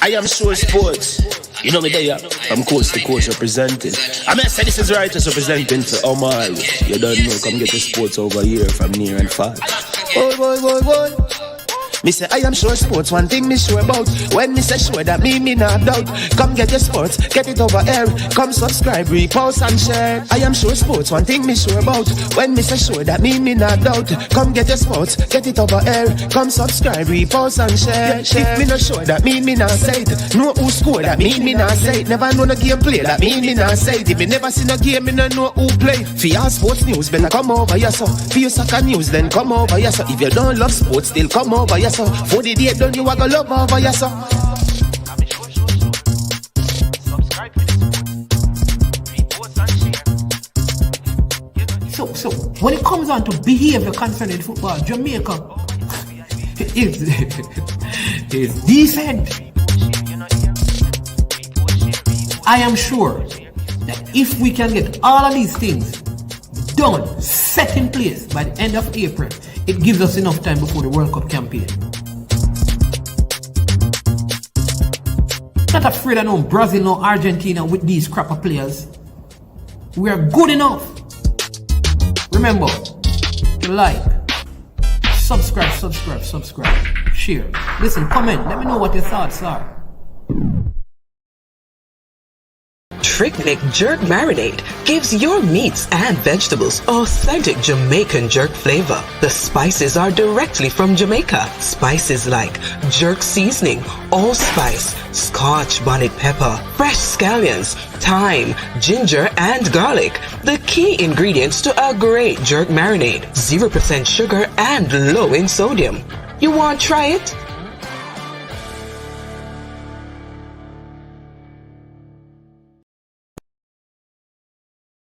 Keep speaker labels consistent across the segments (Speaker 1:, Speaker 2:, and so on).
Speaker 1: I am sure sports. You know me there, I'm coast to coast representing. I mean, I say this is righteous representing for Omar. You don't know, come get the sports over here from near and far. Boy. Me say I am sure sports, one thing me sure about. When me say sure, that me not doubt. Come get your sports, get it over here. Come subscribe, repost and share. I am sure sports, one thing me sure about. When me say sure, that me not doubt. Come get your sports, get it over here. Come subscribe, repost and share. If me not sure, that me not say it. Know who score, that me not say it. Never know no game play, that me not say it. If me never seen a game, me not know who play. For your sports news, better come over here so. For your soccer news, then come over here so. If you don't love sports, still come over here so. For the day done, you are gonna love over here so.
Speaker 2: So when it comes on to behavior concerning football, Jamaica is decent. I am sure that if we can get all of these things done, set in place by the end of April, it gives us enough time before the World Cup campaign. Not afraid of no Brazil, no Argentina with these crap of players. We are good enough. Remember, like, subscribe, share. Listen, comment, let me know what your thoughts are.
Speaker 3: Trick Jerk Marinade gives your meats and vegetables authentic Jamaican jerk flavor. The spices are directly from Jamaica. Spices like jerk seasoning, allspice, Scotch bonnet pepper, fresh scallions, thyme, ginger, and garlic. The key ingredients to a great jerk marinade. 0% sugar and low in sodium. You want to try it?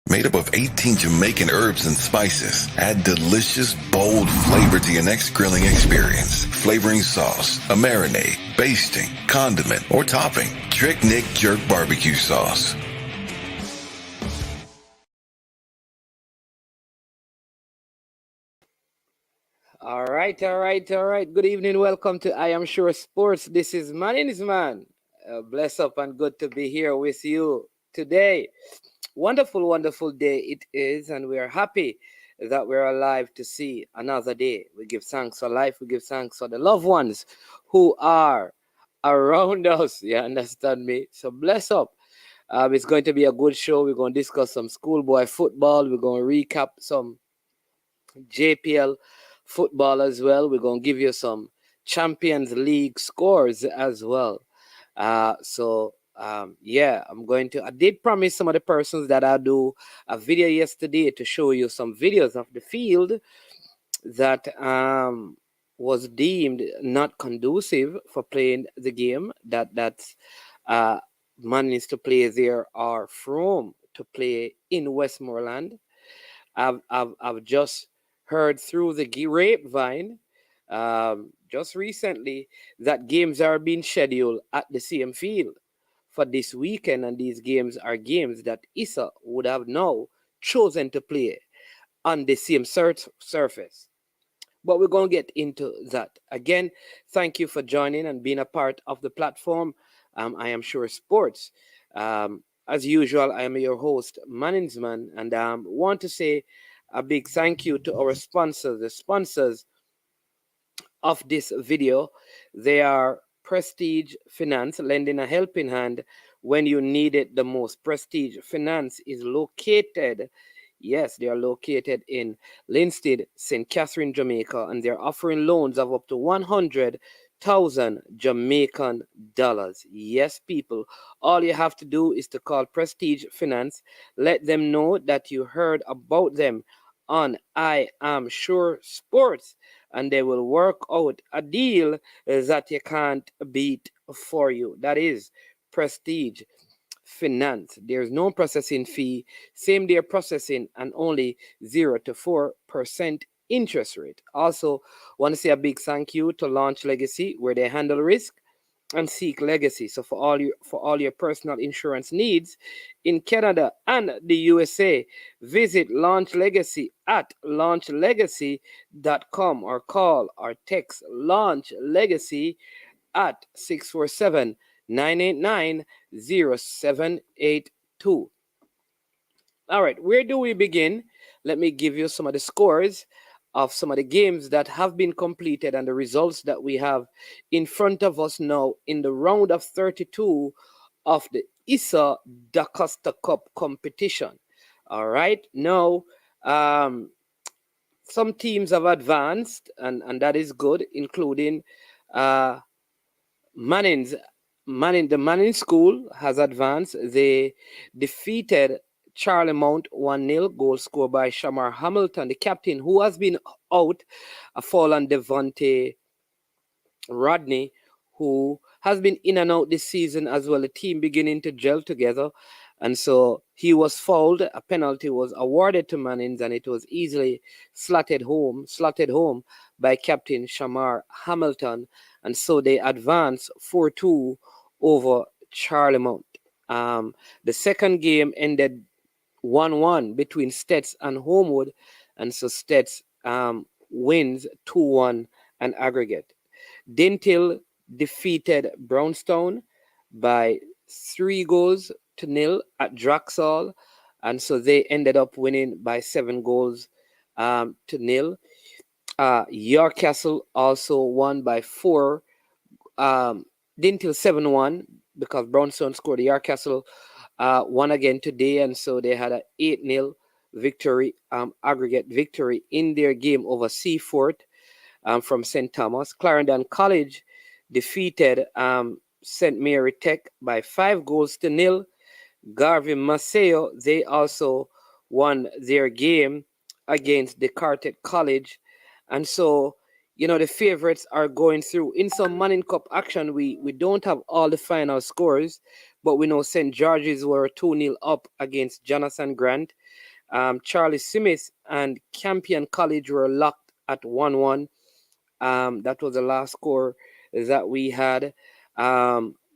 Speaker 4: Made up of 18 Jamaican herbs and spices, add delicious, bold flavor to your next grilling experience. Flavoring sauce, a marinade, basting, condiment, or topping. Trick Nick Jerk Barbecue Sauce.
Speaker 5: All right. Good evening. Welcome to I Am Sure Sports. This is Man. Bless up and good to be here with you today. Wonderful day it is, and we are happy that we're alive to see another day. We give thanks for life. We give thanks for the loved ones who are around us. You understand me? So bless up. It's going to be a good show. We're going to discuss some schoolboy football. We're going to recap some JPL football as well. We're going to give you some Champions League scores as well. I did promise some of the persons that I do a video yesterday to show you some videos of the field that was deemed not conducive for playing the game that man needs to play there or from to play in Westmoreland. I've just heard through the grapevine just recently that games are being scheduled at the same field for this weekend, and these games are games that Issa would have now chosen to play on the same surface. But we're going to get into that. Again, thank you for joining and being a part of the platform. I Am Sure Sports. As usual, I am your host, Manningsman, and want to say a big thank you to our sponsors, the sponsors of this video. They are Prestige Finance, lending a helping hand when you need it the most. Prestige Finance is located, yes, they are located in Linstead, St. Catherine, Jamaica, and they're offering loans of up to 100,000 Jamaican dollars. Yes, people, all you have to do is to call Prestige Finance. Let them know that you heard about them on I Am Sure Sports, and they will work out a deal that you can't beat for you. That is Prestige Finance. There's no processing fee, same day processing, and only 0 to 4% interest rate. Also, want to say a big thank you to Launch Legacy, where they handle risk and seek legacy. So for all your personal insurance needs in Canada and the USA, visit Launch Legacy at launchlegacy.com or call or text Launch Legacy at 647 989-0782. All right, where do we begin? Let me give you some of the scores of some of the games that have been completed and the results that we have in front of us now in the round of 32 of the Issa Da Costa Cup competition. All right, now some teams have advanced, and that is good, including Manning's the Manning School has advanced. They defeated Charlie Mount 1-0, goal scored by Shamar Hamilton, the captain, who has been out, a fallen Devontae Rodney, who has been in and out this season as well. The team beginning to gel together. And so he was fouled. A penalty was awarded to Mannings, and it was easily slotted home by Captain Shamar Hamilton. And so they advanced 4-2 over Charlemont. The second game ended 1-1 between Stets and Homewood. And so Stets wins 2-1 and aggregate. Dinthill defeated Brownstone by 3-0 at Draxall, and so they ended up winning by 7-0. York Castle also won by 4. Dinthill 7-1 because Brownstone scored. York Castle won again today, and so they had an 8-0 victory, aggregate victory in their game over Seafort. From St. Thomas. Clarendon College defeated St. Mary Tech by 5-0. Garvey Maceo, they also won their game against Descartes College. And so, the favorites are going through. In some Manning Cup action, we don't have all the final scores, but we know St. George's were 2-0 up against Jonathan Grant. Charlie Smith and Campion College were locked at 1-1. That was the last score that we had.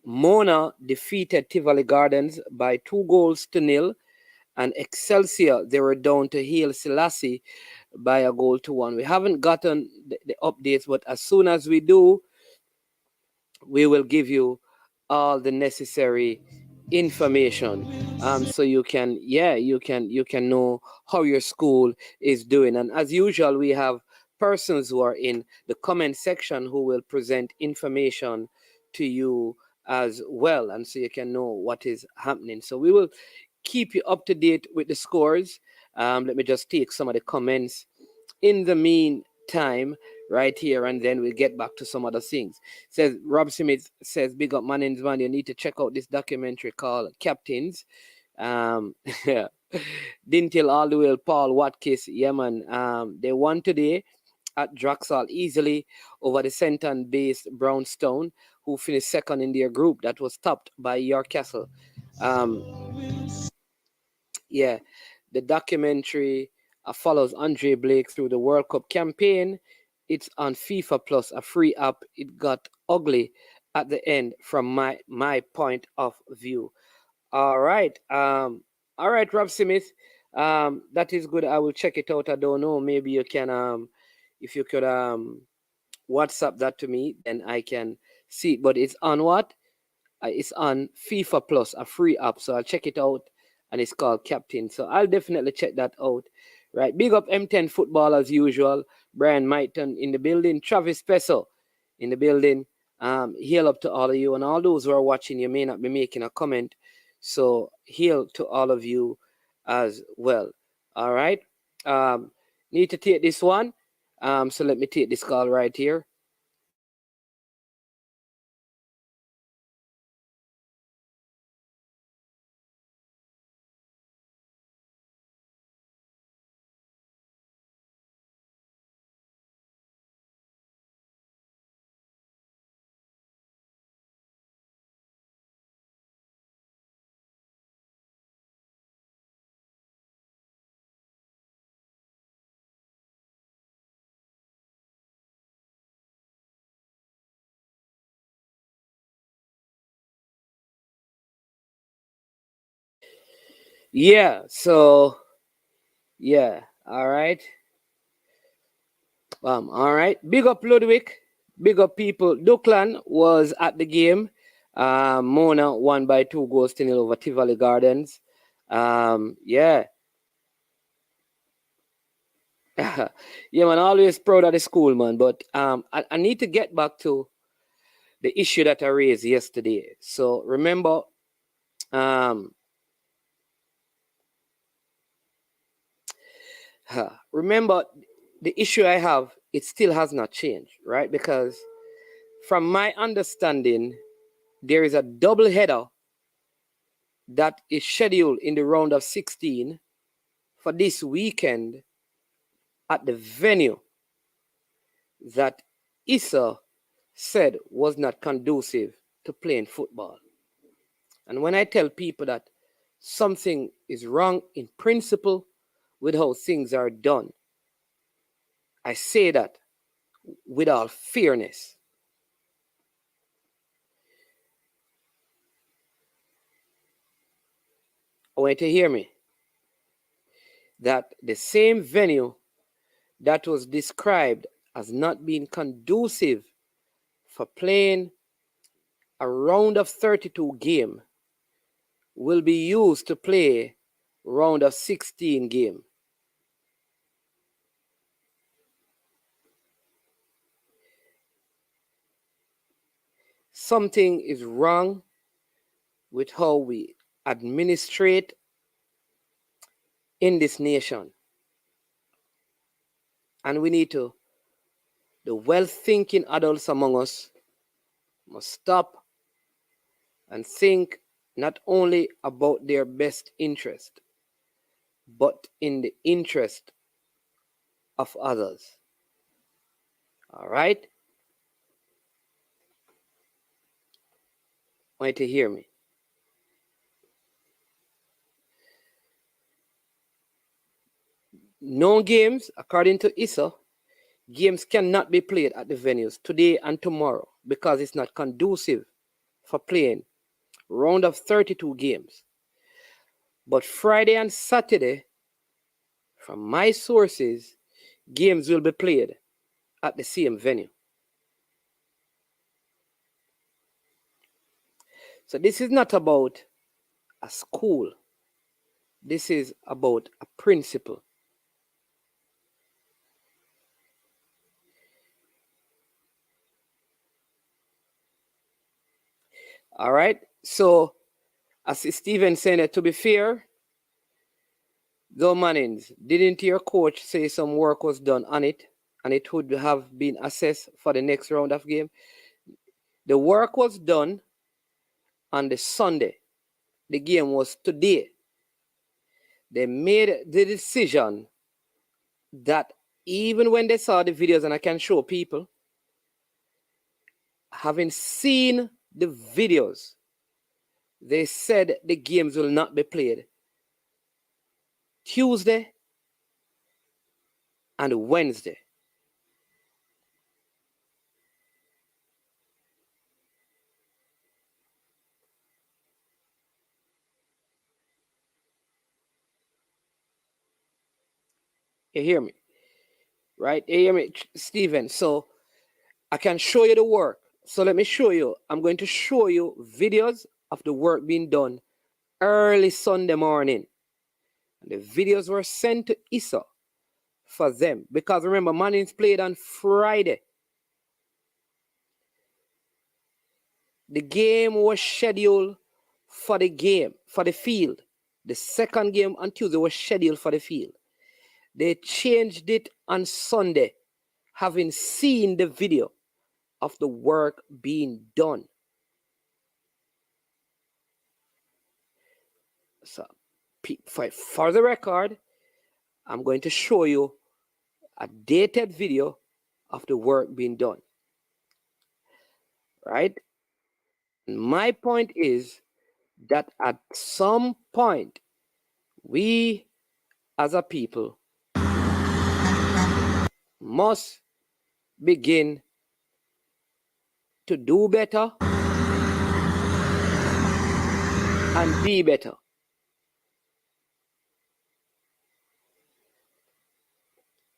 Speaker 5: Mona defeated Tivoli Gardens by 2-0. And Excelsior, they were down to Haile Selassie by 1-1. We haven't gotten the updates, but as soon as we do, we will give you all the necessary information, so you can know how your school is doing. And as usual, we have persons who are in the comment section who will present information to you as well, and so you can know what is happening. So we will keep you up to date with the scores. Let me just take some of the comments in the meantime right here, and then we'll get back to some other things. Says Rob Smith says, big up Manning's man, you need to check out this documentary called Captains. Yeah. Dinthill all the way, Paul Watkins, yeah man. They won today at Draxall easily over the Senton-based Brownstone, who finished second in their group that was topped by York Castle. Yeah, the documentary follows Andre Blake through the World Cup campaign. It's on FIFA Plus, a free app. It got ugly at the end from my point of view. All right, Rob Smith. That is good. I will check it out. I don't know. Maybe you can, if you could WhatsApp that to me, then I can see it. But it's on what? It's on FIFA Plus, a free app. So I'll check it out, and it's called Captain. So I'll definitely check that out. Right, big up M10 football as usual. Brian Maiton in the building. Travis Peso in the building. Hail up to all of you, and all those who are watching. You may not be making a comment, so hail to all of you as well. All right. Need to take this one. So let me take this call right here. Yeah, so yeah, all right. All right. Big up Ludwig. Big up people. Duckland was at the game. Mona won by 2 goals to 0 over Tivoli Gardens. Yeah. Yeah, man, always proud of the school, man. But I need to get back to the issue that I raised yesterday. So remember, remember the issue I have, it still has not changed, right? Because from my understanding, there is a double header that is scheduled in the round of 16 for this weekend at the venue that Issa said was not conducive to playing football. And when I tell people that something is wrong in principle with how things are done, I say that with all fairness. I want you to hear me. That the same venue that was described as not being conducive for playing a round of 32 game will be used to play round of 16 game. Something is wrong with how we administrate in this nation. And we need to, the well-thinking adults among us must stop and think not only about their best interest, but in the interest of others. All right? I want you to hear me. No games, according to Issa, games cannot be played at the venues today and tomorrow because it's not conducive for playing round of 32 games. But Friday and Saturday, from my sources, games will be played at the same venue. So this is not about a school. This is about a principle. All right. So, as Steven said, to be fair, though Mannings, didn't your coach say some work was done on it and it would have been assessed for the next round of game? The work was done on the Sunday. The game was today. They made the decision that even when they saw the videos, and I can show people, having seen the videos, they said the games will not be played Tuesday and Wednesday. You hear me? Right? You hear me, Stephen? So I can show you the work. So let me show you. I'm going to show you videos of the work being done early Sunday morning. And the videos were sent to Issa for them. Because remember, Mannings played on Friday. The game was scheduled for the field. The second game on Tuesday was scheduled for the field. They changed it on Sunday, having seen the video of the work being done. So, for the record, I'm going to show you a dated video of the work being done. Right? My point is that at some point, we as a people must begin to do better and be better.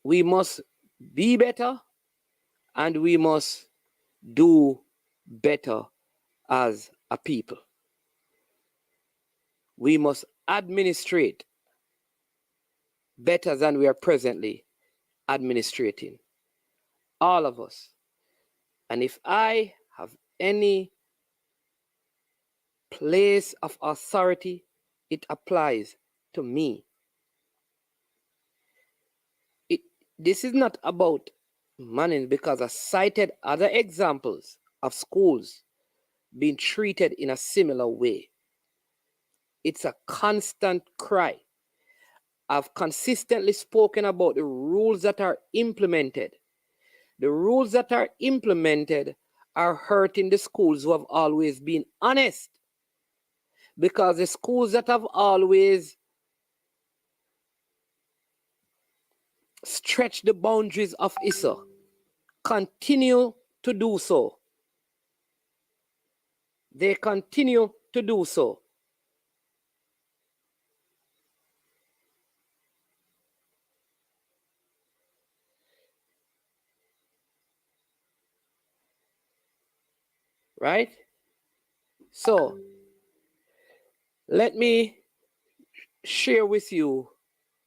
Speaker 5: We must be better and we must do better as a people. We must administrate better than we are presently administrating. All of us. And if I have any place of authority, it applies to me. This is not about money, because I cited other examples of schools being treated in a similar way. It's a constant cry. I've consistently spoken about the rules that are implemented. The rules that are implemented are hurting the schools who have always been honest. Because the schools that have always stretched the boundaries of Issa continue to do so. They continue to do so. Right? So, let me share with you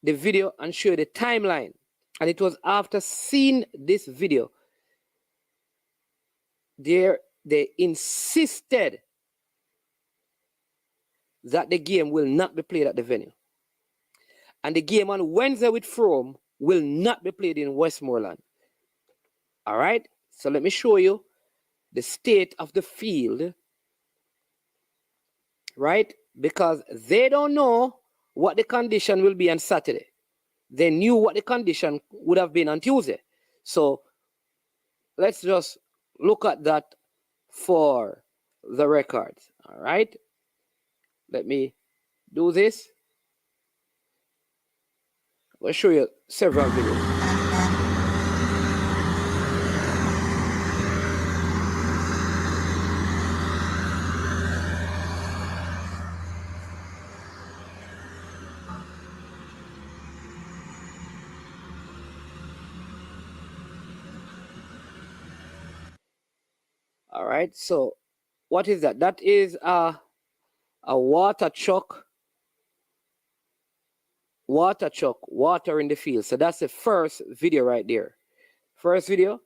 Speaker 5: the video and show you the timeline. And it was after seeing this video, they insisted that the game will not be played at the venue. And the game on Wednesday with Frome will not be played in Westmoreland. All right? So let me show you the state of the field, right? Because they don't know what the condition will be on Saturday. They knew what the condition would have been on Tuesday. So let's just look at that for the records. All right? Let me do this. I'll show you several videos. All right, so what is that? That is a water chuck, water in the field. So that's the first video right there. First video,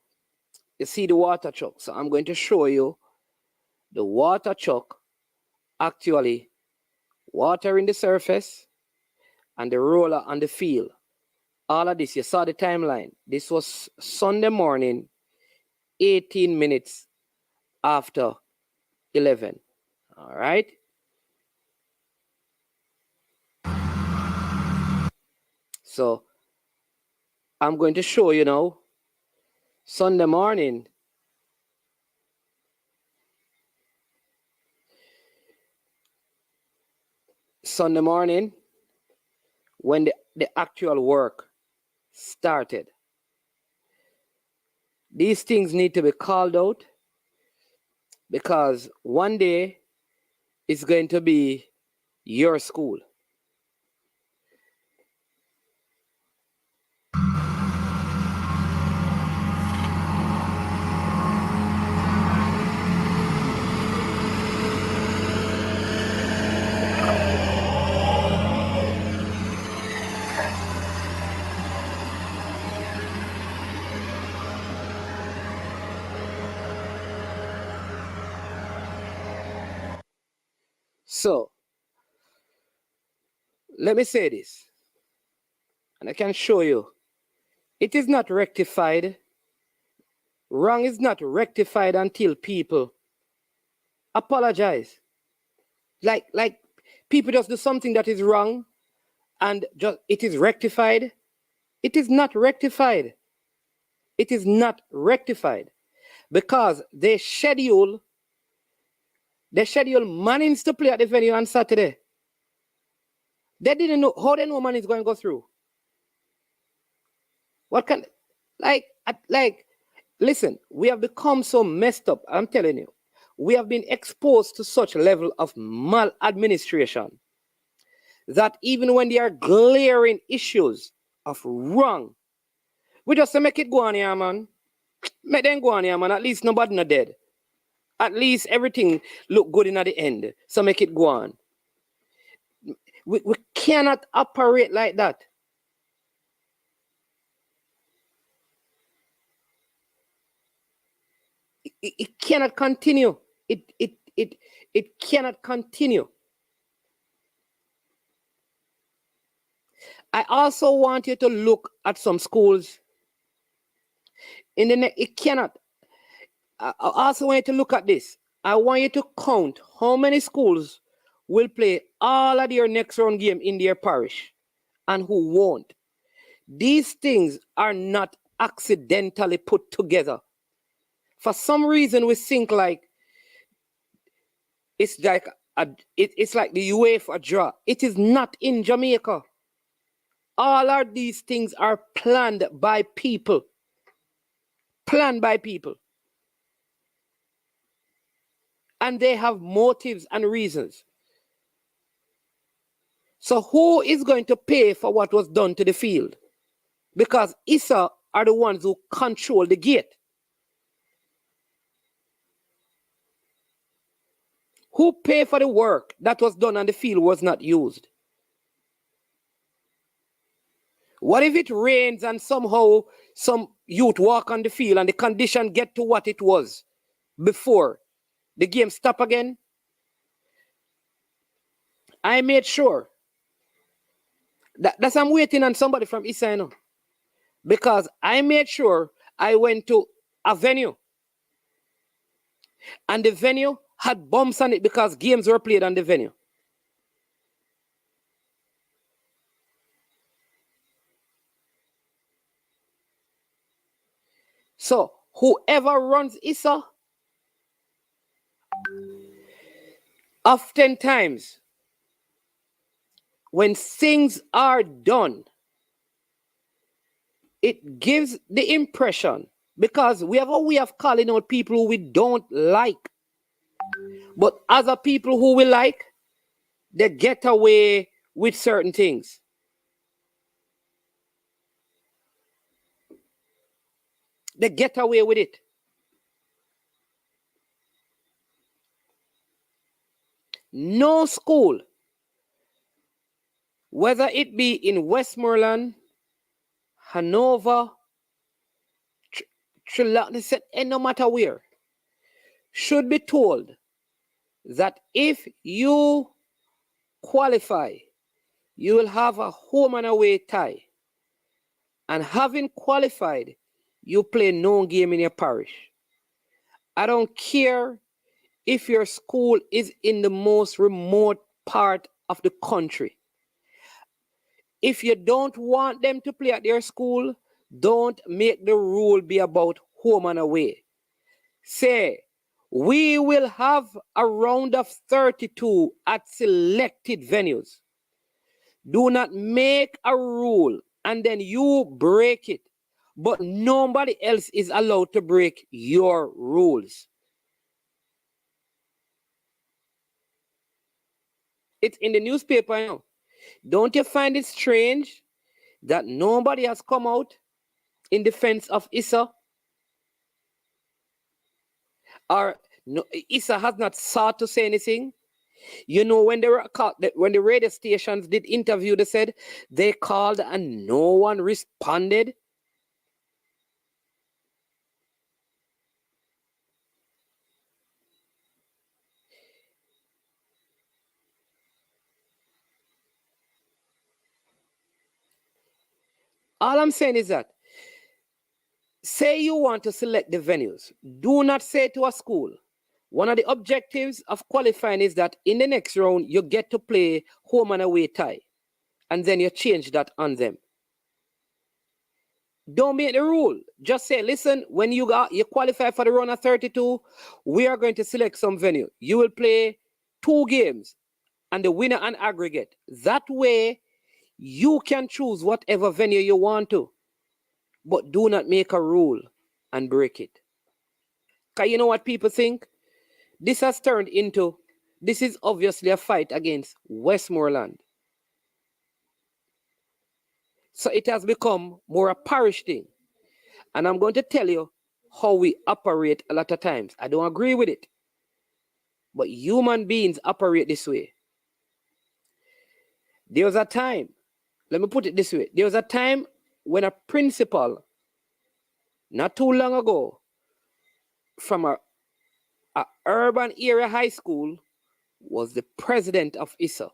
Speaker 5: you see the water chuck. So I'm going to show you the water chuck actually watering the surface and the roller on the field. All of this, you saw the timeline. This was Sunday morning, 18 minutes after 11. All right. So I'm going to show you now Sunday morning. Sunday morning when the actual work started. These things need to be called out, because one day it's going to be your school. So, let me say this, and I can show you. It is not rectified. Wrong is not rectified until people apologize. Like people just do something that is wrong and just it is rectified. It is not rectified. It is not rectified because they schedule Mannings to play at the venue on Saturday. They didn't know how they know Mannings is going to go through. What can listen, we have become so messed up. I'm telling you, we have been exposed to such a level of maladministration that even when there are glaring issues of wrong, we just say make it go on here, man. Make them go on here, man. At least nobody not dead. At least everything look good in at the end. So make it go on. We cannot operate like that. It cannot continue. It cannot continue. I also want you to look at some schools. It cannot. I also want you to look at this. I want you to count how many schools will play all of their next round game in their parish and who won't. These things are not accidentally put together. For some reason, we think like it's like it's like the UEFA draw. It is not in Jamaica. All of these things are planned by people. Planned by people. And they have motives and reasons. So who is going to pay for what was done to the field? Because Issa are the ones who control the gate. Who paid for the work that was done on the field was not used? What if it rains and somehow some youth walk on the field and the condition get to what it was before the game stop again? I made sure that's I'm waiting on somebody from Issa, you know, because I made sure I went to a venue and the venue had bumps on it because games were played on the venue. So whoever runs Issa, oftentimes when things are done, it gives the impression, because we have a way of calling out people who we don't like, but other people who we like, they get away with certain things. They get away with it. No school, whether it be in Westmoreland, Hanover, and no matter where, should be told that if you qualify, you will have a home and away tie. And having qualified, you play no game in your parish. I don't care if your school is in the most remote part of the country. If you don't want them to play at their school, don't make the rule be about home and away. Say, we will have a round of 32 at selected venues. Do not make a rule and then you break it, but nobody else is allowed to break your rules. It's in the newspaper now. Don't you find it strange that nobody has come out in defense of Issa? Or no, Issa has not sought to say anything? You know, when the radio stations did interview, they said they called and no one responded. All I'm saying is that, say you want to select the venues, do not say to a school, one of the objectives of qualifying is that in the next round, you get to play home and away tie. And then you change that on them. Don't make the rule. Just say, listen, when you qualify for the round of 32, we are going to select some venue. You will play 2 games and the winner and aggregate. That way, you can choose whatever venue you want to. But do not make a rule and break it. Because you know what people think? This has turned into, this is obviously a fight against Westmoreland. So it has become more a parish thing. And I'm going to tell you how we operate a lot of times. I don't agree with it. But human beings operate this way. There was a time, let me put it this way. There was a time when a principal, not too long ago, from a urban area high school, was the president of Issa.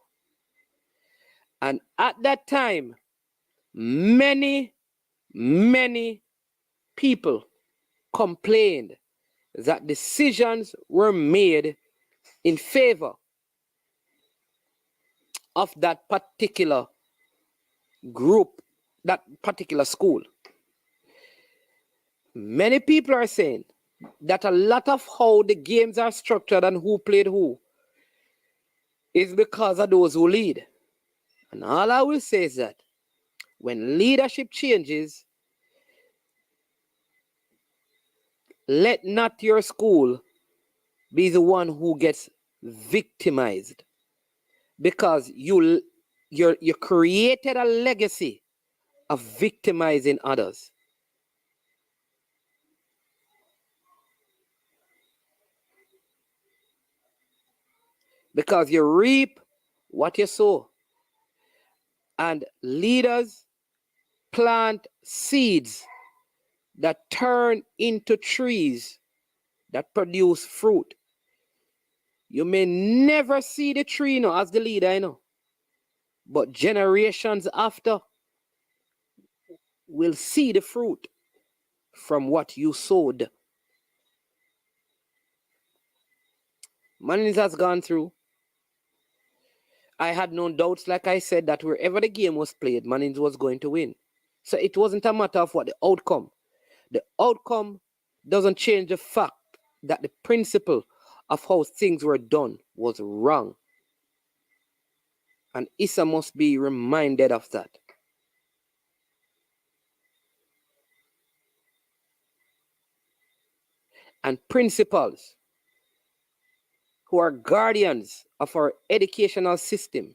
Speaker 5: And at that time, many people complained that decisions were made in favor of that particular group, that particular school. Many people are saying that a lot of how the games are structured and who played who is because of those who lead. And all I will say is that when leadership changes, let not your school be the one who gets victimized, because you created a legacy of victimizing others. Because you reap what you sow. And leaders plant seeds that turn into trees that produce fruit. You may never see the tree, as the leader, but generations after will see the fruit from what you sowed. Mannings has gone through. I had no doubts, like I said, that wherever the game was played, Mannings was going to win. So it wasn't a matter of what the outcome. The outcome doesn't change the fact that the principle of how things were done was wrong. And Issa must be reminded of that. And principals who are guardians of our educational system,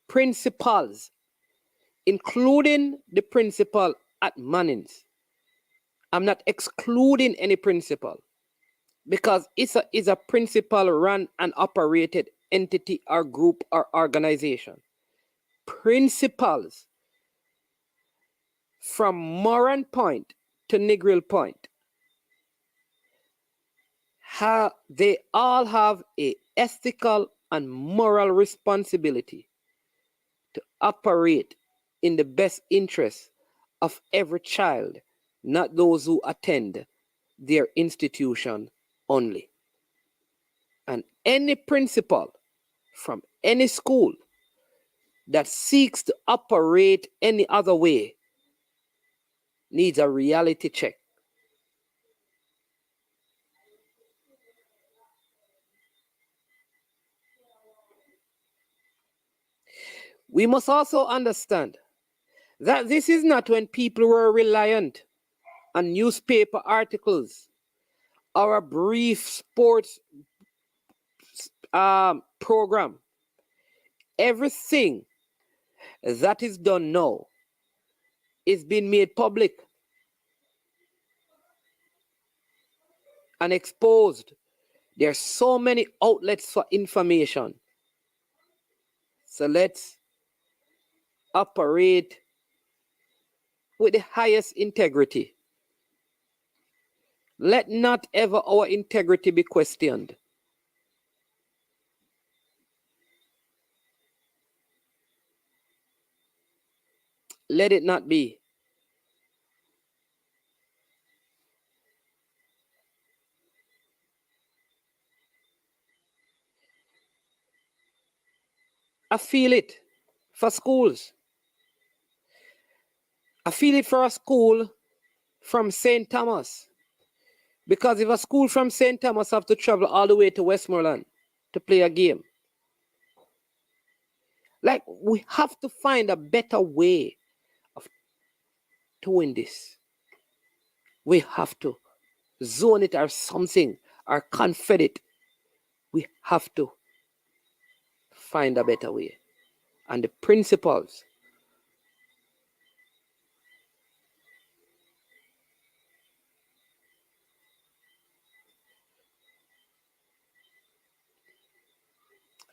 Speaker 5: principals, including the principal at Mannings. I'm not excluding any principal, because Issa is a principal run and operated entity or group or organization. Principals from Moran Point to Negril Point, they all have a ethical and moral responsibility to operate in the best interest of every child, not those who attend their institution only. And any principal from any school that seeks to operate any other way needs a reality check. We must also understand that this is not when people were reliant on newspaper articles or a brief sports program. Everything that is done now is being made public and exposed. There are so many outlets for information. So let's operate with the highest integrity. Let not ever our integrity be questioned. Let it not be. I feel it for schools. I feel it for a school from St. Thomas. Because if a school from St. Thomas have to travel all the way to Westmoreland to play a game, like, we have to find a better way of doing this. We have to zone it or something, or confed it. We have to find a better way. And the principals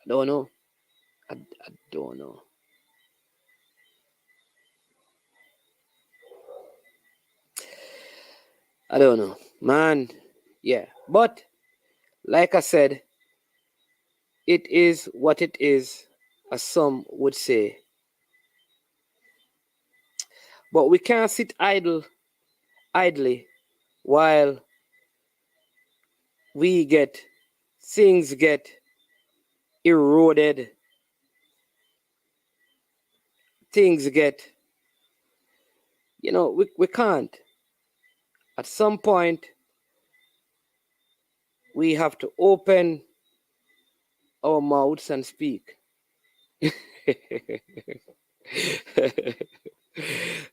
Speaker 5: I don't know. I don't know. I don't know. Man, yeah. But like I said, it is what it is, as some would say. But we can't sit idly while things get eroded, things get, we can't. At some point, we have to open our mouths and speak.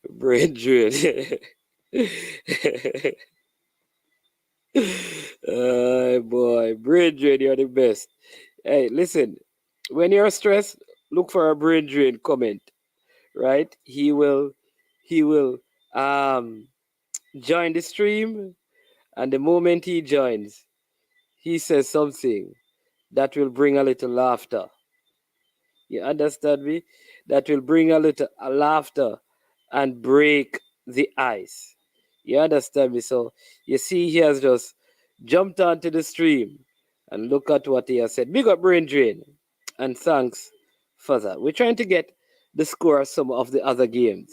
Speaker 5: Brethren. Boy, brethren, you're the best. Hey, listen, when you're stressed, look for a brethren comment, right? He will join the stream, and the moment he joins, he says something that will bring a little laughter. You understand me? That will bring a little laughter and break the ice. You understand me? So you see, he has just jumped onto the stream, and look at what he has said. Big up, brain drain, and thanks for that. We're trying to get the score of some of the other games,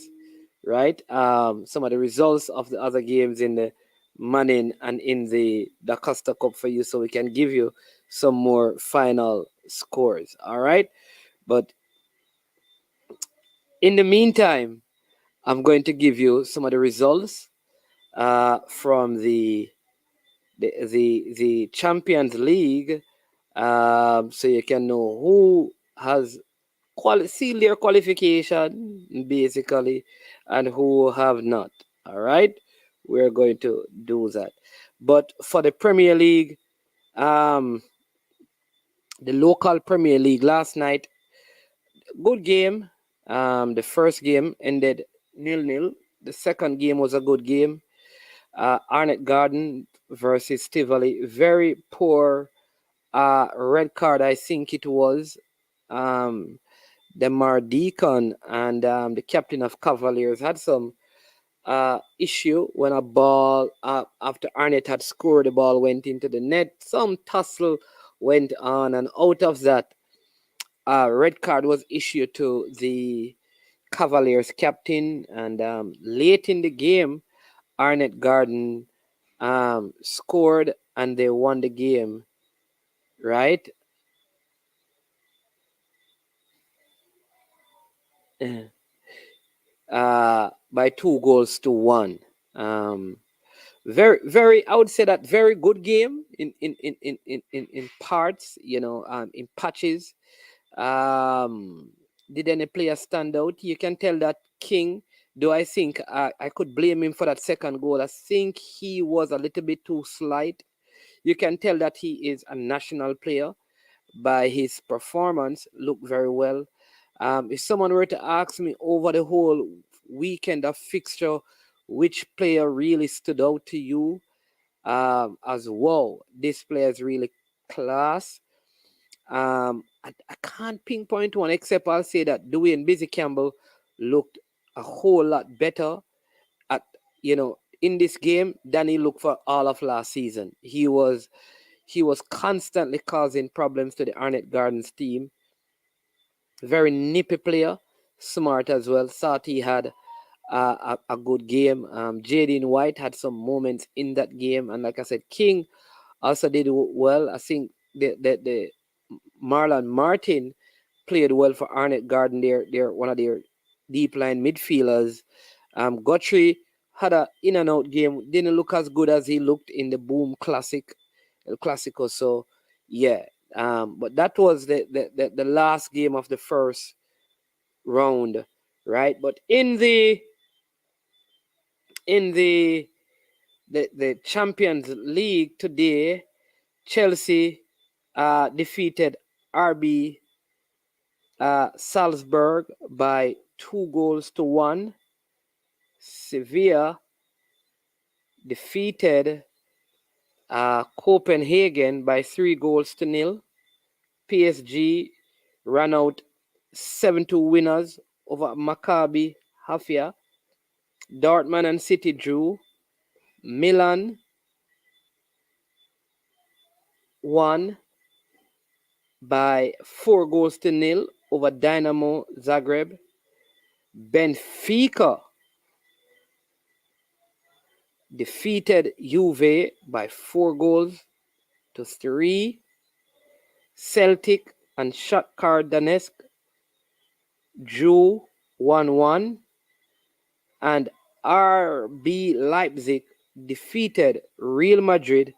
Speaker 5: right? Some of the results of the other games in the Manning and in the Costa Cup for you, so we can give you some more final scores. All right, but in the meantime, I'm going to give you some of the results from the Champions League, so you can know who has sealed their qualification basically, and who have not. All right, we're going to do that. But for the Premier League, the local Premier League last night, good game. The first game ended 0-0. The second game was a good game. Arnett Garden versus Tivoli. Very poor red card, I think it was. Demar Deacon and the captain of Cavaliers had some issue when a ball, after Arnett had scored, the ball went into the net. Some tussle went on, and out of that, red card was issued to the Cavaliers captain. And late in the game, Arnett Garden scored, and they won the game, right? By 2-1. Very, I would say that very good game in parts, in patches. Did any player stand out? You can tell that King, though I think I could blame him for that second goal. I think he was a little bit too slight. You can tell that he is a national player by his performance. Looked very well. If someone were to ask me over the whole weekend of fixture, which player really stood out to you as wow, this player is really class, I can't pinpoint one, except I'll say that Dwayne Busy Campbell looked a whole lot better at in this game than he looked for all of last season. He was constantly causing problems to the Arnett Gardens team. Very nippy player, smart as well. Thought he had a good game. Jaden White had some moments in that game, and like I said, King also did well. I think the Marlon Martin played well for Arnett Garden. They're one of their deep line midfielders. Guthrie had a in and out game. Didn't look as good as he looked in the Boom Classic, El Clasico. So yeah. But that was the last game of the first round, right? But in the Champions League today, Chelsea defeated RB Salzburg by 2-1. Sevilla defeated Copenhagen by 3-0. PSG ran out 7-2 winners over Maccabi Haifa. Dortmund and City drew. Milan won by 4-0 over Dynamo Zagreb. Benfica defeated Juve by 4-3. Celtic and Shakhtar Donetsk drew 1-1. And RB Leipzig defeated Real Madrid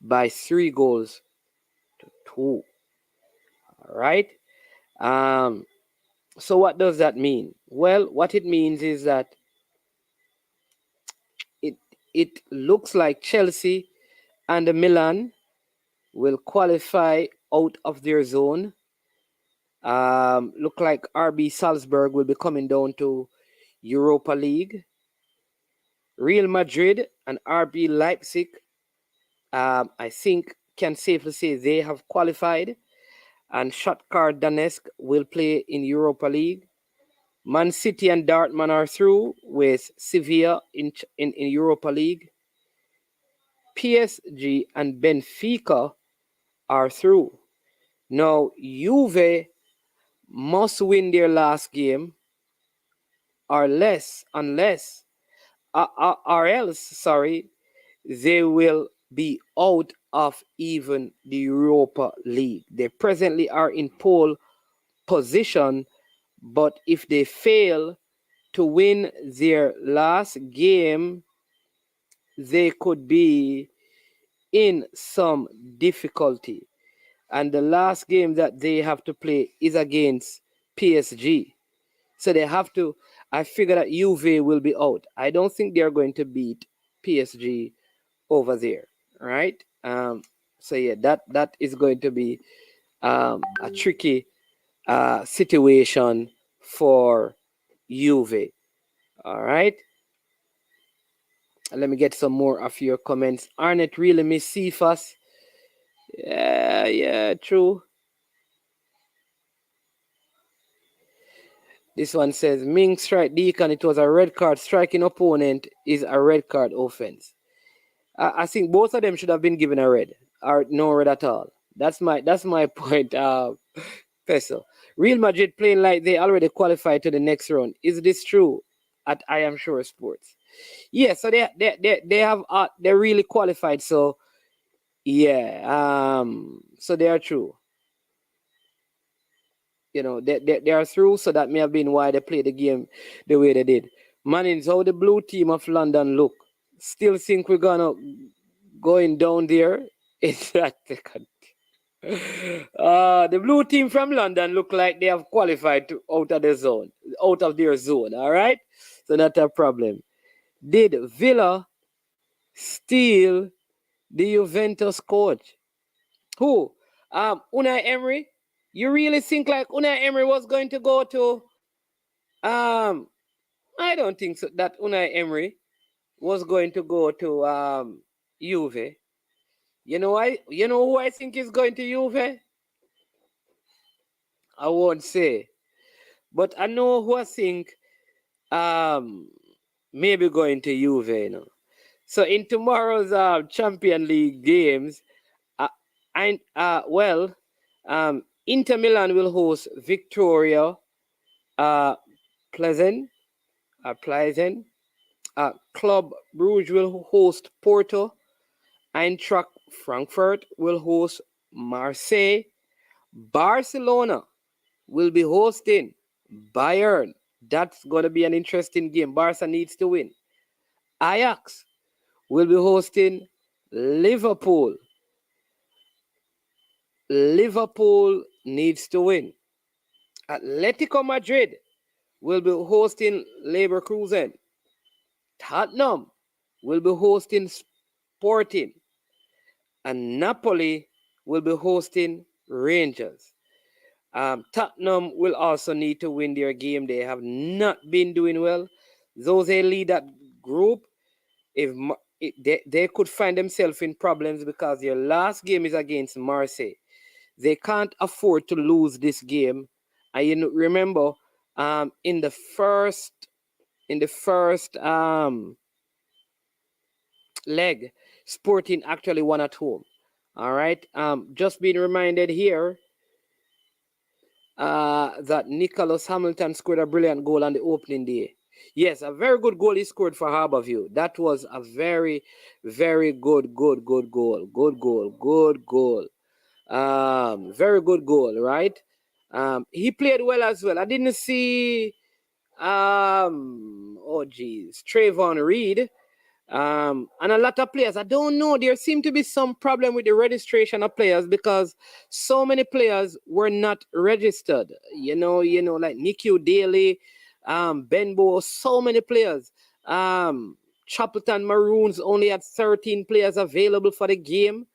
Speaker 5: by 3-2. All right. So what does that mean? Well, what it means is that it looks like Chelsea and Milan will qualify out of their zone. Look like RB Salzburg will be coming down to Europa League. Real Madrid and RB Leipzig, I think, can safely say they have qualified. And Shakhtar Donetsk will play in Europa League. Man City and Dortmund are through with Sevilla in Europa League. PSG and Benfica are through. Now, Juve must win their last game or else, they will be out of even the Europa League. They presently are in pole position, but if they fail to win their last game, they could be in some difficulty. And the last game that they have to play is against PSG. So they have to, I figure that Juve will be out. I don't think they're going to beat PSG over there, right? So yeah, that is going to be a tricky situation for Juve. All right. Let me get some more of your comments. Arnett really miss Cephas. Yeah, true. This one says, Ming strike Deacon, it was a red card. Striking opponent is a red card offense. I think both of them should have been given a red or no red at all. That's my point, Peso. Real Madrid playing like they already qualified to the next round. Is this true? At I Am Sure Sports. Yeah, so they have they're really qualified. So yeah, so they are true. You know, they are through, so that may have been why they played the game the way they did. Mannings, how the blue team of London look? Still think we're gonna going down there in that second. The blue team from London look like they have qualified to out of their zone. All right, so not a problem. Did Villa steal the Juventus coach? Who? Unai Emery. You really think like Unai Emery was going to go to? I don't think so. That Unai Emery was going to go to Juve. You know who I think is going to Juve? I won't say, but I know who I think maybe going to Juve. You know. So in tomorrow's Champion League games, Inter Milan will host Victoria Pleasant. Club Brugge will host Porto. Eintracht Frankfurt will host Marseille. Barcelona will be hosting Bayern. That's going to be an interesting game. Barca needs to win. Ajax will be hosting Liverpool. Liverpool needs to win. Atletico Madrid will be hosting Leverkusen. Tottenham will be hosting Sporting. And Napoli will be hosting Rangers. Tottenham will also need to win their game. They have not been doing well. Those they lead that group, if they could find themselves in problems because their last game is against Marseille. They can't afford to lose this game. And you know, remember, in the first leg, Sporting actually won at home. All right. Just being reminded here that Nicholas Hamilton scored a brilliant goal on the opening day. Yes, a very good goal he scored for Harborview. That was a very, very good goal. Good goal. Very good goal, right? He played well as well. I didn't see Trayvon Reed. And a lot of players, I don't know, there seemed to be some problem with the registration of players because so many players were not registered. You know, like Nicky Daly, Benbow, so many players. Chapelton Maroons only had 13 players available for the game.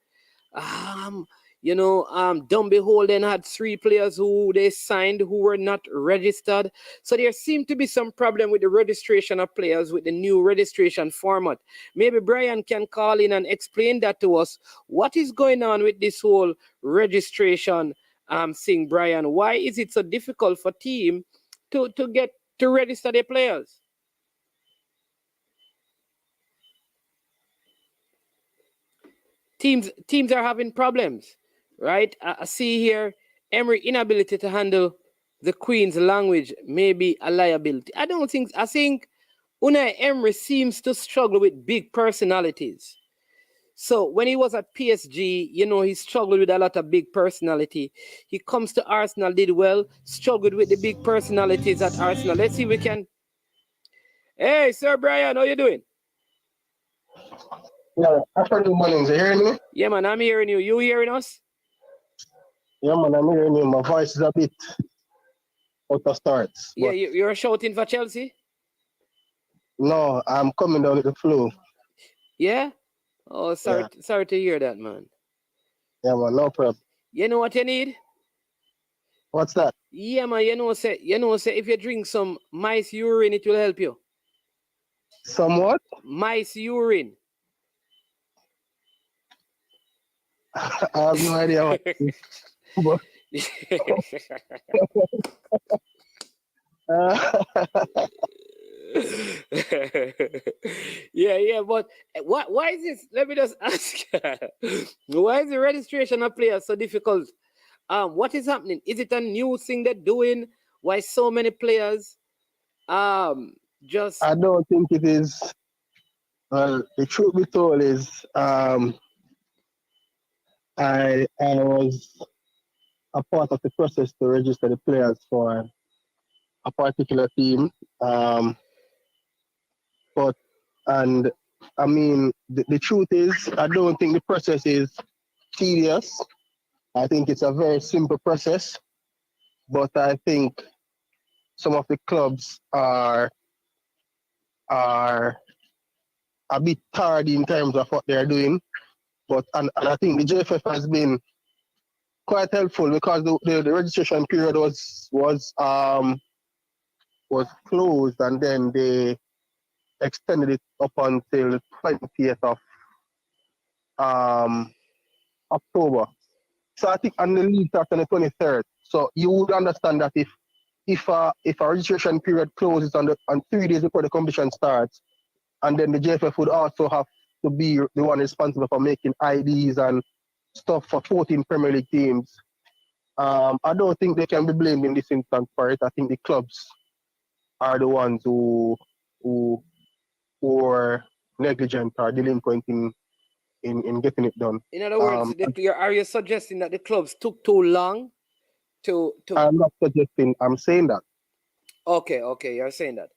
Speaker 5: Dumby Holden had 3 players who they signed who were not registered. So there seemed to be some problem with the registration of players with the new registration format. Maybe Brian can call in and explain that to us. What is going on with this whole registration thing, Brian? Why is it so difficult for team to get to register their players? Teams are having problems, right? I see here Emery inability to handle the Queen's language may be a liability. I think Unai Emery seems to struggle with big personalities. So when he was at PSG, he struggled with a lot of big personality. He comes to Arsenal, did well, struggled with the big personalities at Arsenal. Let's see if we can. Hey, Sir Brian, how you doing?
Speaker 6: Yeah, afternoon mornings. You hearing me?
Speaker 5: Yeah, man, I'm hearing you. You hearing us?
Speaker 6: Yeah, man, I'm hearing you. My voice is a bit out of starts.
Speaker 5: Yeah, you're shouting for Chelsea?
Speaker 6: No, I'm coming down with the flu.
Speaker 5: Yeah? Oh, sorry to hear that, man.
Speaker 6: Yeah, man, no problem.
Speaker 5: You know what you need?
Speaker 6: What's that?
Speaker 5: Yeah, man, say if you drink some mice urine, it will help you.
Speaker 6: Somewhat?
Speaker 5: Mice urine.
Speaker 6: I have no idea what it is. But
Speaker 5: yeah, but why is this? Let me just ask. Why is the registration of players so difficult? What is happening? Is it a new thing they're doing? Why so many players just
Speaker 6: I don't think it is. Well, the truth be told is I was a part of the process to register the players for a particular team. But the truth is, I don't think the process is tedious. I think it's a very simple process, but I think some of the clubs are a bit tardy in terms of what they're doing. But and I think the JFF has been quite helpful because the registration period was closed, and then they extended it up until the 20th of October. So I think on the league starts on the 23rd. So you would understand that if a registration period closes on 3 days before the competition starts, and then the JFF would also have to be the one responsible for making IDs and stuff for 14 Premier League teams. I don't think they can be blamed in this instance for it. I think the clubs are the ones who were negligent or delinquent in getting it done.
Speaker 5: In other words, are you suggesting that the clubs took too long to?
Speaker 6: I'm not suggesting. I'm saying that.
Speaker 5: Okay, you're saying that.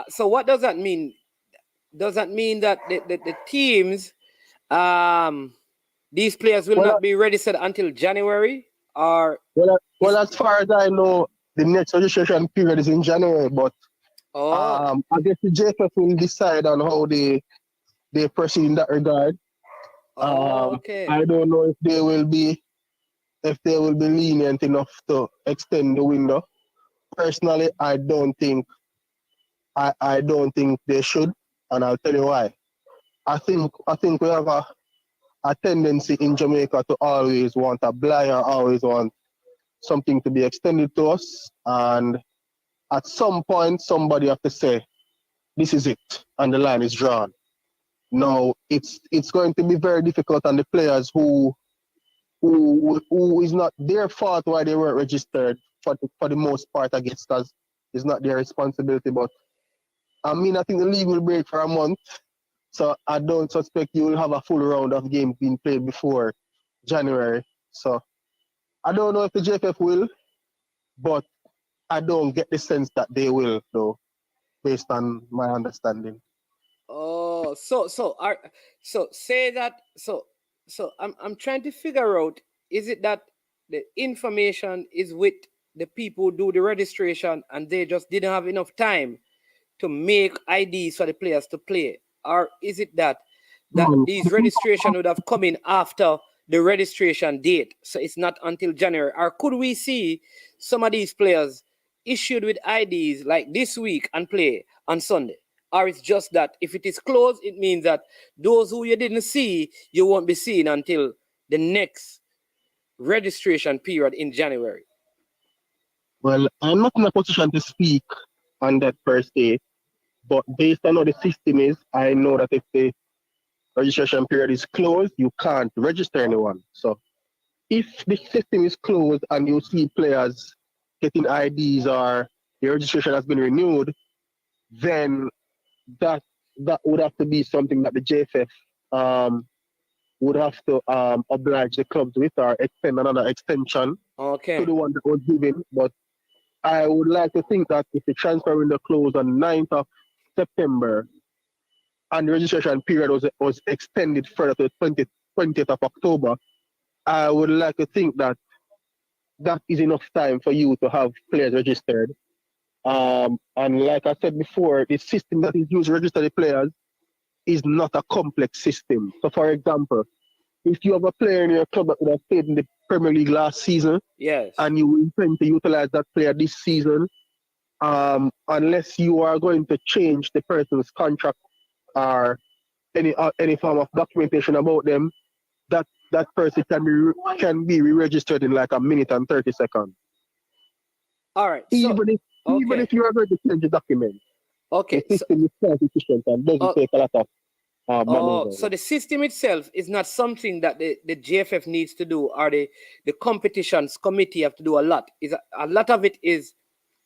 Speaker 5: So what does that mean? Does that mean that the teams, these players will not be registered until January? Or
Speaker 6: as far as I know, the next registration period is in January. But I guess the JFF will decide on how they proceed in that regard.
Speaker 5: Okay.
Speaker 6: I don't know if they will be lenient enough to extend the window. Personally, I don't think they should, and I'll tell you why. I think we have a tendency in Jamaica to always want a blind or always want something to be extended to us. And at some point, somebody have to say, this is it, and the line is drawn. Now, it's going to be very difficult on the players who is not their fault why they weren't registered for the most part, I guess, because it's not their responsibility. But I mean, I think the league will break for a month, so I don't suspect you will have a full round of games being played before January. So I don't know if the JFF will, but I don't get the sense that they will, though, based on my understanding.
Speaker 5: Oh, so say that. So I'm trying to figure out, is it that the information is with the people who do the registration and they just didn't have enough time to make IDs for the players to play, or is it that these registration would have come in after the registration date, so it's not until January? Or could we see some of these players issued with IDs like this week and play on Sunday? Or it's just that if it is closed, it means that those who you didn't see, you won't be seeing until the next registration period in January?
Speaker 6: Well, I'm not in a position to speak on that per se, but based on how the system is, I know that if the registration period is closed, you can't register anyone. So if the system is closed and you see players getting IDs or the registration has been renewed, then that would have to be something that the JFF would have to oblige the clubs with or extend another extension to the one that was given. But I would like to think that if the transfer window closed on 9th of September and the registration period was extended further to the 20th of October, I would like to think that that is enough time for you to have players registered. And like I said before, the system that is used to register the players is not a complex system. So, for example, if you have a player in your club that would have played in the Premier League last season,
Speaker 5: yes,
Speaker 6: and you intend to utilize that player this season, unless you are going to change the person's contract or any form of documentation about them, that person can be re-registered in like a minute and 30 seconds.
Speaker 5: All right.
Speaker 6: Even if you are going to change the document,
Speaker 5: okay,
Speaker 6: the system is quite efficient and doesn't take a lot of
Speaker 5: so the system itself is not something that the JFF needs to do, or the competitions committee have to do a lot. Is a lot of it is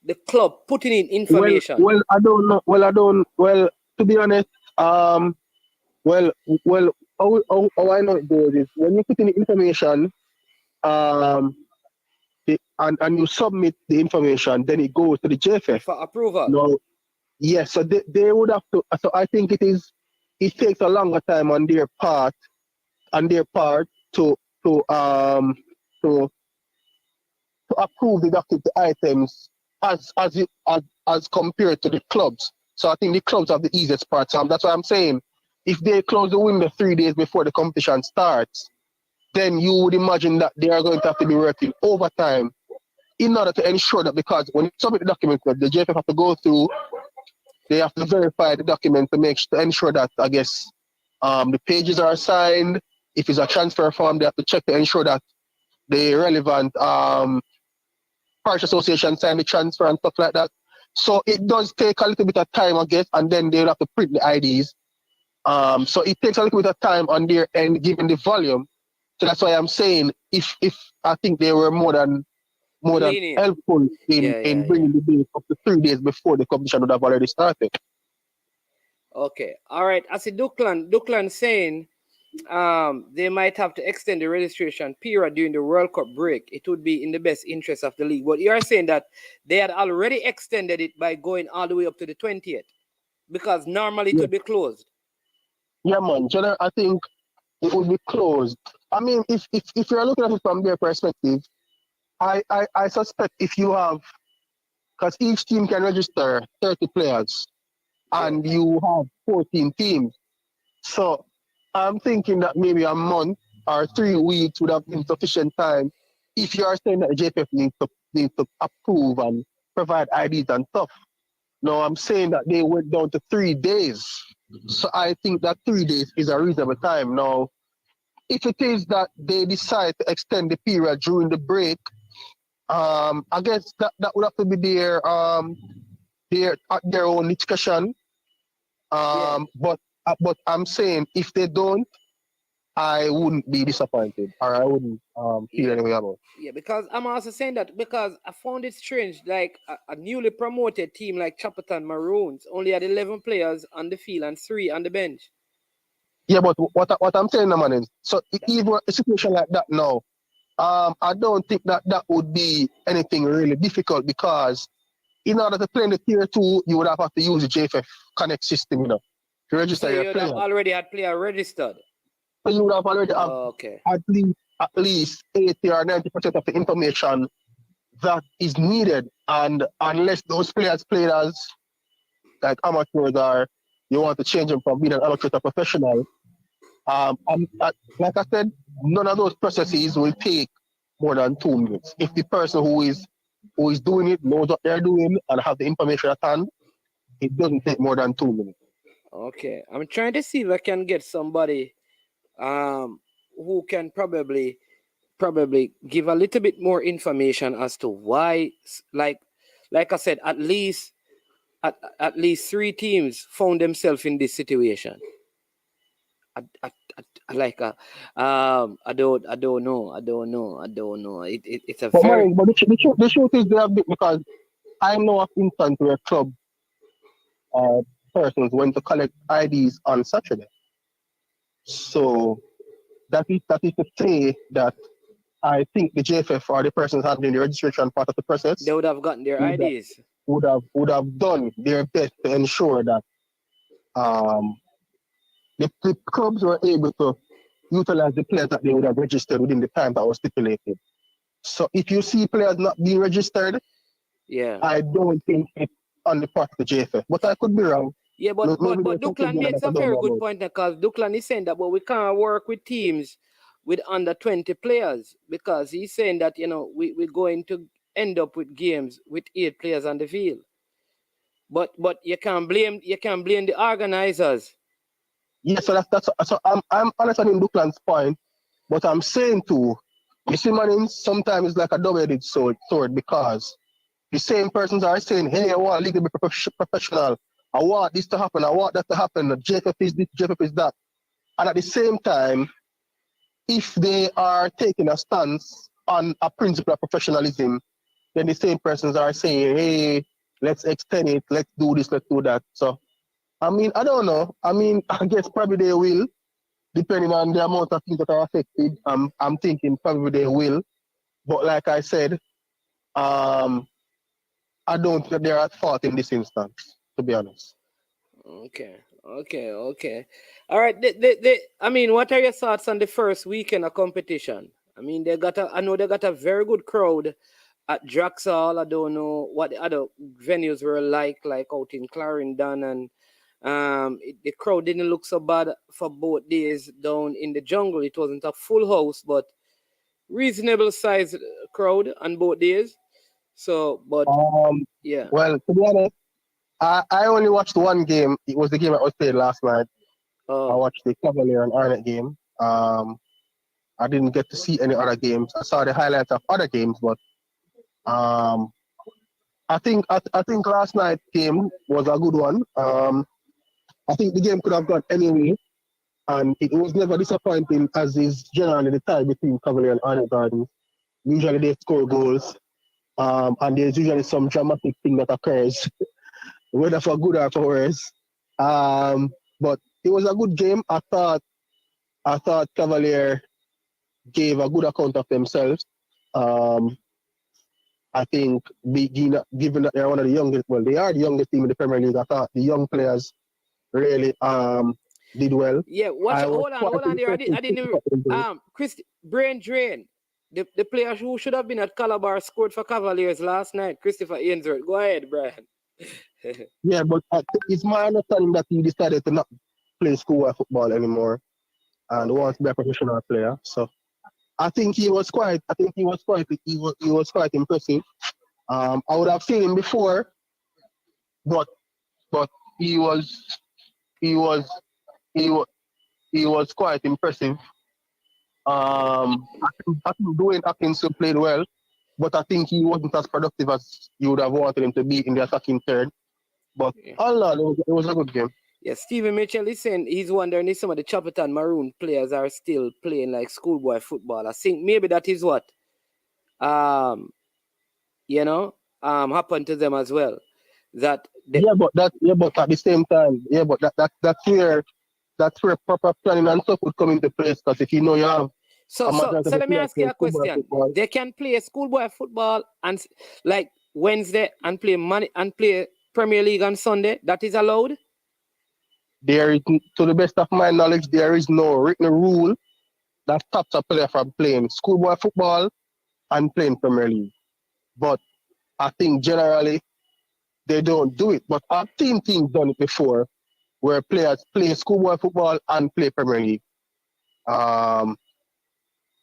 Speaker 5: the club putting in information.
Speaker 6: Well, I don't know. Well, to be honest, how I know it goes is when you put in the information, and you submit the information, then it goes to the JFF
Speaker 5: for approval.
Speaker 6: No, yes. So they would have to. So I think it takes a longer time on their part to approve the items as compared to the clubs. So I think the clubs have the easiest part. So that's why I'm saying, if they close the window 3 days before the competition starts, then you would imagine that they are going to have to be working overtime in order to ensure that, because when you submit the document, the JFF have to go through, they have to verify the document to ensure that, I guess, the pages are signed. If it's a transfer form, they have to check to ensure that the relevant parish association sign the transfer and stuff like that. So it does take a little bit of time, I guess, and then they'll have to print the IDs. So it takes a little bit of time on their end, given the volume. So that's why I'm saying, if I think they were more than helpful in bringing the date up to 3 days before the competition would have already started.
Speaker 5: Okay, all right. I see Duckland saying they might have to extend the registration period during the World Cup break. It would be in the best interest of the league. But you're saying that they had already extended it by going all the way up to the 20th, because normally it would be closed. Yeah,
Speaker 6: man. I think it would be closed. I mean, if you're looking at it from their perspective, I suspect if you have, because each team can register 30 players, and you have 14 teams. So I'm thinking that maybe a month or 3 weeks would have been sufficient time if you are saying that the JPF needs to approve and provide IDs and stuff. No, I'm saying that they went down to 3 days. So I think that 3 days is a reasonable time. Now, if it is that they decide to extend the period during the break, I guess that would have to be their own discussion. But I'm saying if they don't, I wouldn't be disappointed, or I wouldn't feel any way about it.
Speaker 5: Yeah, because I'm also saying that because I found it strange, like a newly promoted team like Chapperton Maroons only had 11 players on the field and 3 on the bench.
Speaker 6: Yeah, but what I'm saying, man, is so even a situation like that now, I don't think that would be anything really difficult, because in order to play in the tier 2, you would have to use the JFF Connect system, to register
Speaker 5: So
Speaker 6: your
Speaker 5: you would
Speaker 6: player.
Speaker 5: have already had player registered.
Speaker 6: So you would have already have
Speaker 5: Okay.
Speaker 6: at least 80 or 90% of the information that is needed, and unless those players played as like amateurs, or you want to change them from being an amateur to professional, like I said, none of those processes will take more than 2 minutes. If the person who is doing it knows what they're doing and have the information at hand, it doesn't take more than 2 minutes.
Speaker 5: Okay. I'm trying to see if I can get somebody who can probably give a little bit more information as to why, like I said, at least 3 teams found themselves in this situation. I don't know. It's a
Speaker 6: But
Speaker 5: very.
Speaker 6: man, but the truth is they have been, because I know of instance where club persons went to collect IDs on Saturday. So that is to say that I think the JFF or the persons handling the registration part of the process
Speaker 5: They would have gotten their IDs.
Speaker 6: Would have done their best to ensure that the clubs were able to utilize the players that they would have registered within the time that was stipulated. So if you see players not being registered, I don't think it's on the part of the JFF. But I could be wrong.
Speaker 5: Yeah, but Duklan makes a very good point, because Duklan is saying that, but we can't work with teams with under 20 players, because he's saying that, we're going to end up with games with 8 players on the field. But you can't blame the organizers.
Speaker 6: Yes, so so I'm understanding Duklan's point, but I'm saying too, you see, man, sometimes it's like a double-edged sword, because the same persons are saying, hey, I want league to be professional. I want this to happen. I want that to happen. The JFF is this, JFF is that. And at the same time, if they are taking a stance on a principle of professionalism, then the same persons are saying, hey, let's extend it, let's do this, let's do that. So, I mean, I don't know. I mean, I guess probably they will, depending on the amount of things that are affected. I'm thinking probably they will. But like I said, I don't think they're at fault in this instance, to be honest.
Speaker 5: Okay. All right. I mean, what are your thoughts on the first weekend of competition? I mean, I know they got a very good crowd at Draxall. I don't know what the other venues were like out in Clarendon, and the crowd didn't look so bad for both days down in the jungle. It wasn't a full house, but reasonable sized crowd on both days. So, but yeah.
Speaker 6: Well, to be honest, I only watched one game. It was the game I was played last night. I watched the Cavalier and Arnett game. I didn't get to see any other games. I saw the highlights of other games, but I think last night's game was a good one. I think the game could have gone anyway, and it was never disappointing, as is generally the tie between Cavalier and Arnett Gardens. Usually they score goals, and there's usually some dramatic thing that occurs, whether for good or for worse. But it was a good game. I thought Cavalier gave a good account of themselves. I think, given that they're one of the youngest, well, they are the youngest team in the Premier League, I thought the young players really did well.
Speaker 5: Yeah, hold on there. I didn't Chris, brain drain. The player who should have been at Calabar scored for Cavaliers last night, Christopher Ainsworth. Go ahead, Brian.
Speaker 6: Yeah, but it's my understanding that he decided to not play schoolboy football anymore and wants to be a professional player. So I think he was quite impressive. I would have seen him before, but he was quite impressive. I think Dwayne Atkinson played well, but I think he wasn't as productive as you would have wanted him to be in the attacking third. But
Speaker 5: Yeah.
Speaker 6: all in all, it was a good game.
Speaker 5: Yeah, Stephen Mitchell is saying he's wondering if some of the Chopperton Maroon players are still playing like schoolboy football. I think maybe that is what um happened to them as well. That they,
Speaker 6: But at the same time, that's where proper planning and stuff would come into place. Because if you know you have
Speaker 5: so
Speaker 6: a
Speaker 5: so
Speaker 6: majority of
Speaker 5: so
Speaker 6: the
Speaker 5: let me
Speaker 6: players
Speaker 5: ask you
Speaker 6: playing
Speaker 5: a
Speaker 6: football,
Speaker 5: question. They can play schoolboy football and like Wednesday and play money and play Premier League on Sunday. That is allowed.
Speaker 6: there is, to the best of my knowledge, there is no written rule that stops a player from playing schoolboy football and playing Premier League. But I think generally they don't do it. But I've seen teams done it before where players play schoolboy football and play Premier League. Um,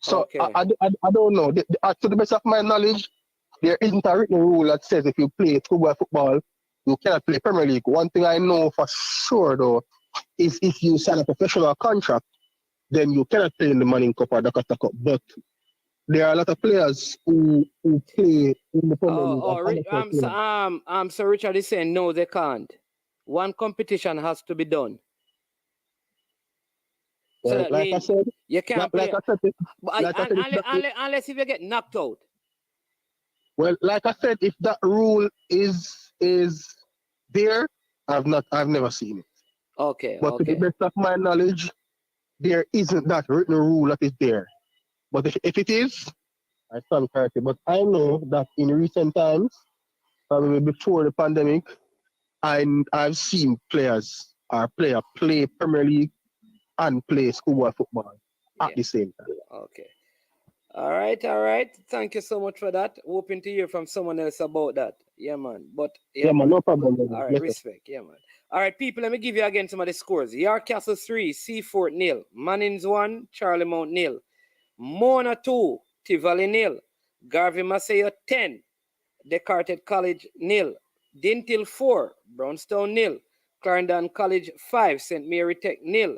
Speaker 6: so
Speaker 5: Okay.
Speaker 6: I don't know. To the best of my knowledge, there isn't a written rule that says if you play schoolboy football, you cannot play Premier League. One thing I know for sure, though, is if you sign a professional contract, then you cannot play in the Manning Cup or the Costa Cup. But there are a lot of players who play in the Premier League.
Speaker 5: So Richard is saying no, they can't. One competition has to be done. So that
Speaker 6: Like I
Speaker 5: means
Speaker 6: said,
Speaker 5: you can't play.
Speaker 6: like I said,
Speaker 5: Unless if you get knocked out.
Speaker 6: well, like I said, if that rule is there, I've never seen it.
Speaker 5: Okay.
Speaker 6: But to the best of my knowledge, there isn't that written rule that is there. But if it is, I stand corrected. But I know that in recent times, probably before the pandemic, I've seen player play Premier League and play schoolboy football at the same time.
Speaker 5: Okay. All right. Thank you so much for that. Hoping to hear from someone else about that. Yeah, man. But
Speaker 6: Yeah, man, no problem.
Speaker 5: All right, respect. Yeah, man. All right, people, let me give you again some of the scores. York Castle 3, Seafort 0. Mannings 1, Charlie Mount 0. Mona 2, Tivoli 0. Garvey Maceo 10. Descartes College 0. Dinthill 4, Brownstown 0. Clarendon College 5, St. Mary Tech 0.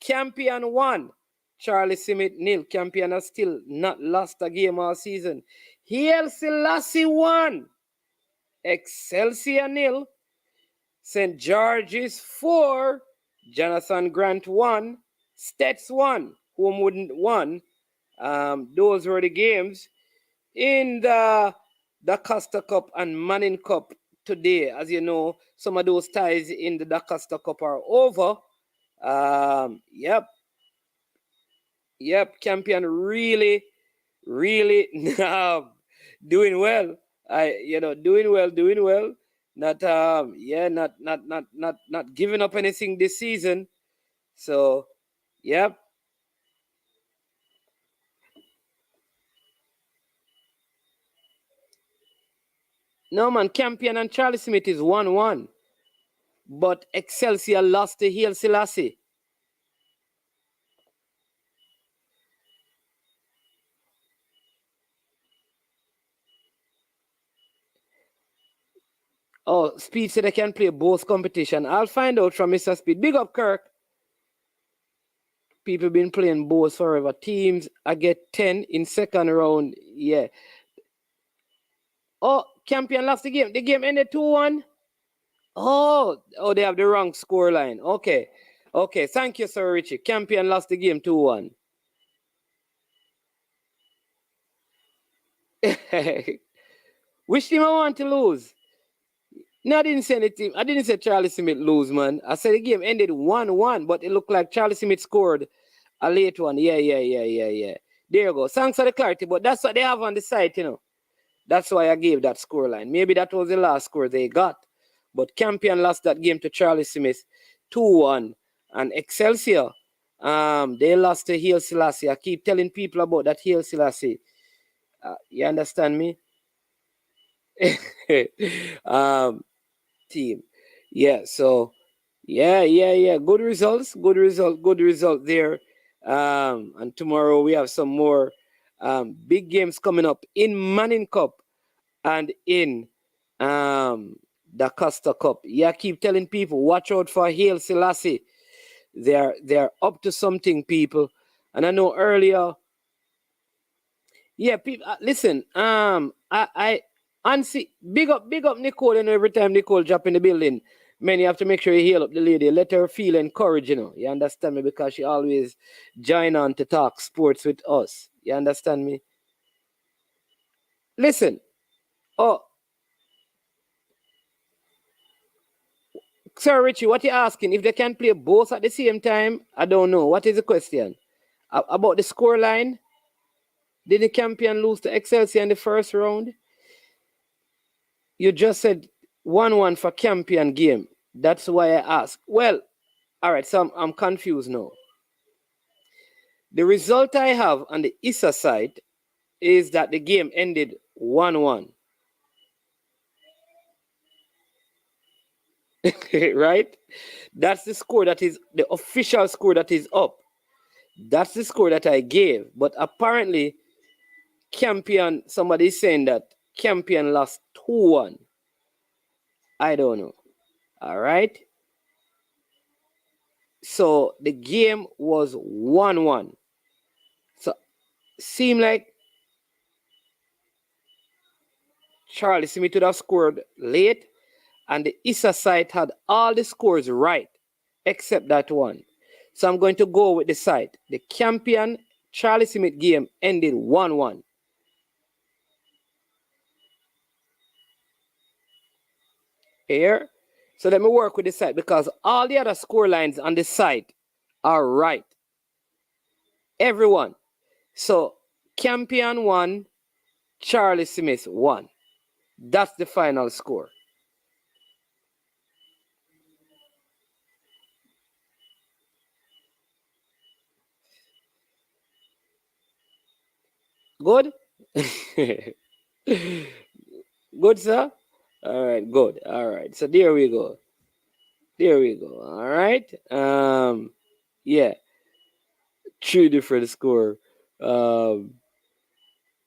Speaker 5: Campion 1, Charlie Simit 0. Campion has still not lost a game all season. Hail Selassie 1, Excelsior 0. St. George's 4, Jonathan Grant 1, Stets 1, Homewood 1. Those were the games in the Costa Cup and Manning Cup today. As you know, some of those ties in the Costa Cup are over. Yep, Campion really doing well. Doing well. Not giving up anything this season. So, yep. No, man, Campion and Charlie Smith is 1-1. But Excelsior lost to Hail Selassie. Oh, Speed said they can play both competition. I'll find out from Mr. Speed. Big up, Kirk. People been playing both forever. Teams, I get 10 in second round. Yeah. Oh, Campion lost the game. The game ended 2-1. Oh, they have the wrong score line. Okay. Thank you, Sir Richie. Campion lost the game 2-1. Which team I want to lose? No, I didn't say anything. I didn't say Charlie Smith lose, man. I said the game ended 1-1, but it looked like Charlie Smith scored a late one. Yeah. There you go. Thanks for the clarity, but that's what they have on the site, That's why I gave that score line. Maybe that was the last score they got. But Campion lost that game to Charlie Smith 2-1. And Excelsior, they lost to Hail Selassie. I keep telling people about that Hail Selassie. You understand me? Team. Yeah, so yeah. Good result there. And tomorrow we have some more big games coming up in Manning Cup and in the Costa Cup. Yeah, keep telling people, watch out for Hail Selassie. They're up to something, people. And I know earlier, yeah, people, listen, I Ansi, big up Nicole, and every time Nicole drop in the building, man, you have to make sure you heal up the lady, let her feel encouraged, you know. You understand me? Because she always join on to talk sports with us. You understand me? Listen, oh, Sir Richie, what you asking? If they can play both at the same time, I don't know. What is the question? About the score line? Did the champion lose to Excelsior in the first round? You just said 1-1 for champion game. That's why I asked. Well, all right, so I'm confused now. The result I have on the Issa side is that the game ended 1-1. Right? That's the score that is the official score that is up. That's the score that I gave. But apparently, champion, somebody is saying that champion lost 2-1. I don't know. All right. So the game was 1-1. So seemed like Charlie Smith would have scored late, and the Issa side had all the scores right, except that one. So I'm going to go with the side. The champion Charlie Smith game ended 1-1. Here. So let me work with the side because all the other score lines on the side are right. Everyone. So champion 1, Charlie Smith 1. That's the final score. Good? Good, sir? All right, good. All right. So there we go. There we go. All right. Yeah. 3 different score.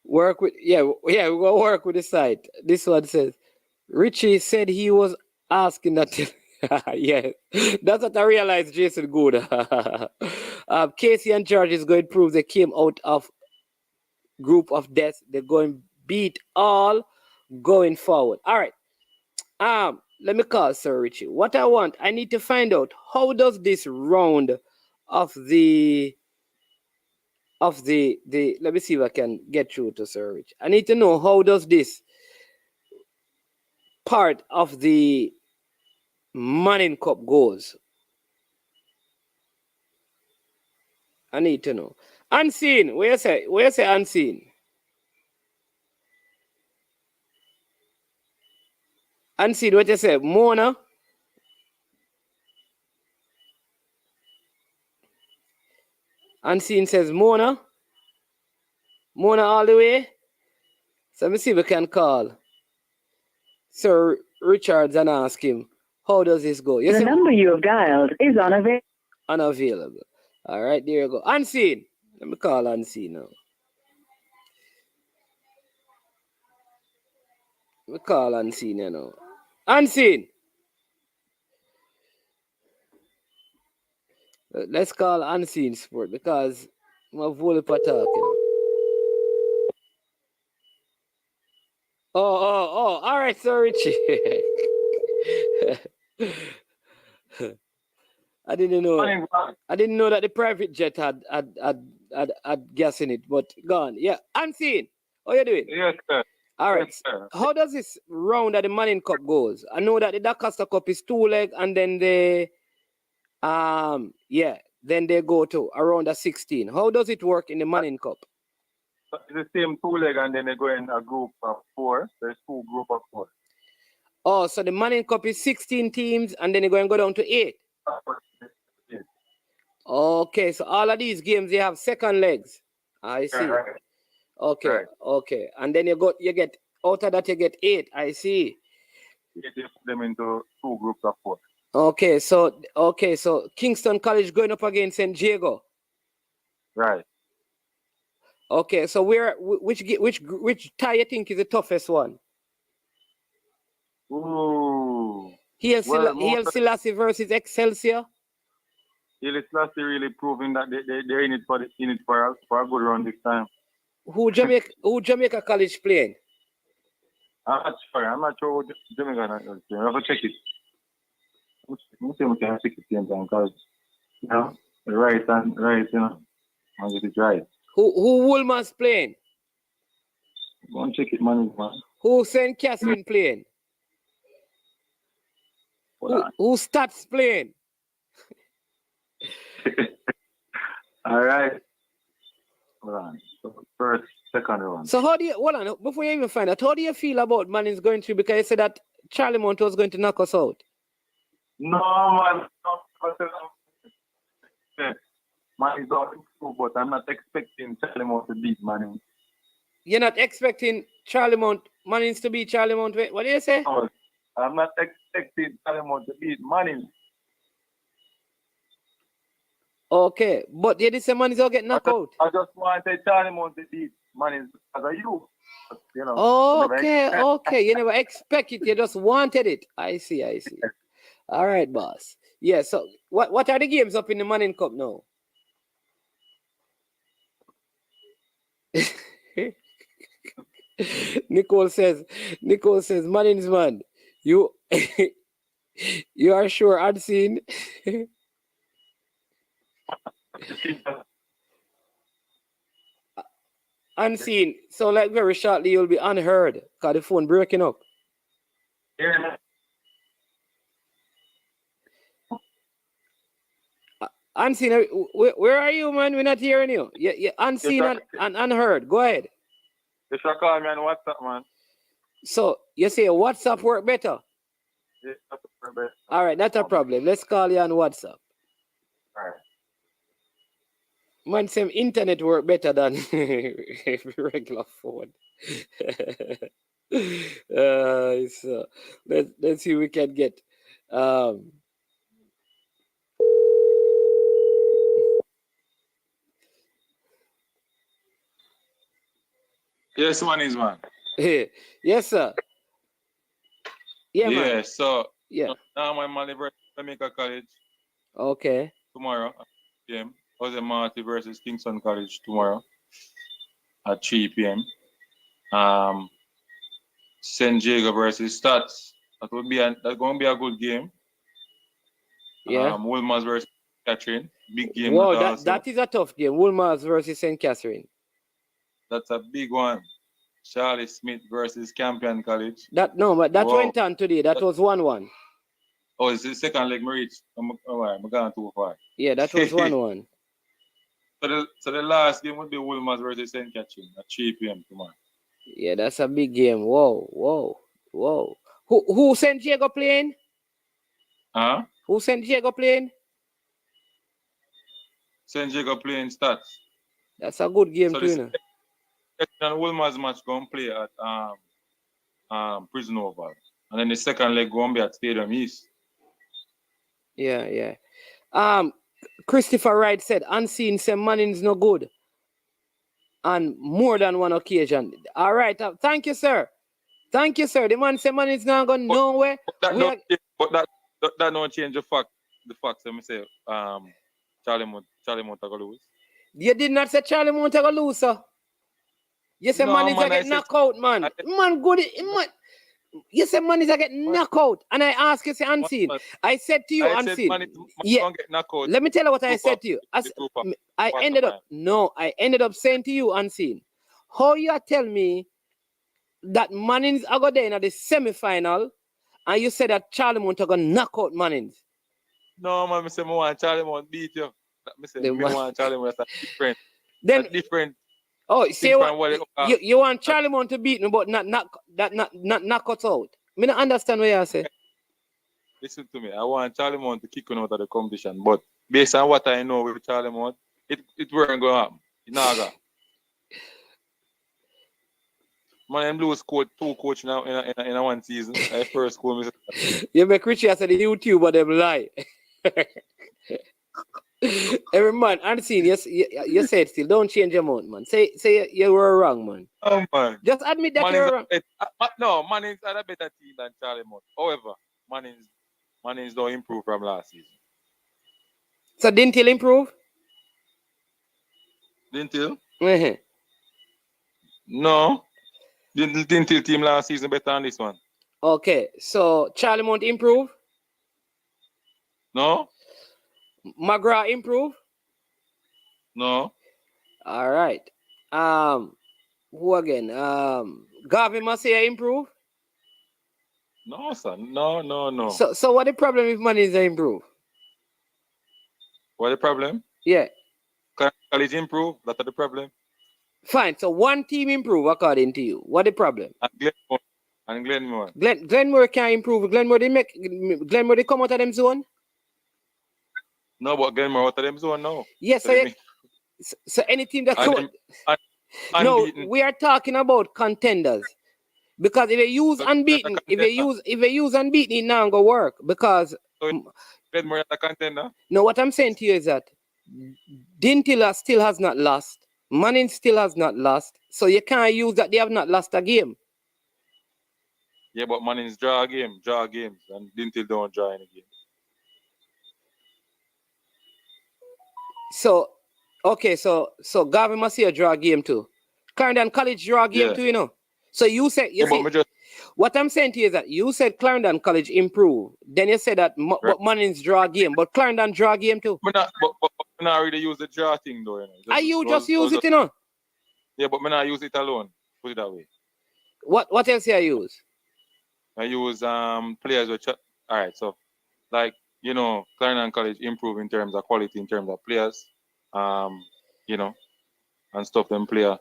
Speaker 5: Work with we're gonna work with the site. This one says Richie said he was asking that. Yeah, that's what I realized, Jason Good. Casey and George is going to prove they came out of group of death. They're going to beat all going forward. All right. Let me call Sir Richie. What I need to find out how does this round of the let me see if I can get through to Sir Rich. I need to know how does this part of the Manning Cup goes. I need to know. Unseen. Where you say unseen? Unseen, what you say? Mona? Unseen says Mona. Mona all the way. So let me see if we can call Sir Richards and ask him, how does this go?
Speaker 7: The number you have dialed is unavailable.
Speaker 5: Unavailable. All right, there you go. Unseen. Let me call Unseen now. Let me call Unseen now. Unseen. Let's call Unseen Sport because my volley talking. Oh, all right, Sir Richie. I didn't know that the private jet had gas in it, but gone. Yeah, Unseen. How you doing?
Speaker 8: Yes, sir.
Speaker 5: All right.
Speaker 8: Yes, sir.
Speaker 5: How does this round at the Manning Cup goes? I know that the Dacaster Cup is 2 leg, and then then they go to around the 16. How does it work in the Manning Cup?
Speaker 8: It's the same 2 leg, and then they go in a group of 4. There's 2 group of 4.
Speaker 5: Oh, so the Manning Cup is 16 teams, and then they're going to go down to 8.
Speaker 8: Yes.
Speaker 5: Okay, so all of these games they have second legs. I see.
Speaker 8: Right.
Speaker 5: Okay,
Speaker 8: Right.
Speaker 5: okay, and then you get out of that you get 8. I see.
Speaker 8: They put them into 2 groups of 4.
Speaker 5: Okay, so Kingston College going up against St. Diego.
Speaker 8: Right.
Speaker 5: Okay, so which tie you think is the toughest one?
Speaker 8: Ooh.
Speaker 5: Hiel Selassie versus Excelsior.
Speaker 8: Haile Selassie really proving that they're in it for a good run this time.
Speaker 5: Who Jamaica College playing?
Speaker 8: I'm not sure who Jamaica is playing. I have to check it. I'm saying we can check it same time because right, I'll get it right.
Speaker 5: Who Woolman's playing?
Speaker 8: Go and check it, man.
Speaker 5: Who St. Catherine playing? Who Stats playing?
Speaker 8: All right. Hold on. So first, second one.
Speaker 5: So how do you hold on before you even find out? How do you feel about Manning's going through? Because you said that Charlie Mount was going to knock us out.
Speaker 8: No, man. Manning's not improved, but I'm not expecting Charlie Mount to beat Manning.
Speaker 5: You're not expecting Manning's to beat Charlie Mount? What do you say?
Speaker 8: No, I'm not expecting Charlie Mount to beat Manning.
Speaker 5: Okay, but you did say Manning's will get knocked out.
Speaker 8: I just wanted Charlie Mount to beat Manning because of you.
Speaker 5: Okay. You never expect it. You just wanted it. I see. All right, boss. Yeah, so what are the games up in the Manning Cup now? Nicole says, Manning's man, you you are sure unseen? Unseen. So like very shortly you'll be unheard because the phone breaking up.
Speaker 8: Yeah.
Speaker 5: Unseen, where are you, man? We're not hearing you. You're unseen and unheard. Go ahead.
Speaker 8: You should call me on WhatsApp, man.
Speaker 5: So you say WhatsApp work better?
Speaker 8: Yeah, that's better.
Speaker 5: All right, not a problem. Let's call you on WhatsApp.
Speaker 8: All right.
Speaker 5: Man, same internet work better than regular phone. So let's see if we can get
Speaker 8: Yes, Manning's man.
Speaker 5: Yes, sir. Yeah, man.
Speaker 8: Yeah, so
Speaker 5: Yeah.
Speaker 8: now my man versus Jamaica College
Speaker 5: Okay.
Speaker 8: tomorrow. PM. Jose Marti versus Kingston College tomorrow at 3 p.m. St. Jago versus Stats. That's going to be a good game.
Speaker 5: Yeah.
Speaker 8: Wolmer's versus Catherine. Big game.
Speaker 5: Wow, that is a tough game. Woolmars versus St. Catherine.
Speaker 8: That's a big one. Charlie Smith versus Campion College.
Speaker 5: But that went on today. That was 1-1.
Speaker 8: Oh, it's the second leg, Marich. I'm going too far.
Speaker 5: Yeah, that was 1-1.
Speaker 8: So the last game would be Woolmars versus St. Catherine at 3 p.m. tomorrow.
Speaker 5: Yeah, that's a big game. Whoa. Who St. Diego playing?
Speaker 8: Huh?
Speaker 5: Who St. Diego playing?
Speaker 8: St. Diego playing Stats.
Speaker 5: That's a good game
Speaker 8: so
Speaker 5: too, you know.
Speaker 8: And Woolmars match going to play at Prison Oval. And then the second leg going to be at Stadium East.
Speaker 5: Yeah. Christopher Wright said, unseen St. Manning's no good. On more than one occasion. All right. Thank you, sir. The man St. Manning's not going nowhere.
Speaker 8: But that don't change the fact. The fact that I say Charlie Mount go lose.
Speaker 5: You did not say Charlie Mount go lose, sir. You said Manning's get knocked out, man. Man, good. Man. You said Manning's get knocked out. And I asked you, say unseen. I said to you, unseen. Yeah. Let me tell you what I said to you. I ended up saying to you, unseen. How you tell me that Manning's are go there in the semi-final and you said that Charlie Mount are going to knock out Manning's?
Speaker 8: No, man, I say I want Charlie Mount beat you. I say I want Charlie Mount. That's different.
Speaker 5: Then
Speaker 8: different.
Speaker 5: Oh, say you want Charlie Mount to beat me, but not knock us out. I don't understand what you say.
Speaker 8: Listen to me. I want Charlie Mount to kick you out of the competition, but based on what I know with Charlie Mount, it weren't going to happen. It's not going. Man, I'm lose two coach now in a one season. I first school.
Speaker 5: You make Richie as a YouTuber, them lie. Every man, unseen, you said still, don't change your mind, man. Say you were wrong, man.
Speaker 8: Oh, man.
Speaker 5: Just admit that you were wrong.
Speaker 8: No, Manning's had a better team than Charlie Mount. However, Manning's don't improve from last season.
Speaker 5: So Dinthill improve?
Speaker 8: Dinthill?
Speaker 5: Uh-huh.
Speaker 8: No. Dinthill team last season better than this one.
Speaker 5: Okay, so Charlie Mount improve?
Speaker 8: No?
Speaker 5: McGrath improve?
Speaker 8: No.
Speaker 5: All right. Who again? Garvin Masia improve?
Speaker 8: No, son. No.
Speaker 5: So what the problem if money is improve?
Speaker 8: What the problem?
Speaker 5: Yeah.
Speaker 8: College improve? That's the problem.
Speaker 5: Fine. So one team improve according to you. What the problem?
Speaker 8: And Glenmore.
Speaker 5: Glenmore can't improve. Glenmore they come out of them zone?
Speaker 8: No, but Glenmore out of them zone now.
Speaker 5: Yes, so any team that come no, we are talking about contenders. Because if you use unbeaten, if you use unbeaten, it now go work. Because
Speaker 8: Glenmore is a contender.
Speaker 5: No, what I'm saying to you is that Dinthill still has not lost. Manning still has not lost. So you can't use that they have not lost a game.
Speaker 8: Yeah, but Manning's draw games, and Dinthill don't draw any game.
Speaker 5: So, okay, so Gavin Masia draw a game too. Clarendon College draw a game too, you know. So you said, what I'm saying to you is that you said Clarendon College improve. Then you said that but Manning's draw a game, but Clarendon draw a game too.
Speaker 8: But not really use the draw thing though, you know.
Speaker 5: You use it, you know.
Speaker 8: Yeah, but I not use it alone. Put it that way.
Speaker 5: What else you use?
Speaker 8: I use players which alright, so like you know, Clarendon College improve in terms of quality, in terms of players, you know, and stuff. Them player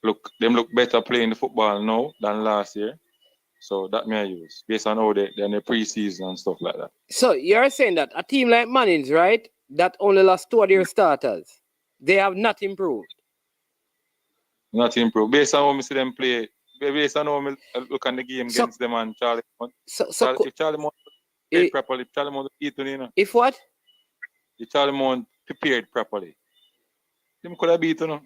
Speaker 8: look better playing the football now than last year. So that may I use based on how they're in the preseason and stuff like that.
Speaker 5: So you're saying that a team like Manning's, right, that only lost 2 of their starters, they have not improved.
Speaker 8: Not improved based on how we see them play. Based on how I look at the game against them and Charlie Mount. If Charlie Mount prepared properly, Charlie Mount beat you know.
Speaker 5: If what?
Speaker 8: If Charlie Mount prepared properly, them could have beat you know.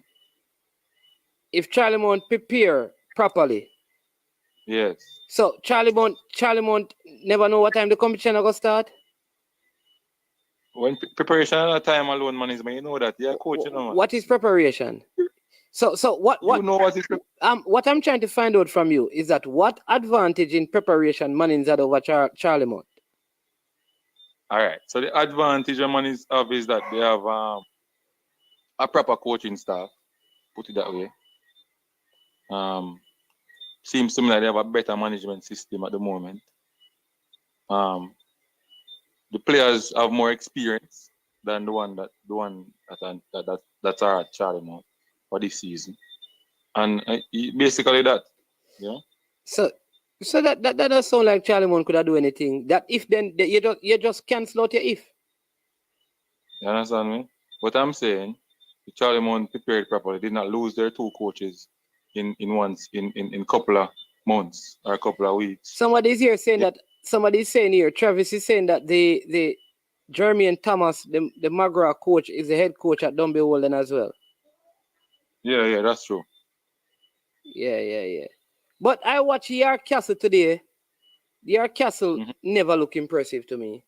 Speaker 5: If Charlie Mount prepare properly.
Speaker 8: Yes.
Speaker 5: So Charlie Mount never know what time the competition will start?
Speaker 8: When preparation at a time alone, man, is man, you know that. Yeah, coach, you know.
Speaker 5: What is preparation? So what
Speaker 8: you know what is
Speaker 5: what I'm trying to find out from you is that what advantage in preparation Manning's had over Charlie Mount?
Speaker 8: All right. So the advantage Manning's have is that they have a proper coaching staff, put it that way. Seems to me like they have a better management system at the moment. The players have more experience than the one that's at Charlie Mount for this season, and basically that, you know.
Speaker 5: So that does sound like Charlie Mount could have do anything. That if then you just cancel out your if.
Speaker 8: You understand me? What I'm saying, the Charlie Mount prepared properly, did not lose their 2 coaches in couple of months or a couple of weeks.
Speaker 5: Somebody's here saying that. Somebody's saying here, Travis is saying that the Jeremy and Thomas, the McGrath coach, is the head coach at Dunby Walden as well.
Speaker 8: Yeah, that's true.
Speaker 5: Yeah. But I watched York Castle today. York Castle never look impressive to me.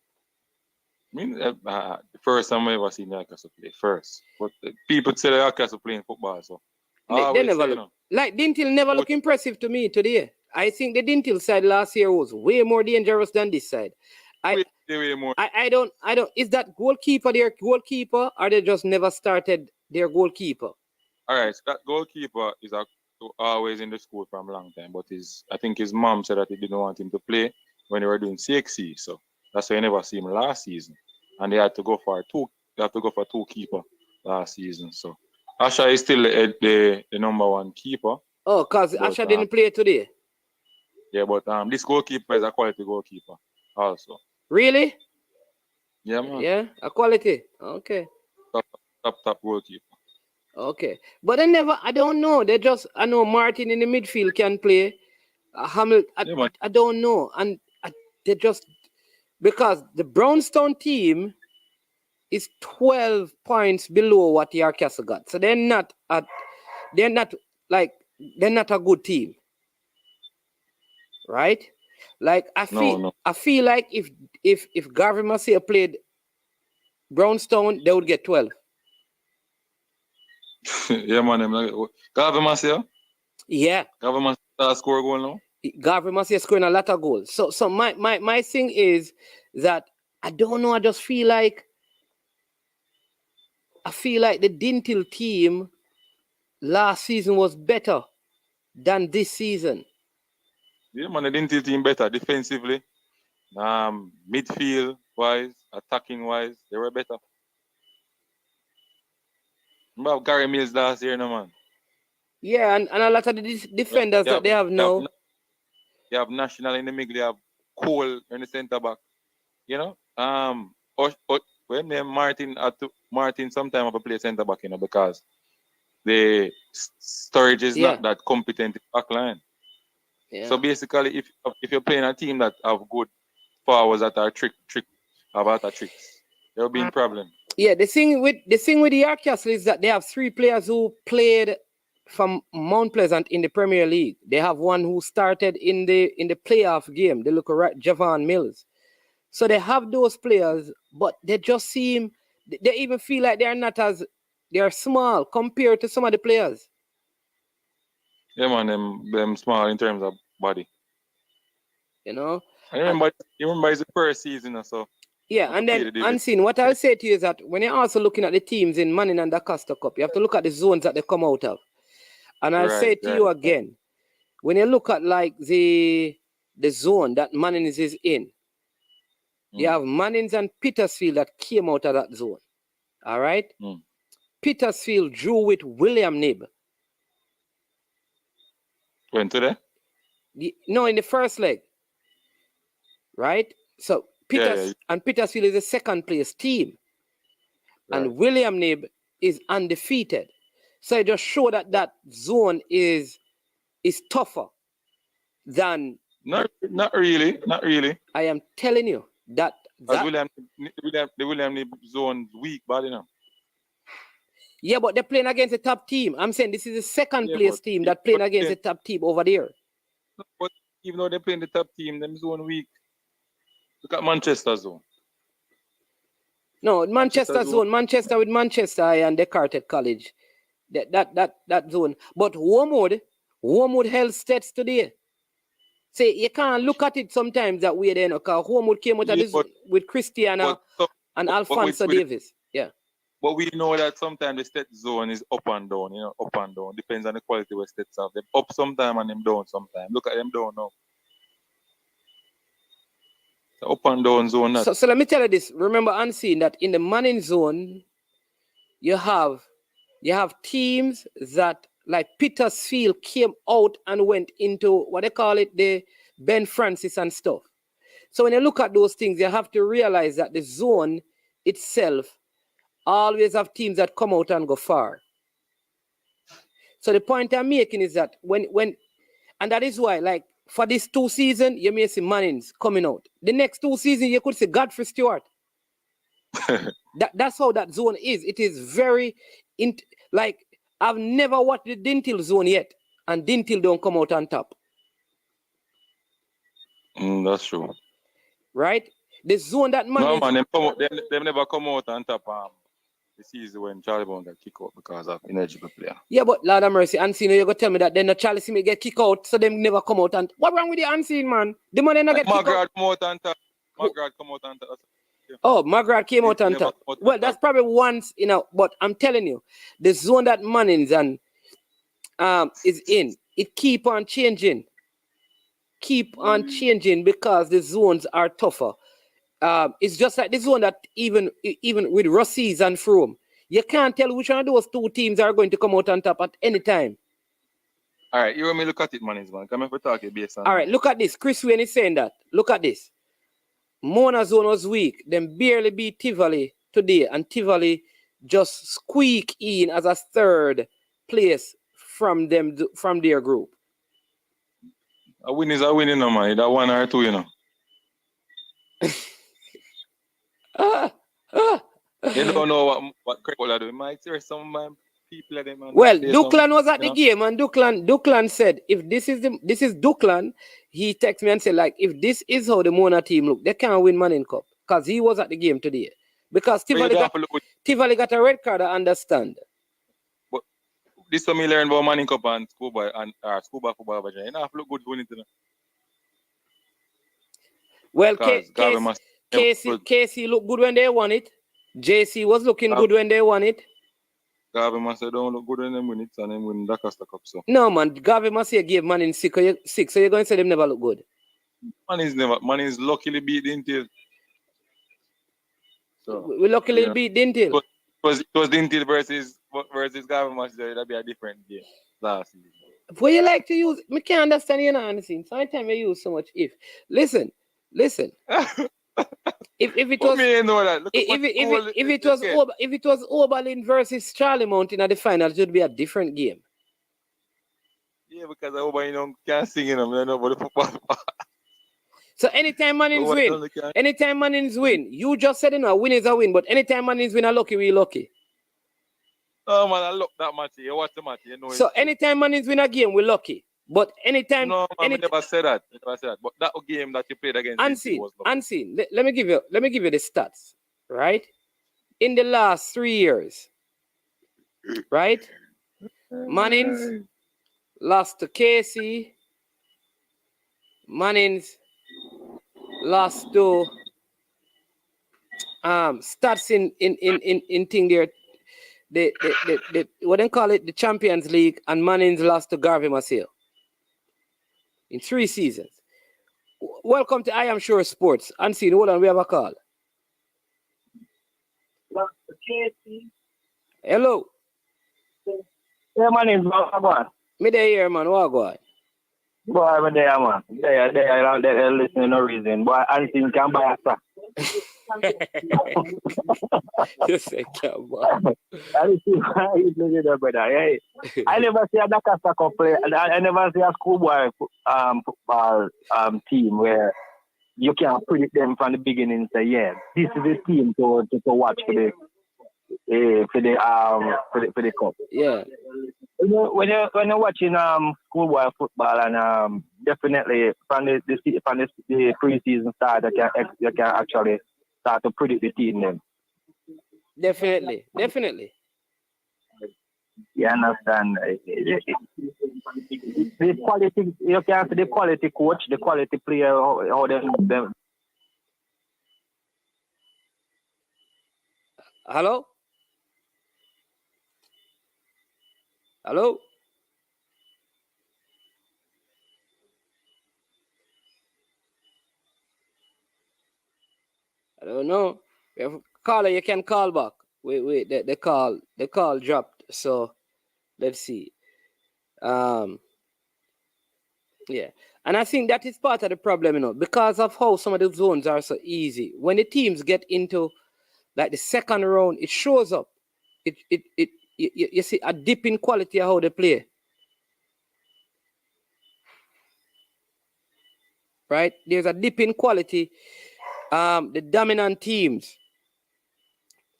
Speaker 8: I mean, the first time I ever seen York Castle play, first. But people say York Castle playing football, so
Speaker 5: they never look. Like Dinthill never look impressive to me today. I think the Dinthill side last year was way more dangerous than this side. I don't. Is that goalkeeper their goalkeeper, or they just never started their goalkeeper?
Speaker 8: All right, so that goalkeeper is always in the school for a long time, but I think his mom said that he didn't want him to play when they were doing CXC, so that's why I never see him last season, and they had to go for two. They have to go for 2 keeper last season. So Asha is still the number 1 keeper.
Speaker 5: Oh, because Asha didn't play today.
Speaker 8: Yeah, but this goalkeeper is a quality goalkeeper also.
Speaker 5: Really?
Speaker 8: Yeah, man.
Speaker 5: Yeah, a quality. Okay.
Speaker 8: Top goalkeeper.
Speaker 5: Okay. But I don't know. I know Martin in the midfield can play. Hamilton, I don't know. And they just, because the Brownstown team is 12 points below what York Castle got. So they're not a good team. Right? Like I feel like if Gavin Masia played Brownstone, they would get 12.
Speaker 8: Yeah, man. Government here.
Speaker 5: Yeah.
Speaker 8: Government score goal now.
Speaker 5: Garvey must be scoring a lot of goals. So my thing is that I don't know. I just feel like the Dinthill team last season was better than this season.
Speaker 8: Yeah, man. The Dinthill team better defensively, midfield wise, attacking wise, they were better. Remember Gary Mills last year, no man.
Speaker 5: Yeah, and a lot of the defenders that they have now.
Speaker 8: You have National in the middle, you have Cole in the centre back. You know? When they Martin sometime have a play centre back, you know, because the storage is not that competent in back line. Yeah. So basically if you're playing a team that have good forwards that are tricks, there'll be a problem.
Speaker 5: Yeah, the thing with the Yorkcastle is that they have 3 players who played from Mount Pleasant in the Premier League. They have one who started in the playoff game. They look at Javon Mills. So they have those players, but they just seem, they even feel like they are small compared to some of the players.
Speaker 8: Yeah, man, them small in terms of body.
Speaker 5: You know?
Speaker 8: You remember it's the first season or so.
Speaker 5: Yeah, and then Unseen, what I'll say to you is that when you're also looking at the teams in Manning and the Costa Cup, you have to look at the zones that they come out of. And I'll say to you again, when you look at like the zone that Manning is in, you have Mannings and Petersfield that came out of that zone. All right? Petersfield drew with William Nib.
Speaker 8: When today?
Speaker 5: No, in the first leg. Right? So and Petersfield is the second place team. Right. And William Nib is undefeated. So it just show that zone is tougher than...
Speaker 8: Not really.
Speaker 5: I am telling you that
Speaker 8: William Nib zone weak, bad enough.
Speaker 5: Yeah, but they're playing against a top team. I'm saying this is the second place team that playing against the top team over there.
Speaker 8: But even though they're playing the top team, them zone weak. Look at Manchester zone.
Speaker 5: No, Manchester zone. Manchester with Manchester and Descartes College. That zone. But Wormwood held stats today. Say you can't look at it sometimes that way then, because Wormwood came out of this with Christiana and Alfonso Davis. Yeah.
Speaker 8: But we know that sometimes the stat zone is up and down, up and down. Depends on the quality of stats have. Them up sometime and them down sometime. Look at them down now. The up and down zone.
Speaker 5: So let me tell you this. Remember, Unseen, that in the Manning zone, you have teams that, like Petersfield, came out and went into what they call it, the Ben Francis and stuff. So when you look at those things, you have to realize that the zone itself always have teams that come out and go far. So the point I'm making is that and that is why, like, for this 2 seasons, you may see Mannings coming out. The next 2 seasons, you could see Godfrey Stewart. That's how that zone is. It is very, like, I've never watched the Dinthill zone yet, and Dinthill don't come out on top.
Speaker 8: That's true.
Speaker 5: Right? The zone that Mannings...
Speaker 8: No, man, they never come out on top. The season when Charlie Brown got kicked out because of ineligible player.
Speaker 5: Yeah, but Lord of mercy, Unseen, you're going to tell me that then the Charlie Simmy get kicked out, so them never come out and... What wrong with the Unseen, man? The man never get kicked out.
Speaker 8: Come out on top. Margaret come out on top.
Speaker 5: Yeah. Oh, Margaret came out on top. Well, that's probably once, but I'm telling you, the zone that Mannings and is in, it keep on changing. Keep on changing because the zones are tougher. It's just like the zone that even with Rossies and Froome, you can't tell which one of those 2 teams are going to come out on top at any time.
Speaker 8: All right, you want me to look at it, man. Come here for talking based on...
Speaker 5: All right, look at this. Chris Wayne is saying that. Look at this. Mona zone was weak. Them barely beat Tivoli today, and Tivoli just squeak in as a 3rd place from their group.
Speaker 8: A win is a win, man. That 1 or 2, You don't know what Crable do. Might hear some people at them.
Speaker 5: Well, Duklan was at the game, and Duklan said, if this is Duklan, he texted me and said, like, if this is how the Mona team look, they can't win Manning Cup. Because he was at the game today. Because Tivoli got a red card, I understand.
Speaker 8: But this one me learn about Manning Cup and Schoolboy and Schoolboy football, but you have to look good doing it.
Speaker 5: Well, Casey looked good when they won it. JC was looking good when they won it.
Speaker 8: Garvey must say don't look good when they win it and then win the Costa Cup. So.
Speaker 5: No, man. Garvey must say gave Manning 6, so you're going to say them never look good.
Speaker 8: Manning's luckily beat Dinthill. So,
Speaker 5: we luckily beat Dinthill.
Speaker 8: It was Dinthill versus Garvey must say that'd be a different game last season.
Speaker 5: What you like to use, I can't understand you now, understand. Sometimes you use so much if. Listen. If it was if it was Oberlin versus Charlie Mountain at the finals, it would be a different game.
Speaker 8: Yeah, because Oberlin can't sing in them, they know about the football.
Speaker 5: So anytime Mannings win, you just said a win is a win, but anytime Mannings win a lucky, we lucky.
Speaker 8: Oh man, I look that match. You watch the match, you know.
Speaker 5: So anytime Mannings win a game, we're lucky. But anytime,
Speaker 8: no, man, I never said that. But that game that you played against
Speaker 5: unseen. Let me give you the stats. Right, in the last 3 years, right, Mannings lost to Casey. Mannings lost to stats in thing there. The what they call it, the Champions League, and Mannings lost to Garvey Marseille. In 3 seasons. Welcome to I Am Sure Sports. Unseen, hold on, we have a call. Hello.
Speaker 9: Yeah, my name is Habakaba.
Speaker 5: Me there here, man. What go on?
Speaker 9: Boy, I'm there, man. They're listening no reason. Boy, Unseen can buy a sack.
Speaker 5: You say, come on.
Speaker 9: I never see a Costa Cup play. I never see a Schoolboy football team where you can predict them from the beginning and say, yeah, this is the team to watch for the cup.
Speaker 5: Yeah.
Speaker 9: When you're watching Schoolboy football and definitely from the pre-season start, you can actually start to predict the team then.
Speaker 5: Definitely.
Speaker 9: You understand? The quality, you can see the quality coach, the quality player, how them.
Speaker 5: Hello? Hello? I don't know. Caller, you can call back. Wait, the call dropped. So let's see. Yeah. And I think that is part of the problem, because of how some of the zones are so easy. When the teams get into like the second round, it shows up. You see a dip in quality of how they play. Right? There's a dip in quality. The dominant teams.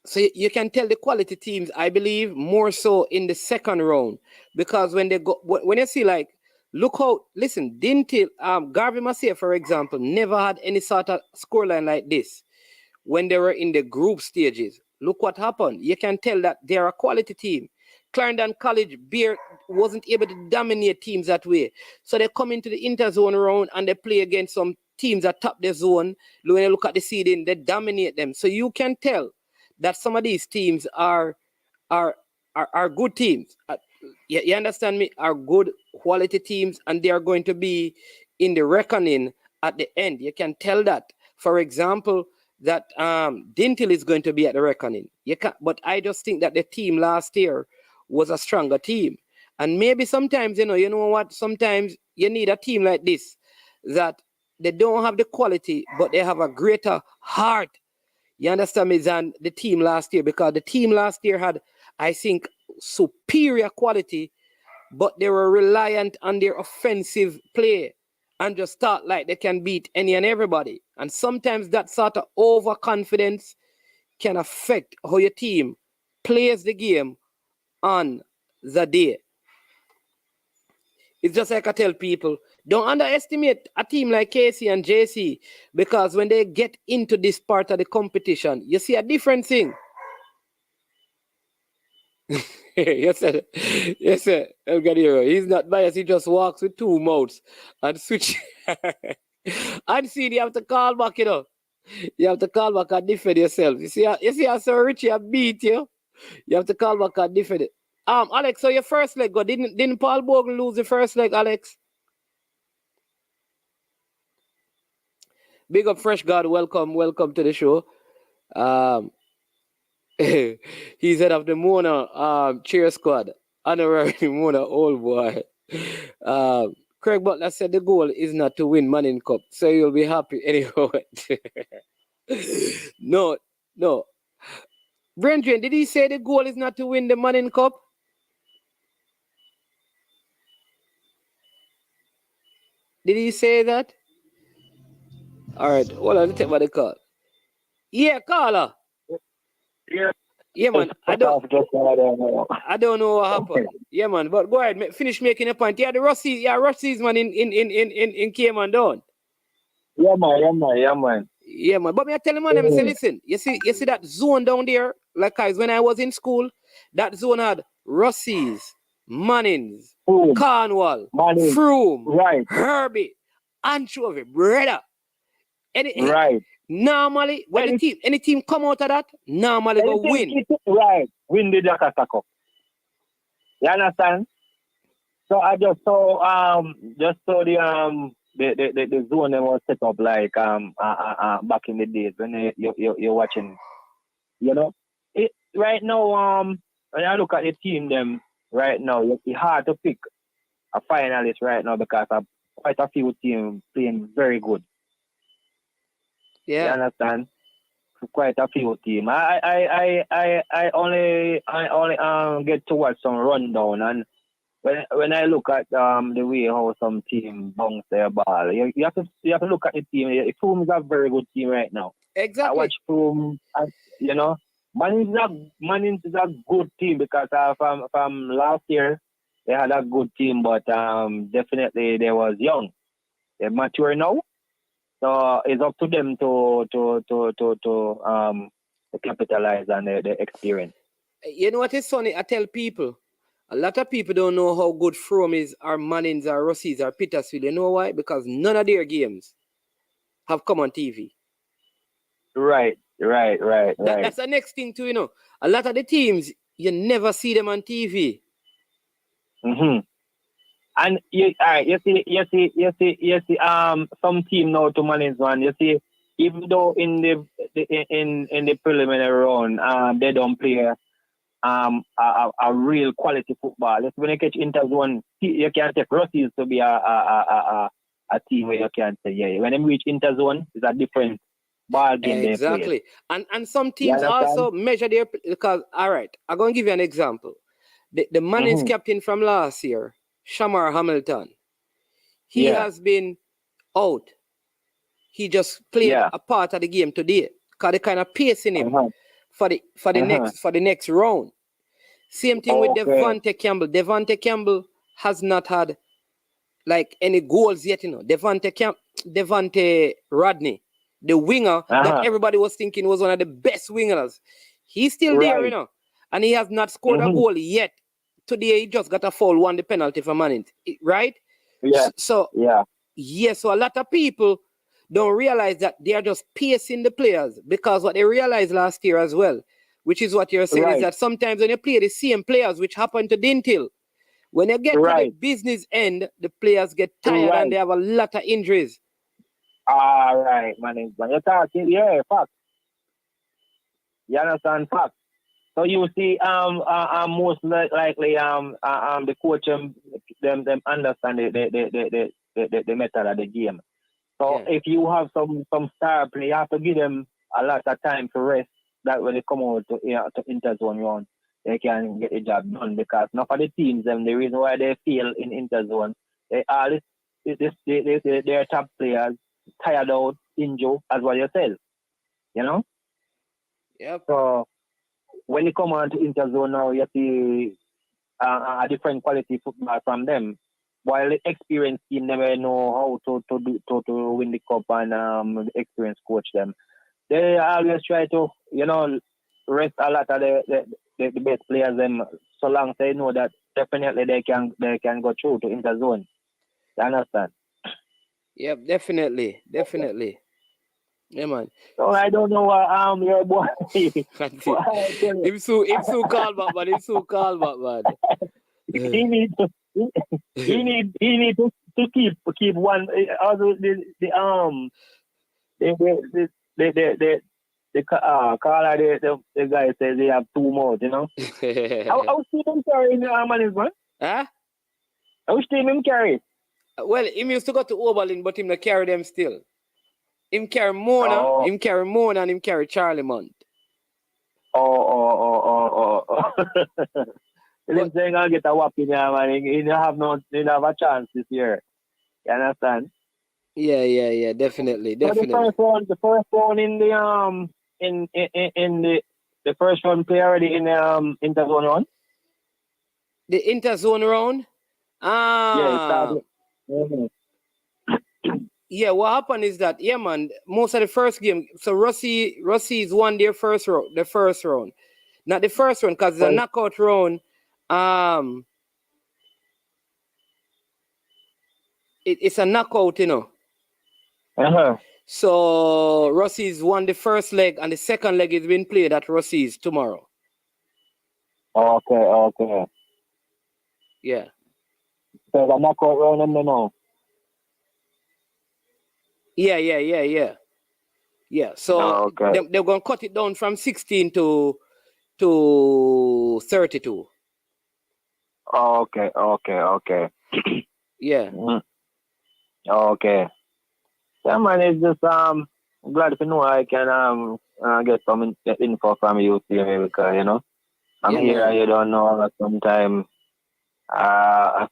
Speaker 5: So you can tell the quality teams, I believe, more so in the second round, because when you see look how, listen, Dinthill, Garvey Marseille, for example, never had any sort of scoreline like this when they were in the group stages. Look what happened. You can tell that they're a quality team. Clarendon College Beer wasn't able to dominate teams that way. So they come into the interzone round and they play against some teams that top their zone. When you look at the seeding, they dominate them. So you can tell that some of these teams are good teams. You understand me? Are good quality teams, and they are going to be in the reckoning at the end. You can tell that. For example, that Dinthill is going to be at the reckoning. But I just think that the team last year was a stronger team. And maybe sometimes, you know what? Sometimes you need a team like this, that they don't have the quality, but they have a greater heart. You understand me, than the team last year, because the team last year had, I think, superior quality, but they were reliant on their offensive play and just thought like they can beat any and everybody. And sometimes that sort of overconfidence can affect how your team plays the game on the day. It's just like I tell people, don't underestimate a team like KC and JC, because when they get into this part of the competition, you see a different thing. Yes, sir. Yes, sir. El Gadiro. He's not biased. He just walks with two mouths and switch. And see, you have to call back, you know. You have to call back and defend yourself. You see how Sir Richie beat you? You have to call back and defend it. Alex, so your first leg, didn't Paul Bogle lose the first leg, Alex? Big up Fresh God, welcome to the show. He's head of the Mona cheer squad. Honorary Mona old boy. Craig Butler said the goal is not to win Manning Cup, so you'll be happy anyhow. No. Brendan, did he say the goal is not to win the Manning Cup? Did he say that? All right, hold on, let's take what they call. Yeah, caller. Yeah, man. I don't know what happened. Yeah, man. But go ahead, finish making a point. Yeah, Russies, man, in Cayman down.
Speaker 9: Yeah, man.
Speaker 5: Yeah, man. But me I tell him, man, I say, listen, you see that zone down there, like guys, when I was in school, that zone had Russies, Mannings, Cornwall, Froome, right, Herbie, Anchovy, brother. Right. Normally, when any team come out of that, normally go win.
Speaker 9: Right, win the Jakarta Cup. You understand? So I just saw the zone that was set up like back in the days when you're watching. You know, right now when I look at the team them right now, it's hard to pick a finalist right now because quite a few teams playing very good.
Speaker 5: Yeah.
Speaker 9: You understand? Quite a few teams. I only get to watch some rundown, and when I look at the way how some team bounce their ball, you have to look at the team. Froome is a very good team right now.
Speaker 5: Exactly.
Speaker 9: I watch Froome, you know, Mannings is a good team because from last year they had a good team, but definitely they was young. They're mature now. So it's up to them to capitalize on the experience.
Speaker 5: You know what is funny? I tell people, a lot of people don't know how good Froome is, or Mannings, or Russies, or Petersfield. You know why? Because none of their games have come on TV.
Speaker 9: Right.
Speaker 5: That's the next thing too, you know. A lot of the teams, you never see them on TV.
Speaker 9: Mm-hmm. And you see, some team now to manage one. You see, even though in the preliminary round, they don't play a real quality football. Just when you catch Interzone, you can take Russies to be a team where you can say, yeah, when they reach Interzone, it's a different ball game.
Speaker 5: Exactly. And some teams also measure their, because all right, I'm gonna give you an example. The Mannings captain from last year, Shamar Hamilton, he has been out. He just played a part of the game today because they kind of pacing him for the next round. Same thing with Devontae Campbell. Devontae Campbell has not had like any goals yet, you know. Devontae Rodney, the winger that everybody was thinking was one of the best wingers. He's still there, you know, and he has not scored a goal yet. Today he just got a foul, won the penalty for Mannings, right?
Speaker 9: Yeah.
Speaker 5: So a lot of people don't realize that they are just pacing the players, because what they realized last year as well, which is what you're saying, is that sometimes when you play the same players, which happened to Dinthill, when you get to the business end, the players get tired and they have a lot of injuries.
Speaker 9: All right, man. You're talking, fact. You understand, fact. So you see, most likely, the coach them understand the method of the game. So if you have some star play, you have to give them a lot of time to rest. That when they come out to Interzone round, they can get the job done. Because not for the teams, the reason why they fail in Interzone, their top players tired out, injured, as well yourself. You know.
Speaker 5: Yep.
Speaker 9: So when you come on to Interzone now, you see a different quality football from them. while the experienced team never know how to win the cup, and the experienced coach them, they always try to rest a lot of the best players them, so long they know that definitely they can go through to interzone. You understand?
Speaker 5: Yep, definitely. Yeah, man.
Speaker 9: So I don't know what your boy.
Speaker 5: Him so call back, man. Him so call back, man.
Speaker 9: he need to keep one. Also the caller, the guy says they have two more. You know. I was seeing him carry the management.
Speaker 5: Huh?
Speaker 9: I was seeing him carry.
Speaker 5: Well, him used to go to Oberlin, but him not carry them still. Him carry Mona, him carry Mona, and him carry Charlie Mount.
Speaker 9: Him saying I'll get a whopping, man. He don't have a chance this year. You understand?
Speaker 5: Yeah, definitely.
Speaker 9: So the first one in the the first one play already in interzone round.
Speaker 5: The interzone round? Yeah, what happened is that, yeah, man, most of the first game, so Rossi's won their first round, not the first round, because the knockout round, it's a knockout, you know. So Rossi's won the first leg, and the second leg is being played at Rossi's tomorrow.
Speaker 9: Okay.
Speaker 5: Yeah.
Speaker 9: So the knockout round and now.
Speaker 5: Yeah. So they're going to cut it down from 16 to 32.
Speaker 9: Okay.
Speaker 5: Yeah.
Speaker 9: Okay. Yeah, man, it's just glad to know I can get some info from you here, because I'm here and you don't know that sometimes I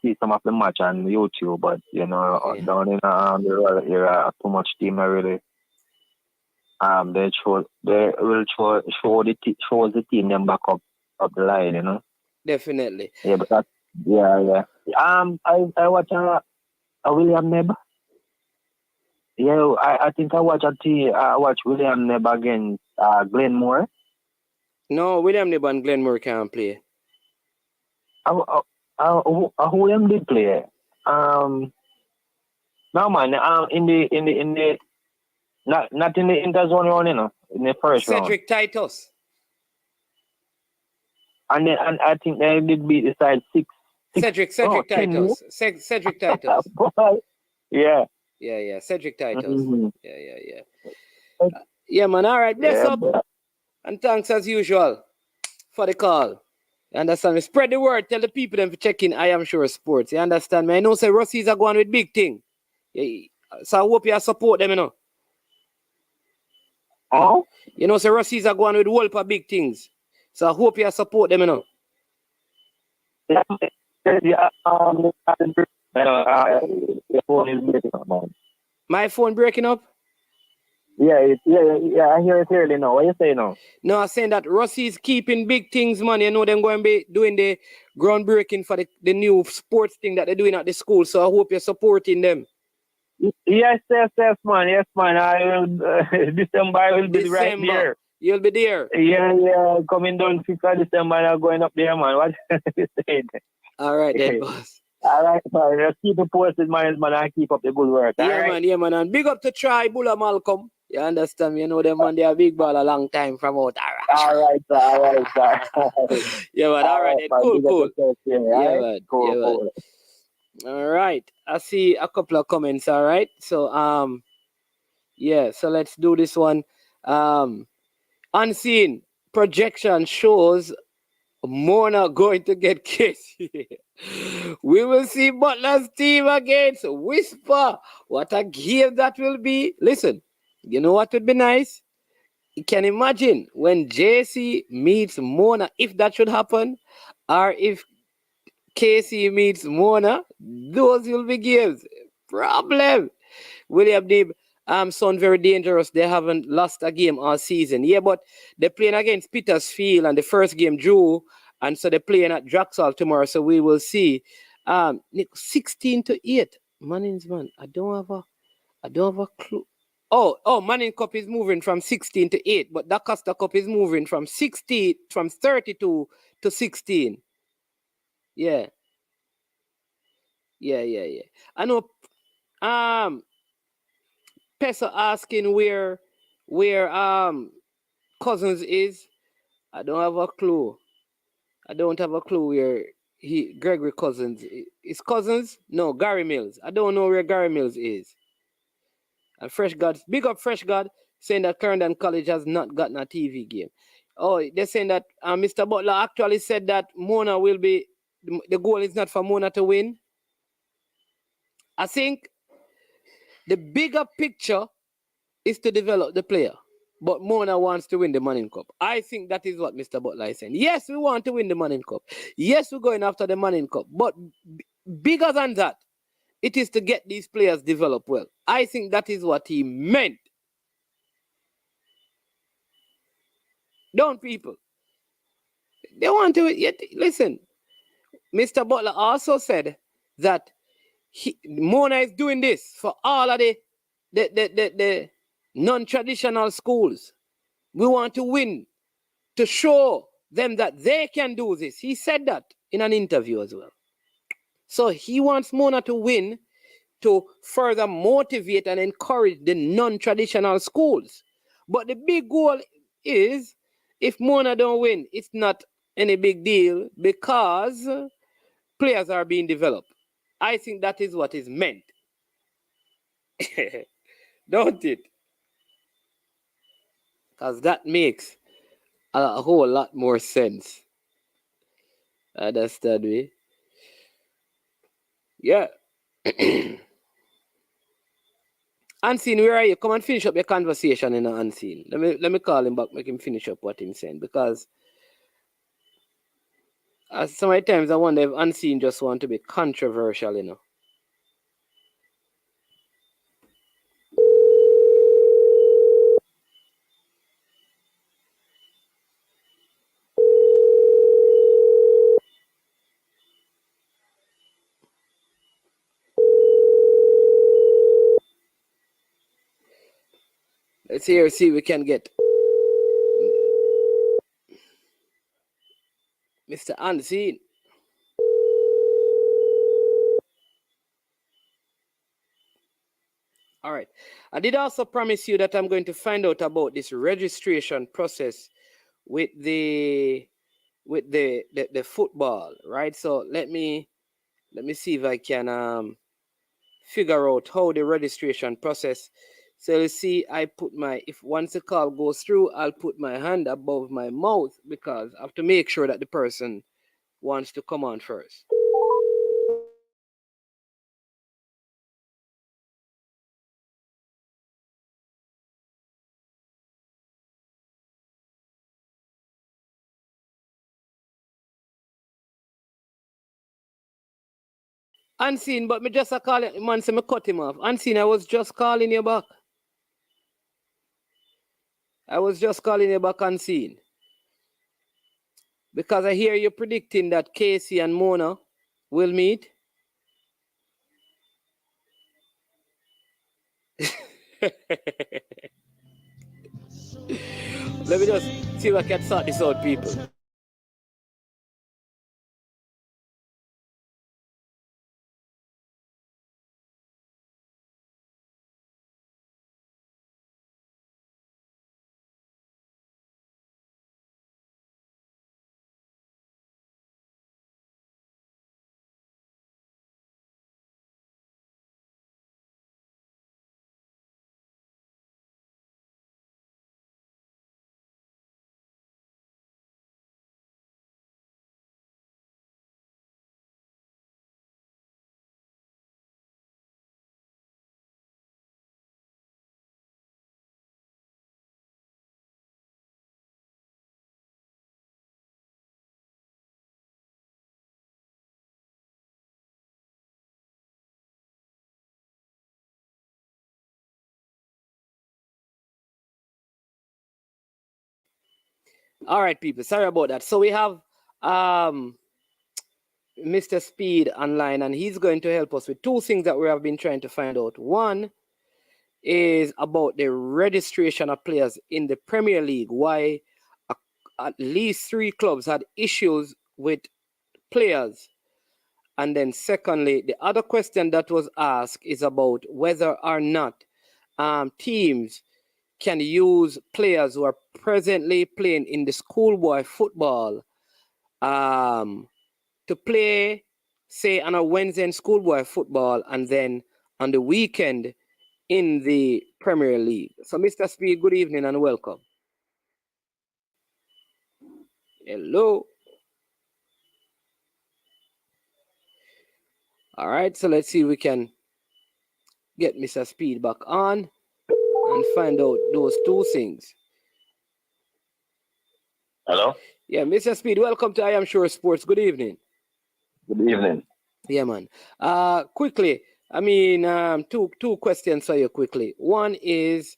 Speaker 9: see some of the match on YouTube, but down in the rural area, too much team really. They will show the team them back up the line,
Speaker 5: Definitely.
Speaker 9: Yeah, but that, yeah. I watch a William Nebb. Yeah, I think I watch William Nebb against Glenmore.
Speaker 5: No, William Nebb and Glenmore can't play.
Speaker 9: Who them did play? No man, in the not in the interzone round, in the first round.
Speaker 5: Cedric Titus.
Speaker 9: And I think they did beat the side 6.
Speaker 5: Cedric Titus. Cedric Titus.
Speaker 9: Yeah.
Speaker 5: Cedric Titus.
Speaker 9: Mm-hmm.
Speaker 5: Yeah. Yeah, man. All right. Bless up. And thanks as usual for the call. You understand me? Spread the word. Tell the people them to check in I Am Sure Sports. You understand me? I know say Rossies are going with big thing. Yeah. So I hope you support them,
Speaker 9: Oh?
Speaker 5: Say Rossies are going with Wolper big things. So I hope you support them,
Speaker 9: Yeah. The phone is breaking up, man.
Speaker 5: My phone breaking up?
Speaker 9: Yeah, I hear it clearly now. What you say now?
Speaker 5: No, I'm saying that Rossi's keeping big things, man. Them going to be doing the groundbreaking for the new sports thing that they're doing at the school. So I hope you're supporting them.
Speaker 9: Yes, man. Yes, man. I will, December I will be right there.
Speaker 5: You'll be there.
Speaker 9: Yeah. Coming down 5th of December and I'm going up there, man. What you saying?
Speaker 5: All right, then, boss.
Speaker 9: All right, man. Just keep it posted, man. And keep up the good work.
Speaker 5: Yeah, man. And big up to Try Bulla Malcolm. You understand me? Them, man, they are big ball a long time from out.
Speaker 9: All right, sir.
Speaker 5: Yeah, man. All right, then. Cool. Yeah, man.
Speaker 9: Cool.
Speaker 5: All right. I see a couple of comments, all right? So, so let's do this one. Unseen projection shows Mona going to get Casey. We will see Butler's team against Whisper. What a game that will be. Listen, you know what would be nice? You can imagine when JC meets Mona, if that should happen, or if Casey meets Mona, those will be games. Problem. William Nib sound very dangerous. They haven't lost a game all season. Yeah, but they're playing against Petersfield and the first game drew, and so they're playing at Draxall tomorrow. So we will see Nick, 16-8. Manning's man. I don't have a clue. Oh, Manning Cup is moving from 16-8, but Da Costa Cup is moving from 32 to 16. Yeah. I know Pesa asking where Cousins is. I don't have a clue. Where Gregory Cousins is. Cousins? No, Gary Mills. I don't know where Gary Mills is. And Fresh God, big up Fresh God, saying that Clarendon College has not gotten a TV game. Oh, they're saying that Mr. Butler actually said that Mona will be, the goal is not for Mona to win. I think the bigger picture is to develop the player. But Mona wants to win the Manning Cup. I think that is what Mr. Butler is saying. Yes, we want to win the Manning Cup. Yes, we're going after the Manning Cup. But bigger than that, it is to get these players developed well. I think that is what he meant. Don't people? They want to, yet listen. Mr. Butler also said that Mona is doing this for all of the non-traditional schools. We want to win to show them that they can do this. He said that in an interview as well. So he wants Mona to win to further motivate and encourage the non-traditional schools. But the big goal is, if Mona don't win, it's not any big deal because players are being developed. I think that is what is meant. Don't it? Because that makes a whole lot more sense. Understand me? Yeah. Unseen, where are you? Come and finish up your conversation in Unseen. Let me call him back, make him finish up what he's saying. Because so many times I wonder if Unseen just want to be controversial, you know. Let's see if we can get Mr. Unseen. All right. I did also promise you that I'm going to find out about this registration process with the football, right? So let me see if I can figure out how the registration process. So you see, I put if once the call goes through, I'll put my hand above my mouth because I have to make sure that the person wants to come on first. Unseen, but me just a call it, man, so me cut him off. Unseen, I was just calling you back. Unseen. Because I hear you predicting that Casey and Mona will meet. Let me just see if I can sort this out, people. All right, people. Sorry about that. So we have Mr. Speed online, and he's going to help us with two things that we have been trying to find out. One is about the registration of players in the Premier League, why at least 3 clubs had issues with players. And then secondly, the other question that was asked is about whether or not teams can use players who are presently playing in the schoolboy football to play, say, on a Wednesday in schoolboy football and then on the weekend in the Premier League. So, Mr. Speed, good evening and welcome. Hello. All right, so let's see if we can get Mr. Speed back on and find out those two things.
Speaker 9: Hello?
Speaker 5: Yeah, Mr. Speed, welcome to I Am Sure Sports. Good evening.
Speaker 9: Good evening.
Speaker 5: Yeah, man. Quickly, I mean, two questions for you quickly. One is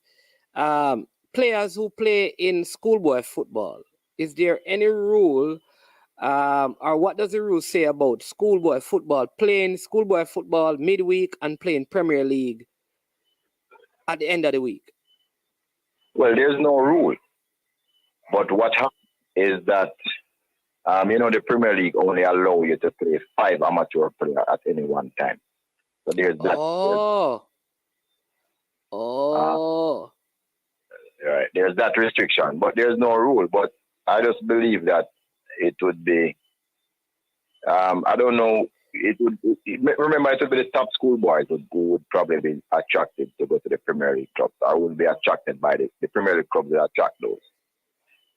Speaker 5: players who play in schoolboy football. Is there any rule or what does the rule say about schoolboy football, playing schoolboy football midweek and playing Premier League at the end of the week?
Speaker 9: Well, there's no rule. But what happens is that, the Premier League only allow you to play 5 amateur players at any one time. So there's that. Right. There's that restriction, but there's no rule. But I just believe that it would be, I don't know, remember it would be the top schoolboys who would probably be attracted to go to the Premier League clubs. I would be attracted by the Premier League clubs that attract those.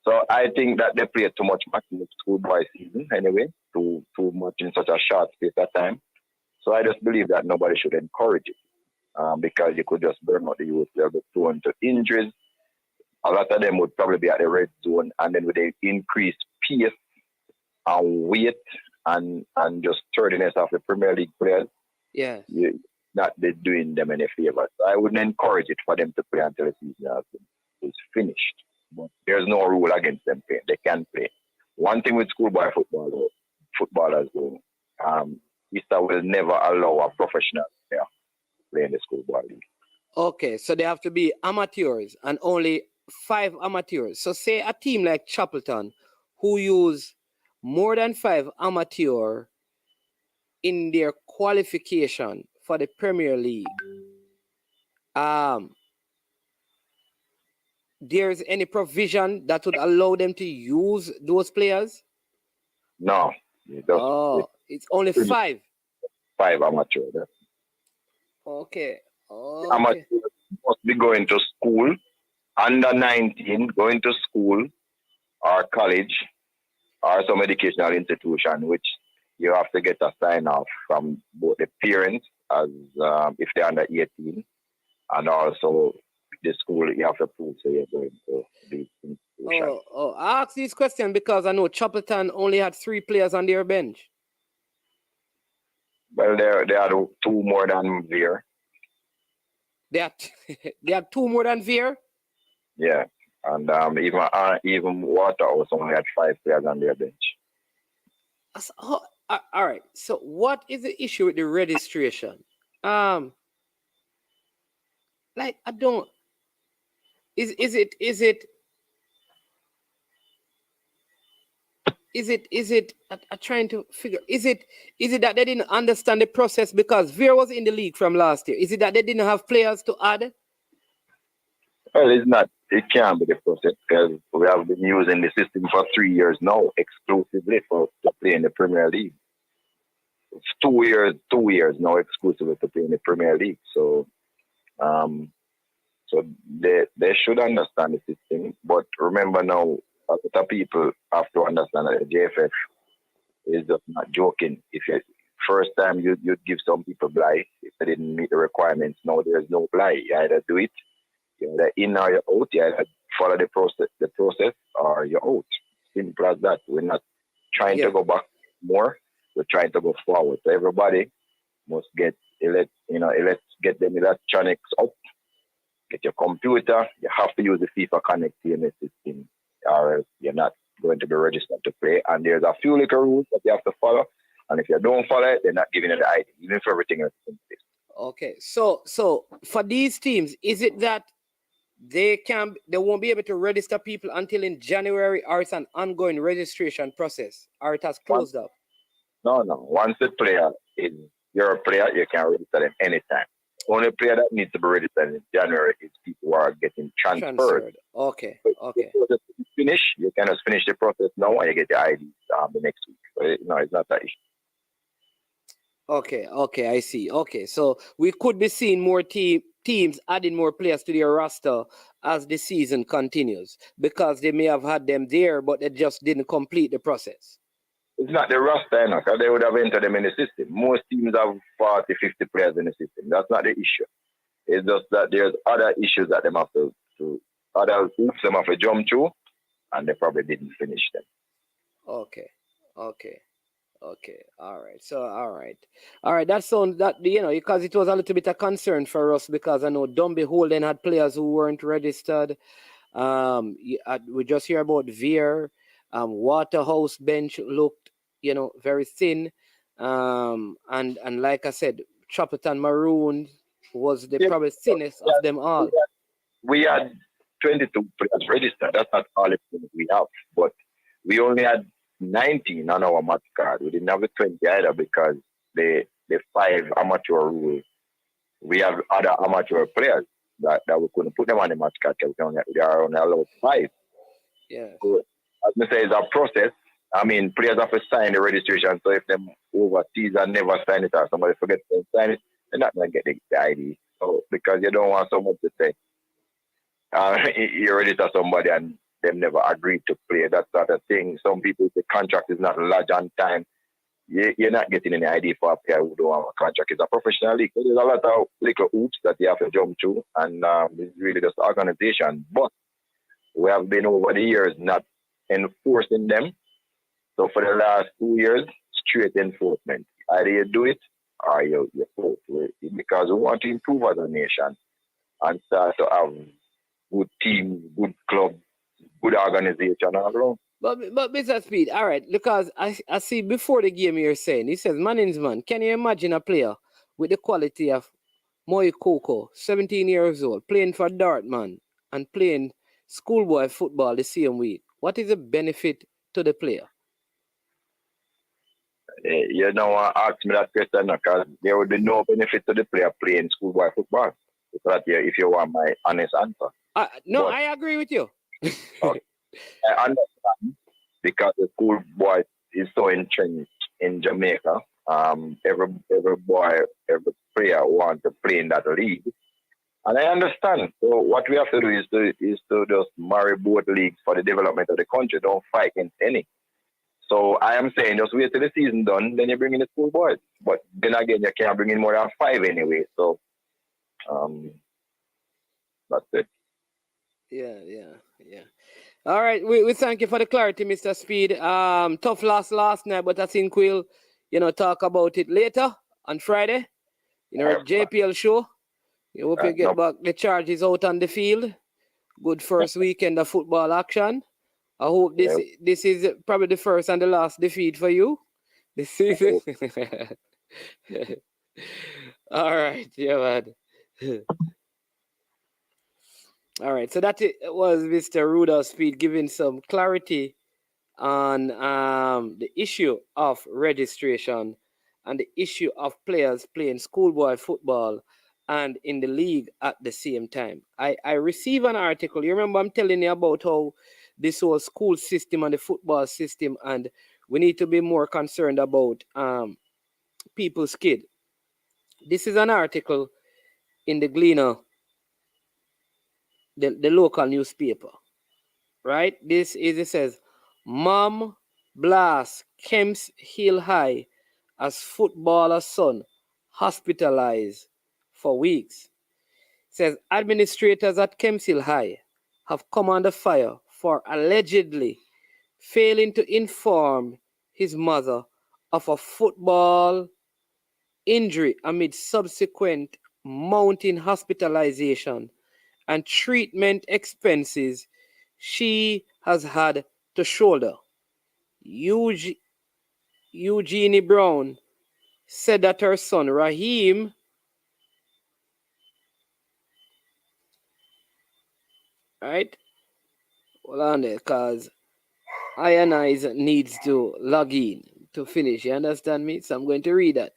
Speaker 9: So I think that they play too much match in the schoolboy season anyway, too much in such a short space of time. So I just believe that nobody should encourage it because you could just burn out the youth. They'll be prone to injuries. A lot of them would probably be at the red zone, and then with the increased pace and weight and just sturdiness of the Premier League players, you're not doing them any favors. So I wouldn't encourage it for them to play until the season is finished. But there's no rule against them playing. They can play. One thing with schoolboy footballers, Issa will never allow a professional player to play in the schoolboy league.
Speaker 5: Okay, so they have to be amateurs and only 5 amateurs. So say a team like Chapelton who use more than 5 amateur in their qualification for the Premier League. There's any provision that would allow them to use those players?
Speaker 9: No.
Speaker 5: It's only 5.
Speaker 9: 5 amateurs.
Speaker 5: Okay.
Speaker 9: Amateurs must be going to school, under 19, going to school or college or some educational institution, which you have to get a sign off from both the parents as if they're under 18 and also the school. You have to prove so you're going to the institution.
Speaker 5: I ask this question because I know Chapelton only had 3 players on their bench.
Speaker 9: Well, they had 2 more than Veer.
Speaker 5: They had 2 more than Veer?
Speaker 9: Yeah. And even Waterhouse only had 5 players on their bench.
Speaker 5: All right. So what is the issue with the registration? Like I don't. Is it? I'm trying to figure. Is it that they didn't understand the process because Veer was in the league from last year? Is it that they didn't have players to add?
Speaker 9: Well, it's not. It can't be the process because we have been using the system for 3 years now, exclusively to play in the Premier League. It's 2 years now, exclusively to play in the Premier League. So, they should understand the system. But remember now, a lot of people have to understand that the JFF is just not joking. If you first time you'd give some people blight if they didn't meet the requirements. Now there's no blight. You either do it, you're either in or you're out. You either follow the process or you're out. Simple as that. We're not trying to go back more. We're trying to go forward. So everybody must get get them electronics up. Get your computer. You have to use the FIFA Connect TMS system, or else you're not going to be registered to play. And there's a few little rules that you have to follow.
Speaker 10: And if you don't follow it, they're not giving you the ID, even if everything is in place.
Speaker 5: Okay, so for these teams, is it that they won't be able to register people until in January, or it's an ongoing registration process, or it has closed up?
Speaker 10: No. Once the player you're a player, you can register them anytime. Only player that needs to be registered in January is people who are getting transferred.
Speaker 5: Okay.
Speaker 10: Just finish. You can just finish the process now, and you get the ID the next week. So, it's not that issue.
Speaker 5: Okay, I see. Okay, so we could be seeing more teams adding more players to their roster as the season continues, because they may have had them there, but they just didn't complete the process.
Speaker 10: It's not the roster, because they would have entered them in the system. Most teams have 40, 50 players in the system. That's not the issue. It's just that there's other issues that them have to other hoops them have to jump through, and they probably didn't finish them.
Speaker 5: Okay. All right. That sounds because it was a little bit of concern for us, because I know Dumby Holden had players who weren't registered. We just hear about Veer. Waterhouse bench looked, very thin. And like I said, Chopperton Maroon was the probably thinnest of them all.
Speaker 10: We had 22 players registered. That's not all the players we have, but we only had 19 on our match card. We didn't have the 20 either, because the 5 amateur rule, we have other amateur players that we couldn't put them on the match card because they are only allowed 5.
Speaker 5: Yeah.
Speaker 10: So, as I say, it's a process. I mean, players have to sign the registration, so if them overseas and never sign it, or somebody forgets to sign it, they're not going to get the ID. So, because you don't want someone to say, you register somebody and them never agreed to play, that sort of thing. Some people, the contract is not lodged on time. You're not getting any ID for a player who don't have a contract. It's a professional league. So there's a lot of little hoops that you have to jump through, and it's really just organization. But we have been over the years not enforcing them. So for the last 2 years, straight enforcement. Either you do it or you fail, because we want to improve as a nation and start to have good teams, good clubs, good organization all around.
Speaker 5: But Mr. Speed, all right, because I see before the game you're saying, he says, man, can you imagine a player with the quality of Moy Coco, 17 years old, playing for Dartman and playing schoolboy football the same week? What is the benefit to the player?
Speaker 10: Ask me that question, because there would be no benefit to the player playing schoolboy football. If you want my honest answer.
Speaker 5: I agree with you.
Speaker 10: Okay. I understand, because the schoolboy is so entrenched in Jamaica. Every boy, every player wants to play in that league. And I understand. So what we have to do is to just marry both leagues for the development of the country. Don't fight against any. So I am saying just wait till the season done, then you bring in the schoolboys. But then again, you can't bring in more than 5 anyway. So that's it.
Speaker 5: Yeah. All right, we thank you for the clarity, Mr. Speed. Tough loss last night, but I think we'll, talk about it later on Friday. JPL show. You hope you get back the charges out on the field. Good first weekend of football action. I hope this is probably the first and the last defeat for you this season. All right, yeah, man. All right, so that was Mr. Rudolph Speed giving some clarity on the issue of registration and the issue of players playing schoolboy football and in the league at the same time. I received an article. You remember I'm telling you about how this whole school system and the football system, and we need to be more concerned about people's kids. This is an article in the Gleaner, the local newspaper, right? It says, Mom blasts Kemps Hill High as footballer son hospitalized for weeks. It says, administrators at Kemps Hill High have come under fire for allegedly failing to inform his mother of a football injury amid subsequent mounting hospitalization and treatment expenses she has had to shoulder. Eugenie Brown said that her son Raheem right? Hold on there, cause Ionize needs to log in to finish. You understand me? So I'm going to read that.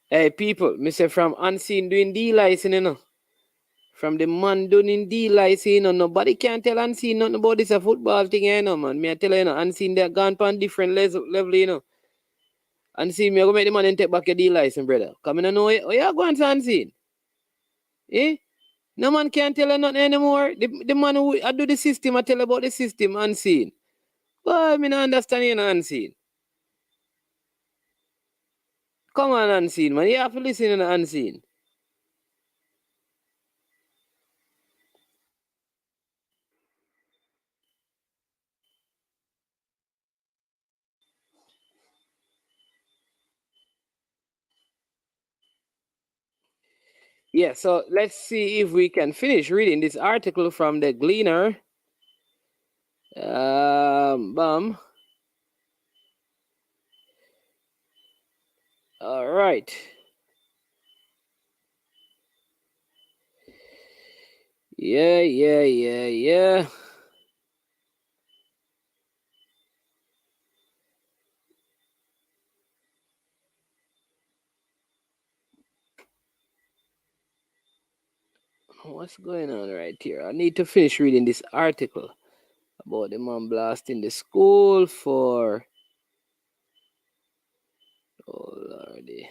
Speaker 5: Hey people, me say from unseen doing D-licensing, you know. From the man doing D-licensing, you know, nobody can tell unseen nothing about this a football thing, you know, man. Me I tell you, you know, unseen they gone on different level, you know. Unseen, me go make the man and take back your D-license, brother. Come in and know it. Oh, yeah, go on to unseen. Eh? No man can't tell you nothing anymore. The man who I do the system, I tell about the system unseen. Well, I mean, I understand you know, unseen. Come on, unseen, man. You have to listen to the unseen. Yeah, so let's see if we can finish reading this article from the Gleaner. Bum. All right. Yeah. What's going on right here? I need to finish reading this article about the man blasting the school for. Oh, lordy.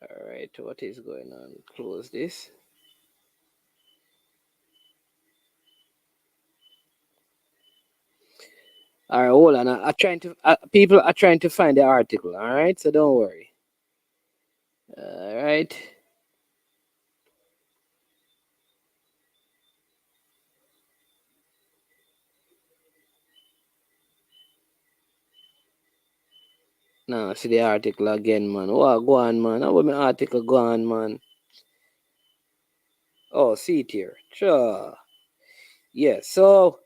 Speaker 5: All right, what is going on? Close this. All right, hold on. People are trying to find the article. All right, so don't worry. All right. Now see the article again, man. Oh, go on, man. How about my article go on, man? Oh, see it here. Sure. Yeah, so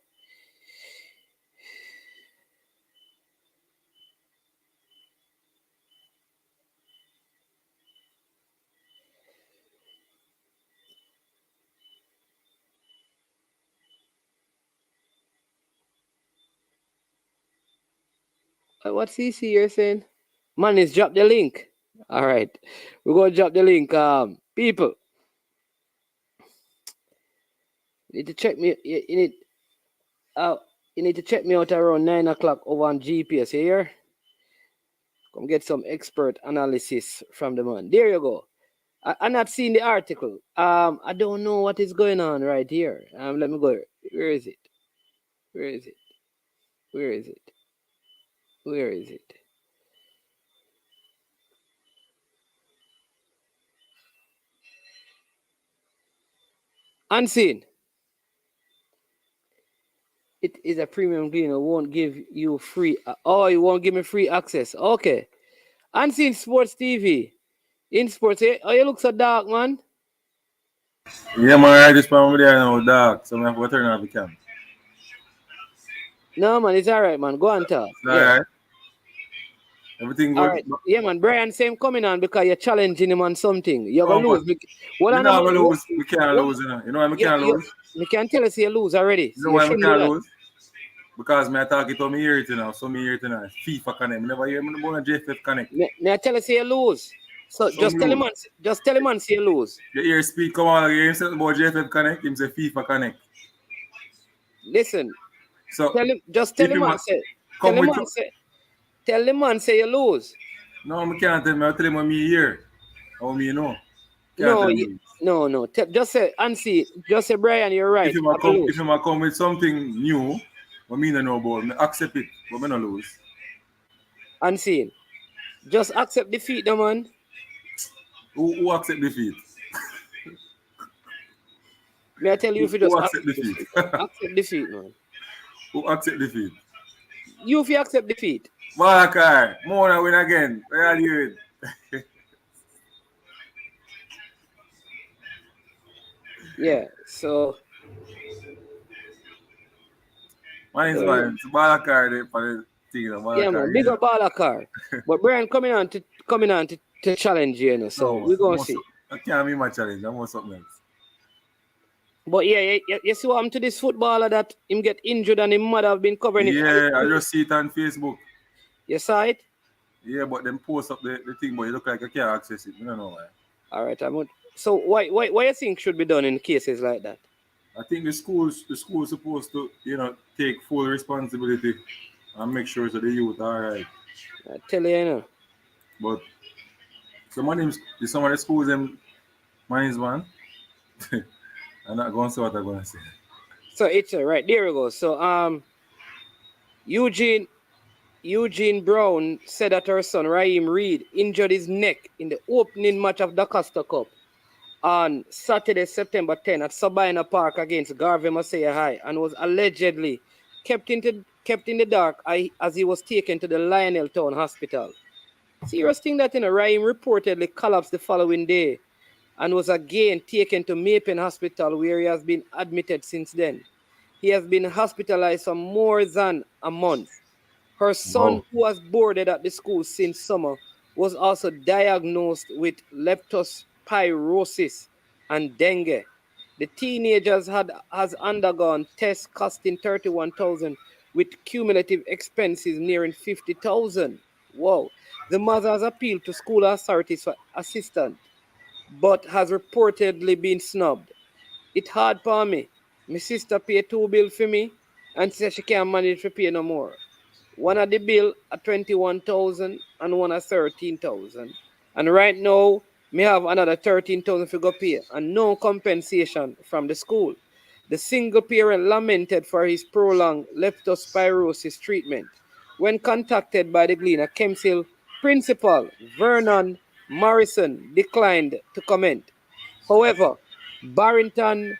Speaker 5: what's CC you're saying? Man, is drop the link. All right. We're gonna drop the link. People. You need to check me. You need to check me out around 9 o'clock over on GPS here. Come get some expert analysis from the man. There you go. I'm not seeing the article. I don't know what is going on right here. Let me go. Where is it? Where is it? Where is it? Where is it? Unseen. It is a premium cleaner. Won't give you free. You won't give me free access. Okay. Unseen Sports TV. In sports. Oh, you look so dark, man.
Speaker 11: Yeah, man, I just found there now, dark. So I have to turn off the cam.
Speaker 5: No, man, it's all right, man. Go and talk.
Speaker 11: All right. Everything good?
Speaker 5: All right. Yeah, man. Brian, same coming on because you're challenging him on something. You're going to lose.
Speaker 11: We're not going to lose. We can't lose, you know. You know why we can't lose?
Speaker 5: We can't tell us you lose already.
Speaker 11: You know why we can't lose? Because I talk it to me here, you know. So me here tonight. FIFA connect. I never hear me about JFF connect.
Speaker 5: I tell us you lose. So just tell him on say you lose.
Speaker 11: The ear speak, come on, you hear something about JFF connect, him say FIFA connect.
Speaker 5: Listen.
Speaker 11: So
Speaker 5: tell him say you lose.
Speaker 11: No, I can't tell him. I tell him me here. How me know?
Speaker 5: No. Just say Ansi. Just say Brian, you're right.
Speaker 11: If you come with something new, what me know about, me accept it, but me not lose.
Speaker 5: Unseen. Just accept defeat, no man.
Speaker 11: Who accept defeat?
Speaker 5: May I tell you if you just
Speaker 11: accept defeat?
Speaker 5: Accept defeat, man.
Speaker 11: Who accept defeat?
Speaker 5: You if you accept defeat.
Speaker 11: Malachi, Mona win again. Where are you?
Speaker 5: Yeah, so
Speaker 11: Mine is man. It's a ball card for the thing.
Speaker 5: Yeah, man. Big up all car. But Brian coming on to challenge you, you know. So
Speaker 11: No,
Speaker 5: we're gonna see.
Speaker 11: I can't be my challenge. I want something else.
Speaker 5: But yeah, you see what happened to this footballer that him get injured and his mother have been covering it.
Speaker 11: Yeah, I just see it on Facebook.
Speaker 5: You saw it?
Speaker 11: Yeah, but them post up the thing, but it look like I can't access it. I don't know why.
Speaker 5: All right, so why you think should be done in cases like that?
Speaker 11: I think the school's supposed to, take full responsibility and make sure that the youth are right.
Speaker 5: I tell you, you know.
Speaker 11: But some of the schools them mine is one. I'm not going to say what I'm going to say.
Speaker 5: So it's right there we go. So Eugene Brown said that her son Raheem Reed injured his neck in the opening match of the Costa Cup on Saturday, September 10 at Sabina Park against Garvey Masaya High and was allegedly kept in the dark as he was taken to the Lionel Town Hospital. Serious thing that Raheem reportedly collapsed the following day and was again taken to Mapen Hospital where he has been admitted since then. He has been hospitalized for more than a month. Her son, who was boarded at the school since summer, was also diagnosed with leptospirosis and dengue. The teenager has undergone tests costing $31,000 with cumulative expenses nearing $50,000. Whoa. The mother has appealed to school authorities for assistance, but has reportedly been snubbed. It's hard for me. My sister paid 2 bills for me and said she can't manage to pay no more. One of the bill at 21,000 and one at 13,000. And right now, me have another 13,000 to go pay and no compensation from the school. The single parent lamented for his prolonged leptospirosis treatment. When contacted by the Gleaner, Kempshill principal Vernon Morrison declined to comment. However, Barrington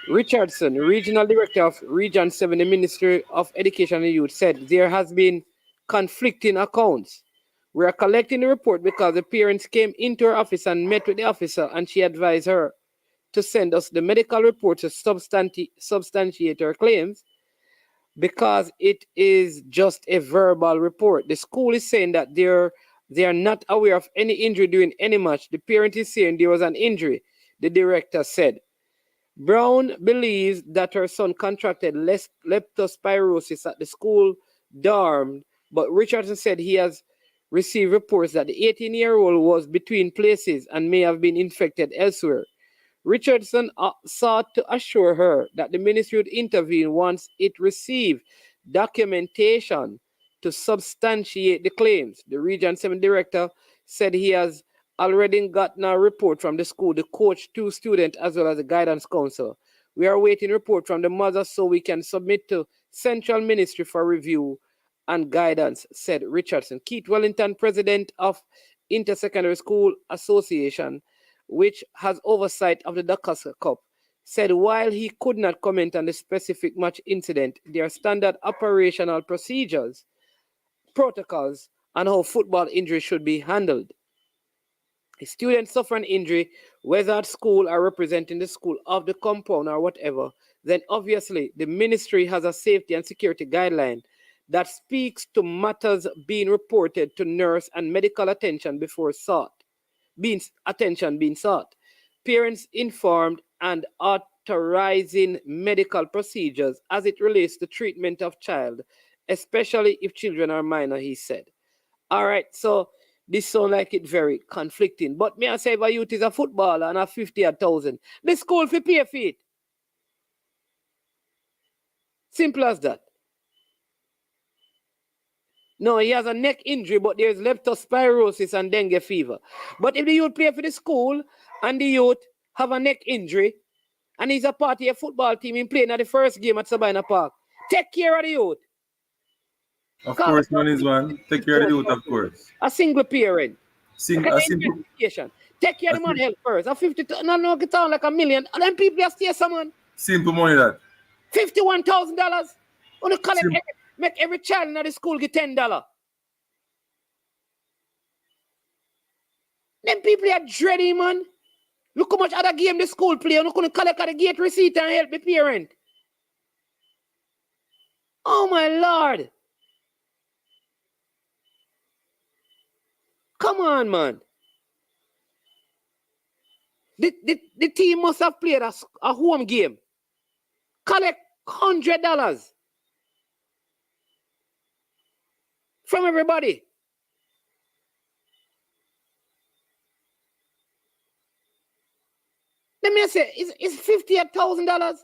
Speaker 5: Richardson, Regional Director of Region 7, the Ministry of Education and Youth, said there has been conflicting accounts. We are collecting the report because the parents came into her office and met with the officer and she advised her to send us the medical report to substantiate her claims because it is just a verbal report. The school is saying that they are not aware of any injury during any match. The parent is saying there was an injury, the director said. Brown believes that her son contracted leptospirosis at the school dorm, but Richardson said he has received reports that the 18-year-old was between places and may have been infected elsewhere. Richardson sought to assure her that the ministry would intervene once it received documentation to substantiate the claims. The Region 7 director said he has already gotten a report from the school, the coach, 2 students, as well as the guidance counselor. We are waiting a report from the mother so we can submit to Central Ministry for review and guidance, said Richardson. Keith Wellington, president of Intersecondary School Association, which has oversight of the Dakota Cup, said while he could not comment on the specific match incident, there are standard operational procedures, protocols, and how football injuries should be handled. A student suffer an injury, whether at school or representing the school of the compound or whatever, then obviously the ministry has a safety and security guideline that speaks to matters being reported to nurse and medical attention before being sought. Parents informed and authorizing medical procedures as it relates to treatment of child, especially if children are minor, he said. All right, so this sound like it very conflicting. But me I say if a youth is a footballer and a 50,000, the school for pay for it. Simple as that. No, he has a neck injury, but there's leptospirosis and dengue fever. But if the youth play for the school and the youth have a neck injury and he's a part of a football team in playing at the first game at Sabina Park, take care of the youth.
Speaker 11: Of course, one is one. Take care of the youth, of course.
Speaker 5: A single parent.
Speaker 11: Take
Speaker 5: care of the man health first. A 50, no, get down like $1 million. And then people just stay someone.
Speaker 11: Simple money that.
Speaker 5: $51,000. On collect make every child in the school get $10. Them people are dready, man. Look how much other game the school play. You couldn't collect at the gate receipt and help the parent. Oh my Lord. Come on, man. The team must have played a home game. Collect $100 from everybody. Let me say, it's $58,000.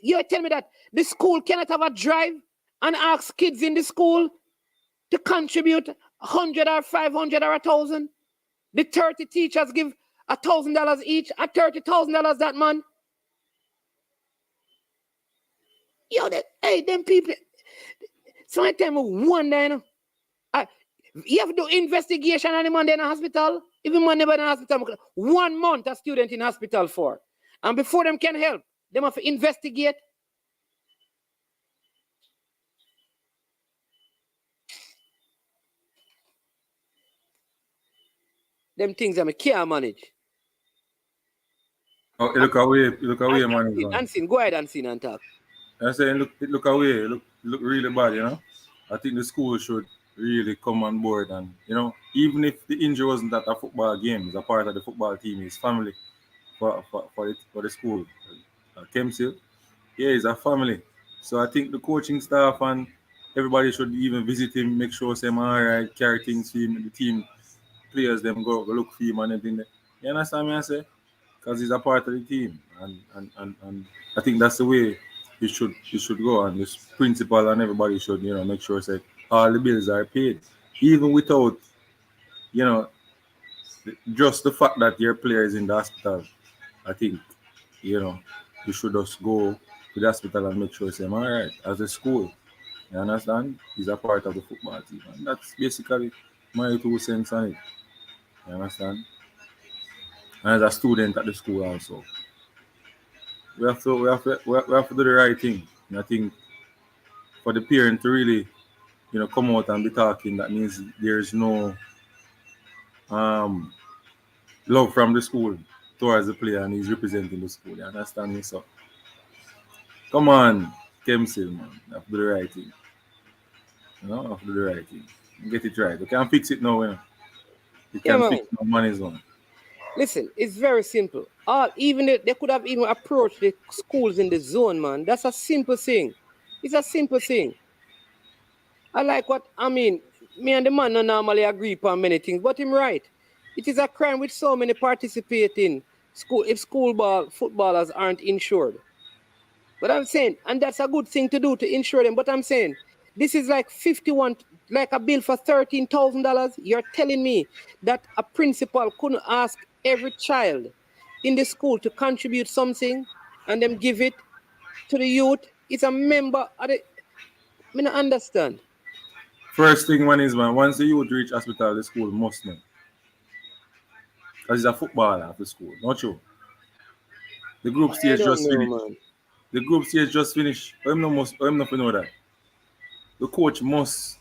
Speaker 5: You're telling me that the school cannot have a drive and ask kids in the school to contribute 100 or 500 or 1,000? The 30 teachers give $1,000 each at $30,000 that man. Yo, them people. Sometimes one day, you know, you have to do investigation on the man in the hospital. Even man never in the hospital. 1 month a student in hospital for. And before them can help, they have to investigate. Them things I can't manage.
Speaker 11: Oh, look away, man.
Speaker 5: Unseen, go ahead, Unseen, and talk.
Speaker 11: I say, look away, look really bad, you know. I think the school should really come on board, and you know, even if the injury wasn't at a football game, it's a part of the football team, it's family for the school. Kemsil, yeah, it's a family. So I think the coaching staff and everybody should even visit him, make sure say, all right, carry things for him, the team players them go look for him and everything. You understand me? I say, because he's a part of the team, and I think that's the way it should go. And this principal and everybody should make sure that all the bills are paid, even without you know just the fact that your player is in the hospital. I think you should just go to the hospital and make sure say, all right, as a school, you understand, he's a part of the football team, and that's basically my 2 cents on it. You understand? And as a student at the school also, we have to do the right thing. And I think for the parent to really, come out and be talking, that means there's no um love from the school towards the player and he's representing the school. You understand me? So come on, Kemsil, man. You have to do the right thing. You have to do the right thing. Get it right. You can fix it now, You
Speaker 5: Yeah,
Speaker 11: can
Speaker 5: man.
Speaker 11: fix no money's one.
Speaker 5: Listen, it's very simple. They could have even approached the schools in the zone, man. That's a simple thing. It's a simple thing. I like what I mean. Me and the man don't normally agree upon many things, but him right. It is a crime with so many participating school if footballers aren't insured. But I'm saying, and that's a good thing to do to insure them. But I'm saying, this is like 51, like a bill for $13,000. You're telling me that a principal couldn't ask every child in the school to contribute something and then give it to the youth? It's a member of the. I mean, I understand.
Speaker 11: First thing one is, man, once the youth reach hospital, the school must know. Because he's a footballer at the school, not you. The group
Speaker 5: I
Speaker 11: stage
Speaker 5: don't
Speaker 11: just
Speaker 5: know,
Speaker 11: finished.
Speaker 5: man.
Speaker 11: The group stage just finished. I'm not know that. The coach must,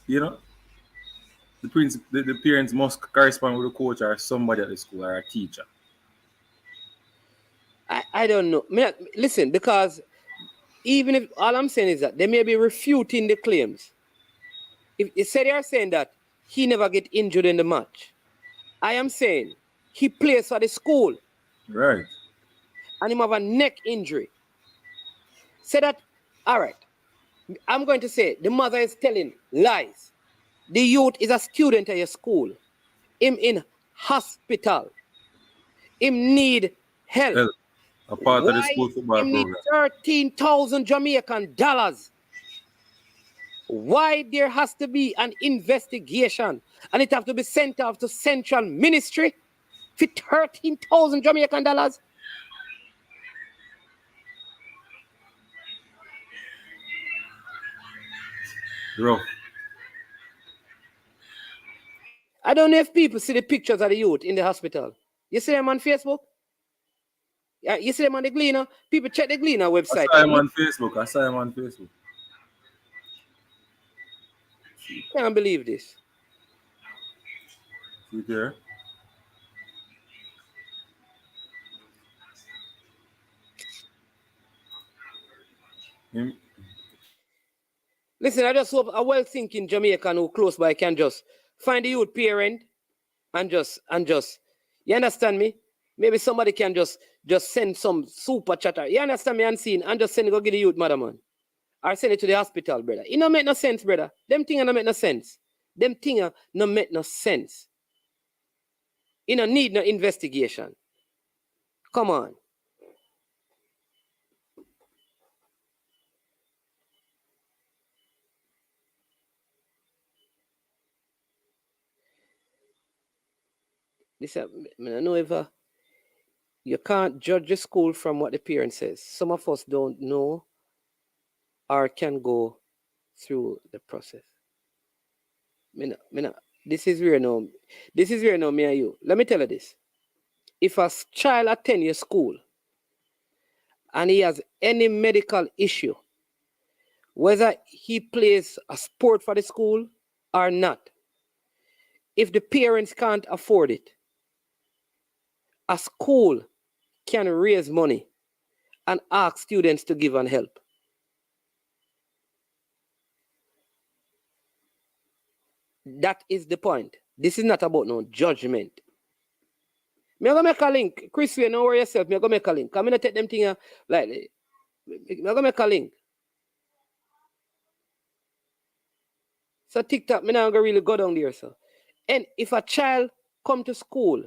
Speaker 11: you know, the parents must correspond with the coach or somebody at the school or a teacher.
Speaker 5: I don't know. Listen, because even if all I'm saying is that they may be refuting the claims. If they say they are saying that he never get injured in the match, I am saying he plays for the school.
Speaker 11: Right.
Speaker 5: And him have a neck injury. Say that, all right. I'm going to say the mother is telling lies. The youth is a student at your school. Him in hospital. Him need help.
Speaker 11: Well, a part of the
Speaker 5: Why
Speaker 11: school football
Speaker 5: him need
Speaker 11: program.
Speaker 5: 13,000 Jamaican dollars? Why there has to be an investigation and it have to be sent off to central ministry for 13,000 Jamaican dollars?
Speaker 11: Rough.
Speaker 5: I don't know if people see the pictures of the youth in the hospital. You see them on Facebook? You see them on the Gleaner? People check the Gleaner website.
Speaker 11: I saw him on Facebook.
Speaker 5: Can't believe this.
Speaker 11: See there? Him,
Speaker 5: Listen, I just hope a well-thinking Jamaican who close by can just find the youth parent and just, you understand me? Maybe somebody can just send some super chatter. You understand me, unseen, and just send it go get the youth, mother man. Or send it to the hospital, brother. It don't make no sense, brother. Them things don't make no sense. Them things don't make no sense. You don't need no investigation. Come on. Listen, I know if you can't judge the school from what the parent says. Some of us don't know or can go through the process. This is where now me and you. Let me tell you this. If a child attend your school and he has any medical issue, whether he plays a sport for the school or not, if the parents can't afford it, a school can raise money and ask students to give and help. That is the point. This is not about no judgment. Me gonna make a link. Chris, you know where yourself. Me gonna make a link. I'm gonna take them thing like. Me gonna make a link. So TikTok, me not gonna really go down there, so. And if a child come to school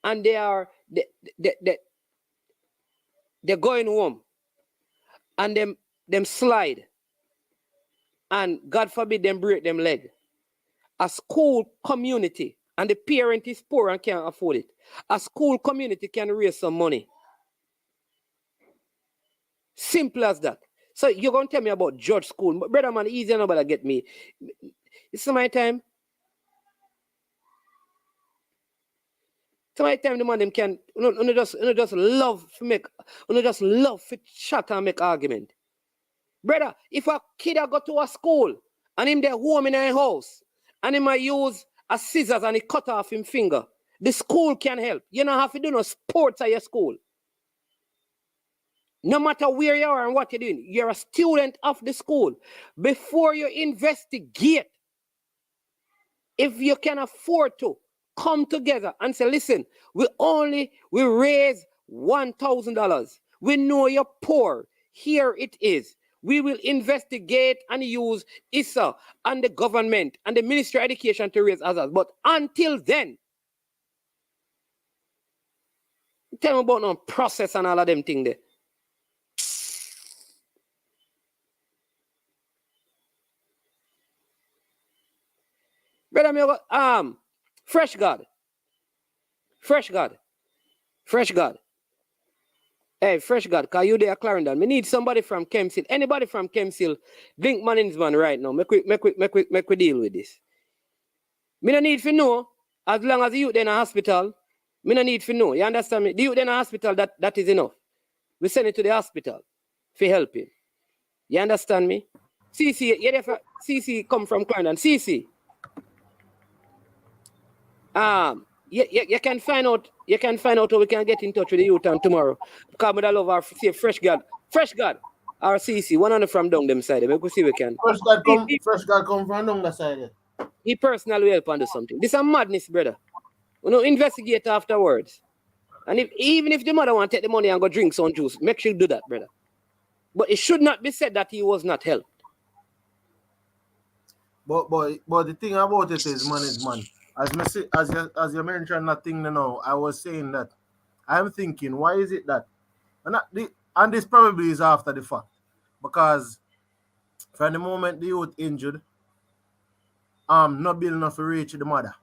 Speaker 5: and they're going home and them slide and God forbid them break them leg, a school community and the parent is poor and can't afford it, a school community can raise some money. Simple as that. So you're going to tell me about George School. But brother man, easy nobody get me. It's my time. It's my time the man them can just love to chat and make argument. Brother, if a kid go to a school and him there home in a house and he might use a scissors and he cut off him finger, the school can help. You don't have to do no sports at your school. No matter where you are and what you're doing, you're a student of the school. Before you investigate, if you can afford to, come together and say, listen, we raise $1,000. We know you're poor. Here it is. We will investigate and use Issa and the government and the Ministry of Education to raise others. But until then, tell me about no process and all of them things there. Brother, Fresh God. Hey, Fresh God, because you there, Clarendon. We need somebody from Kempshill. Anybody from Kempshill, link Manningsman right now. Make we deal with this. Me no need to know, as long as the youth in a hospital, me no need to know. You understand me? The youth in a hospital, that is enough. We send it to the hospital for help him. You understand me? CC come from Clarendon. CC. You can find out how we can get in touch with the youth and tomorrow. Because I love our Fresh God, our CC, one on the from down them side. We could see we can.
Speaker 12: Fresh God come from down the side.
Speaker 5: He personally help and do something. This is a madness, brother. We don't investigate afterwards. And even if the mother want to take the money and go drink some juice, make sure you do that, brother. But it should not be said that he was not helped.
Speaker 12: But the thing about it is management. As you mentioned that thing now, I was saying that I'm thinking, why is it that, and this probably is after the fact, because from the moment the youth injured, no bill enough to reach the mother.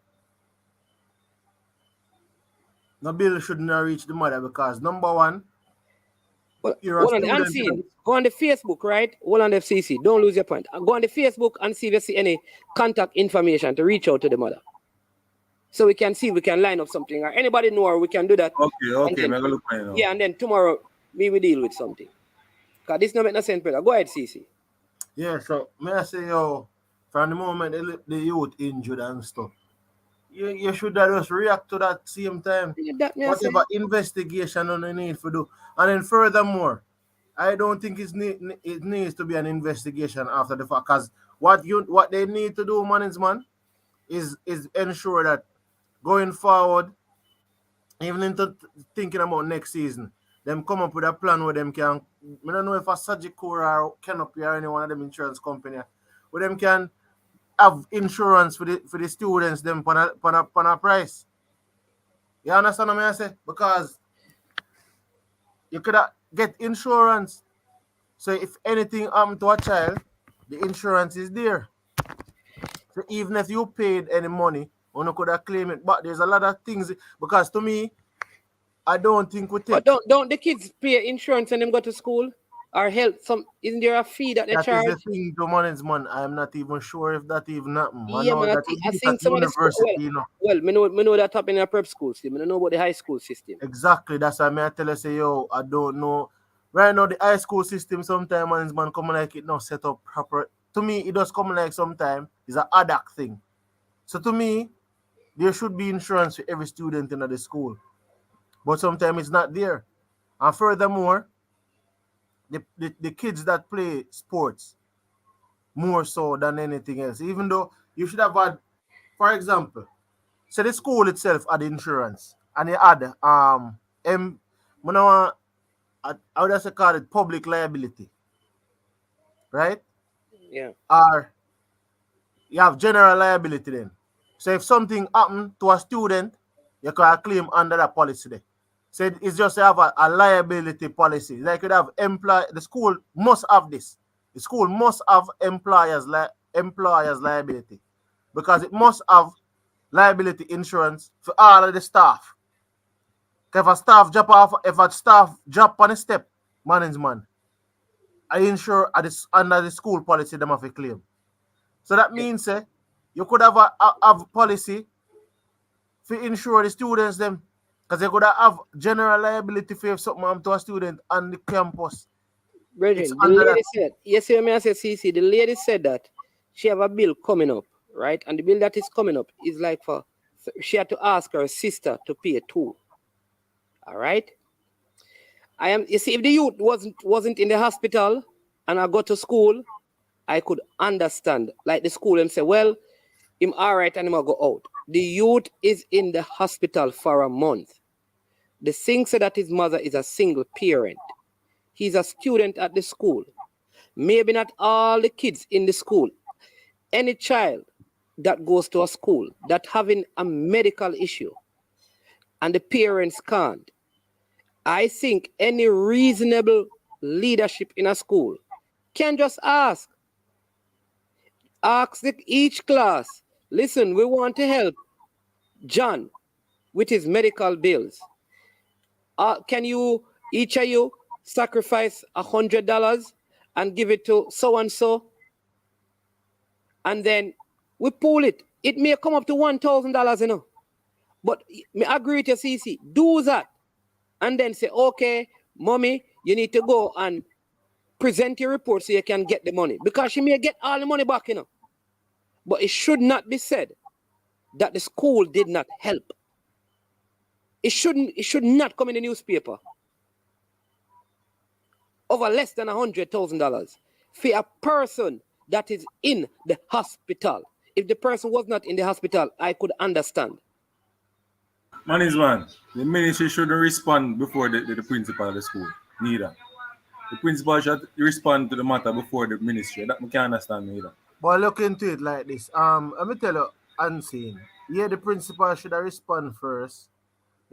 Speaker 12: No bill shouldn't have reached the mother because number one, you're a student.
Speaker 5: Go on the Facebook, right? Hold on the FCC. Don't lose your point. Go on the Facebook and see if you see any contact information to reach out to the mother. So we can see if we can line up something. Or anybody know or we can do that.
Speaker 11: Okay. Then, look right now.
Speaker 5: Yeah, and then tomorrow we will deal with something. Because this no make no sense, brother. Go ahead, CC.
Speaker 12: Yeah, so may I say, from the moment the youth injured and stuff, you should just react to that same time. Whatever investigation on the need for do. And then furthermore, I don't think it needs to be an investigation after the fact. Because what they need to do, man, is ensure that going forward, even into thinking about next season, them come up with a plan where them can. I don't know if a Sagicor or Canopy or any one of them insurance company where them can have insurance for the students them on a price. You understand what I say? Because you could get insurance. So if anything happened to a child, the insurance is there. So even if you paid any money, you could have claim it. But there's a lot of things because to me, I don't think we take.
Speaker 5: But don't the kids pay insurance when them go to school or help? Isn't there a fee that they
Speaker 12: That is
Speaker 5: charge?
Speaker 12: the thing, to man. I'm not even sure if that even happened. I
Speaker 5: Yeah,
Speaker 12: know
Speaker 5: man.
Speaker 12: that
Speaker 5: I
Speaker 12: it
Speaker 5: think
Speaker 12: at
Speaker 5: some of the school.
Speaker 12: university, you know.
Speaker 5: Well, me know that happened in a prep school system. I don't know about the high school system.
Speaker 12: Exactly. That's why I tell you, say, yo, I don't know. Right now, the high school system, sometimes man come like it not set up proper. To me, it does come like sometimes it's a ad hoc thing. So to me, there should be insurance for every student in the school. But sometimes it's not there. And furthermore, the kids that play sports more so than anything else, even though you should have had, for example, so the school itself had insurance and they had I would also call it public liability, right?
Speaker 5: Yeah.
Speaker 12: Or you have general liability then. So if something happened to a student, you can claim under that policy there. So it's just to have a liability policy. Like you have the school must have this. The school must have employers liability because it must have liability insurance for all of the staff. If a staff drop on a step, man, I insure under the school policy them have a claim. So that means you could have a policy to insure the students them. Because they could have general liability for if something happened to a student on the campus.
Speaker 5: Brethren, the lady said, yes, I said, CC, the lady said that she have a bill coming up, right? And the bill that is coming up is like she had to ask her sister to pay too. All right? You see, if the youth wasn't in the hospital and I go to school, I could understand. Like the school and say, well, him all right and him will go out. The youth is in the hospital for a month. The thing said that his mother is a single parent. He's a student at the school. Maybe not all the kids in the school. Any child that goes to a school that having a medical issue and the parents can't, I think any reasonable leadership in a school can just ask each class, listen, we want to help John with his medical bills. Can you, each of you, sacrifice $100 and give it to so-and-so? And then we pull it. It may come up to $1,000, you know. But I agree with you, CC. Do that. And then say, okay, mommy, you need to go and present your report so you can get the money. Because she may get all the money back, you know. But it should not be said that the school did not help. It should not come in the newspaper. Over less than $100,000 for a person that is in the hospital. If the person was not in the hospital, I could understand.
Speaker 11: Man, the ministry shouldn't respond before the principal of the school. Neither. The principal should respond to the matter before the ministry. That I can't understand neither.
Speaker 12: But look into it like this. Let me tell you, unseen. Yeah, the principal should have respond first.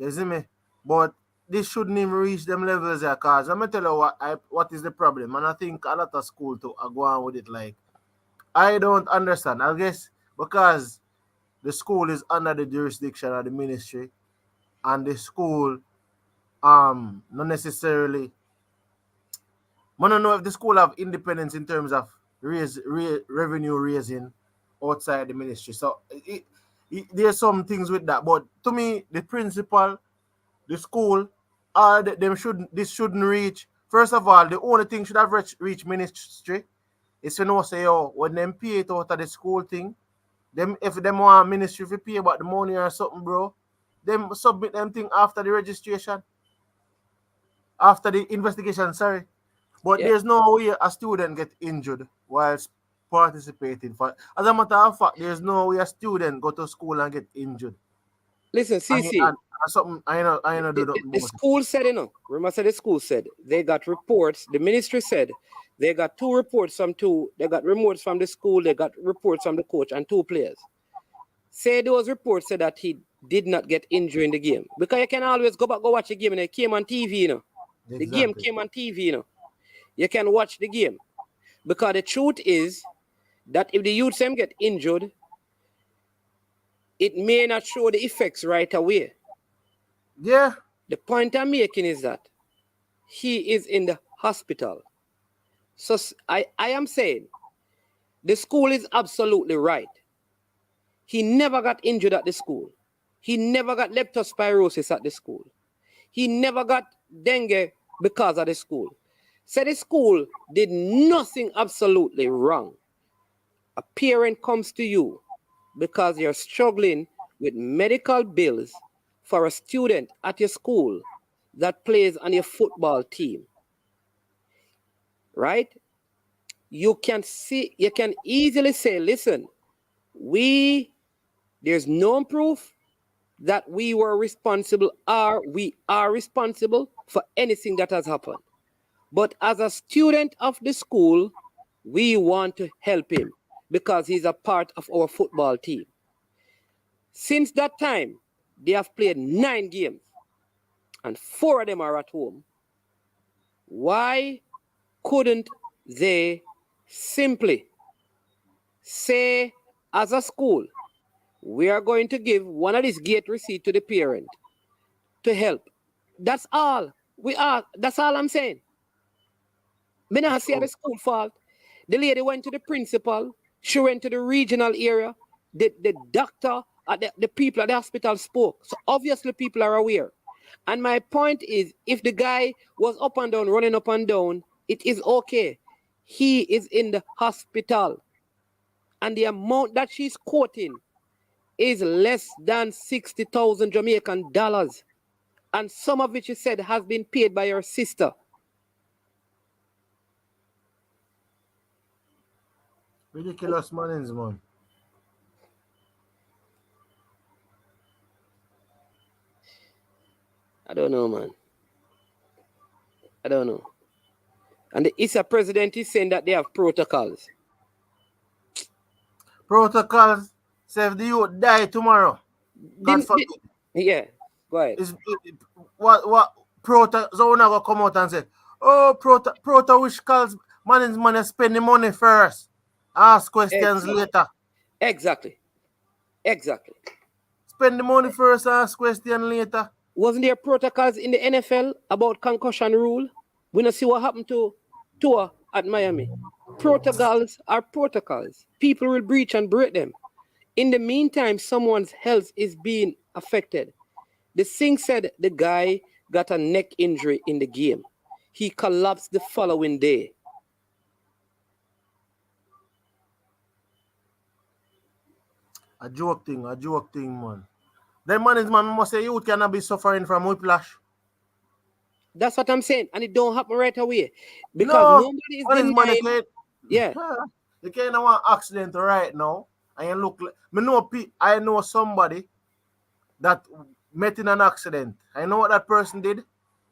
Speaker 12: You see me? But this shouldn't even reach them levels there, cause I'm gonna tell you what is the problem. And I think a lot of school to go on with it. Like, I don't understand. I guess because the school is under the jurisdiction of the ministry, and the school not necessarily. I don't know if the school have independence in terms of revenue raising outside the ministry. So there's some things with that. But to me, the principal, the school, this shouldn't reach. First of all, the only thing should have reached ministry is to know say, oh, when them pay it out of the school thing, them if them want ministry to pay about the money or something, bro, them submit them thing after the registration, after the investigation, sorry. But
Speaker 5: Yeah.
Speaker 12: there's no way a student get injured whilst participating. As a matter of fact, there's no way a student go to school and get injured.
Speaker 5: Listen,
Speaker 12: And,
Speaker 5: CC.
Speaker 12: and something I know do nothing
Speaker 5: The
Speaker 12: about it.
Speaker 5: school said, remember, said the school said they got reports. The ministry said they got two reports from two. They got reports from the school. They got reports from the coach and two players. Say those reports said that he did not get injured in the game, because you can always go watch the game, and it came on TV. The game
Speaker 12: Exactly.
Speaker 5: came on TV. You can watch the game, because the truth is that if the youth them get injured, it may not show the effects right away.
Speaker 12: Yeah.
Speaker 5: The point I'm making is that he is in the hospital. So I am saying the school is absolutely right. He never got injured at the school. He never got leptospirosis at the school. He never got dengue because of the school. So the school did nothing absolutely wrong. A parent comes to you because you're struggling with medical bills for a student at your school that plays on your football team, right? You can easily say, listen, there's no proof that we were responsible or we are responsible for anything that has happened. But as a student of the school, we want to help him because he's a part of our football team. Since that time, they have played 9 games and 4 of them are at home. Why couldn't they simply say, as a school, we are going to give one of these gate receipt to the parent to help? That's all. That's all I'm saying. Me not say the school fault. The lady went to the principal. She went to the regional area. The doctor, the people at the hospital spoke. So obviously people are aware. And my point is, if the guy was up and down, running up and down, it is okay. He is in the hospital. And the amount that she's quoting is less than 60,000 Jamaican dollars. And some of which she said has been paid by her sister.
Speaker 12: Ridiculous mannings, man.
Speaker 5: I don't know, man. I don't know. And the Issa president is saying that they have protocols.
Speaker 12: Protocols say if the youth die tomorrow. God forbid.
Speaker 5: Yeah, go ahead.
Speaker 12: What Proto Zona go come out and say, oh, Proto which calls manning's money spend the money first. Ask questions later.
Speaker 5: Exactly.
Speaker 12: Spend the money first, ask question later.
Speaker 5: Wasn't there protocols in the NFL about concussion rule? We don't see what happened to Tua at Miami. Protocols are protocols. People will breach and break them. In the meantime, someone's health is being affected. The thing said the guy got a neck injury in the game. He collapsed the following day.
Speaker 12: A joke thing, man. Then man must say you cannot be suffering from whiplash.
Speaker 5: That's what I'm saying. And it don't happen right away. Because nobody is denying. Yeah.
Speaker 12: You can't have an accident right now. And you look like, I know somebody that met in an accident. I know what that person did.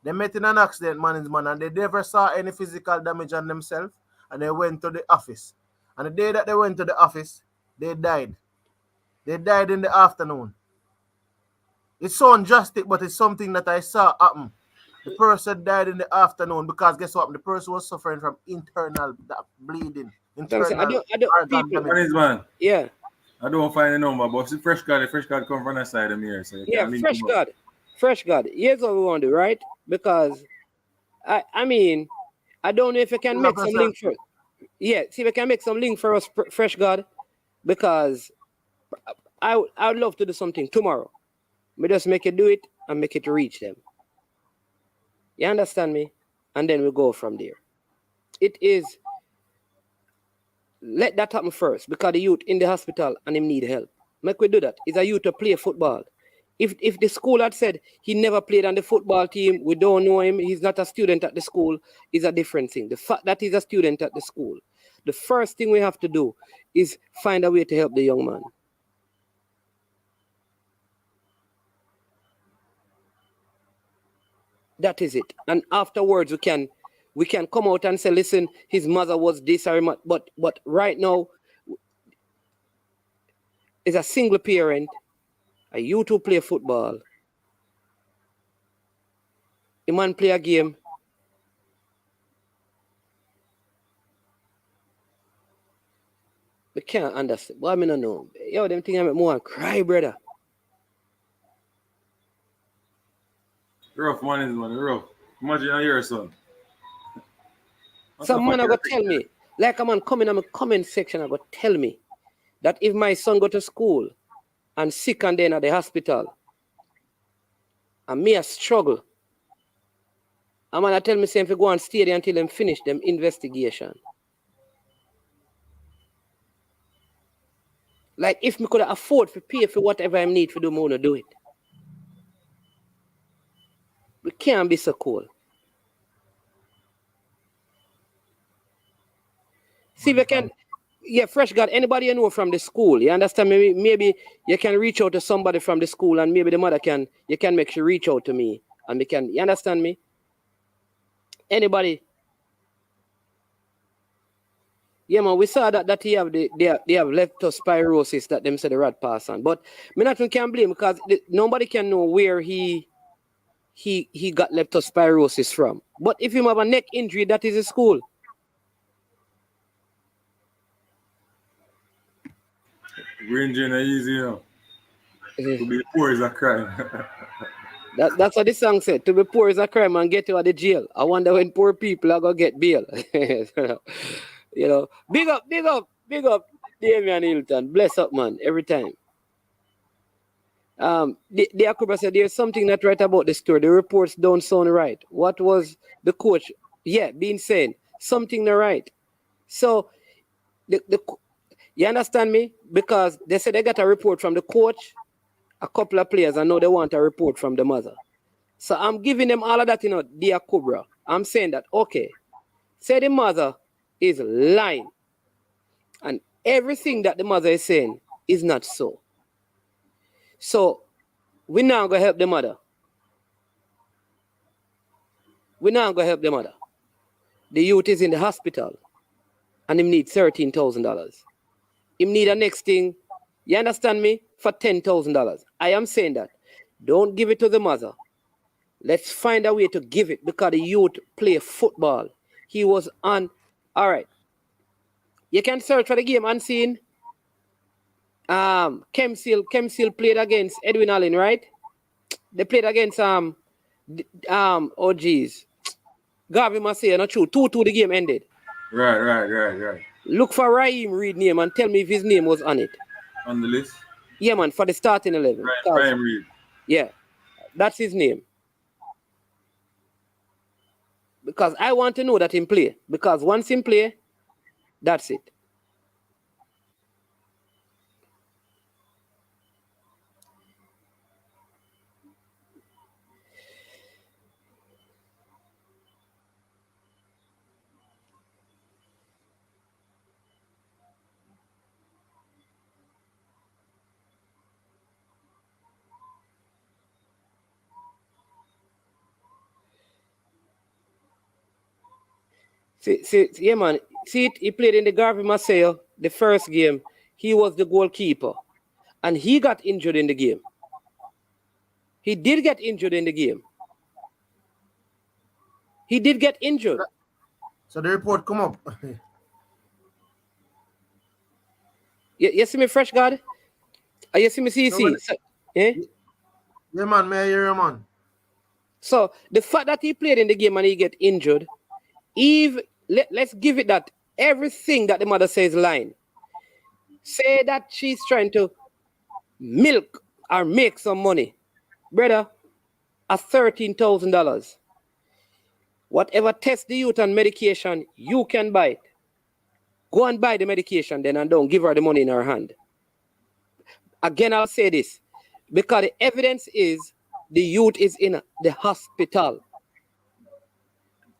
Speaker 12: They met in an accident, man, and they never saw any physical damage on themselves. And they went to the office. And the day that they went to the office, they died. They died in the afternoon. It's so unjustic, but it's something that I saw happen. The person died in the afternoon because guess what? The person was suffering from internal bleeding. Internal organ damage.
Speaker 11: Man.
Speaker 5: Yeah.
Speaker 11: I don't find the number, but the fresh card come from that side of me here. So
Speaker 5: Fresh card. Here's what we want to do, right? Because I mean, I don't know if you can make some link for. Yeah, see if I can make some link for us, Fresh God, because I would love to do something tomorrow. We just make it do it and make it reach them. You understand me? And then we go from there. It is, let that happen first, because the youth in the hospital and him need help. Make we do that. It's a youth to play football. If the school had said he never played on the football team, we don't know him, he's not a student at the school, is a different thing. The fact that he's a student at the school, the first thing we have to do is find a way to help the young man. That is it. And afterwards, we can come out and say, listen, his mother was this or but right now, is a single parent, a you two play football, a man play a game. We can't understand. But I mean, I know. Yo, them thing I make more cry, brother.
Speaker 11: Rough man is man, rough. Imagine I hear son.
Speaker 5: Some man are gonna tell me, like a man coming on my comment section, are gonna tell me that if my son go to school and sick and then at the hospital, and me a struggle, a man tell me say if you go and stay there until them finish them investigation. Like if me could afford to pay for whatever I need to do, me wanna do it. We can't be so cool. See if you can, Fresh God, anybody you know from the school, you understand? Maybe you can reach out to somebody from the school and maybe the mother you can make sure reach out to me and you understand me? Anybody? Yeah, man, we saw that they have leptospirosis that them said the rat pass on. But me not can blame because nobody can know where he got leptospirosis from. But if you have a neck injury, that is a school.
Speaker 11: Ranging are easy, you know. To be poor is a crime.
Speaker 5: That's what the song said. To be poor is a crime and get you out of the jail. I wonder when poor people are gonna get bail. You know, big up, Damian Hilton. Bless up, man, every time. The Akuba said there's something not right about the story. The reports don't sound right. What was the coach? Being saying something not right. So you understand me? Because they said they got a report from the coach, a couple of players, and now they want a report from the mother. So I'm giving them all of that, dear Cobra. I'm saying that, okay, say the mother is lying. And everything that the mother is saying is not so. So we're now going to help the mother. The youth is in the hospital and he needs $13,000. He need a next thing, you understand me, for $10,000. I am saying that. Don't give it to the mother. Let's find a way to give it because the youth play football. He was on. All right. You can search for the game unseen. Kemsil played against Edwin Allen, right? They played against Garvey Massey, not true. 2-2 the game ended.
Speaker 11: Right.
Speaker 5: Look for Raheem Reed name and tell me if his name was on it.
Speaker 11: On the list?
Speaker 5: Yeah, man, for the starting 11.
Speaker 11: Raheem Reed.
Speaker 5: Yeah, that's his name. Because I want to know that him play. Because once him play, that's it. See, yeah, man. See, he played in the Garvey Massey, the first game. He was the goalkeeper. And he got injured in the game. He did get injured in the game. He did get injured.
Speaker 12: So the report come up.
Speaker 5: You see me, Fresh God? You see me, CC?
Speaker 12: Yeah, man, may I hear you, man?
Speaker 5: So the fact that he played in the game and he get injured, let's give it that everything that the mother says lying. Say that she's trying to milk or make some money. Brother, at $13,000. Whatever test the youth on medication, you can buy it. Go and buy the medication then and don't give her the money in her hand. Again, I'll say this. Because the evidence is the youth is in the hospital.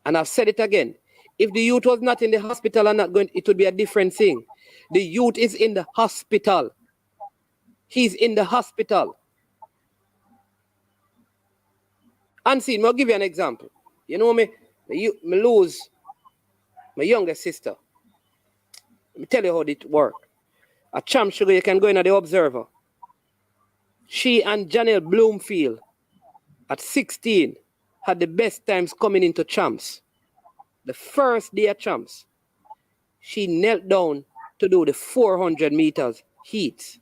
Speaker 5: And I've said it again. If the youth was not in the hospital and not going, it would be a different thing. The youth is in the hospital. He's in the hospital. Unseen, I'll give you an example. You know me lose my youngest sister. Let me tell you how it works. A champ sugar, you can go in at the observer. She and Janelle Bloomfield at 16 had the best times coming into champs. The first day of champs, she knelt down to do the 400 meters heat.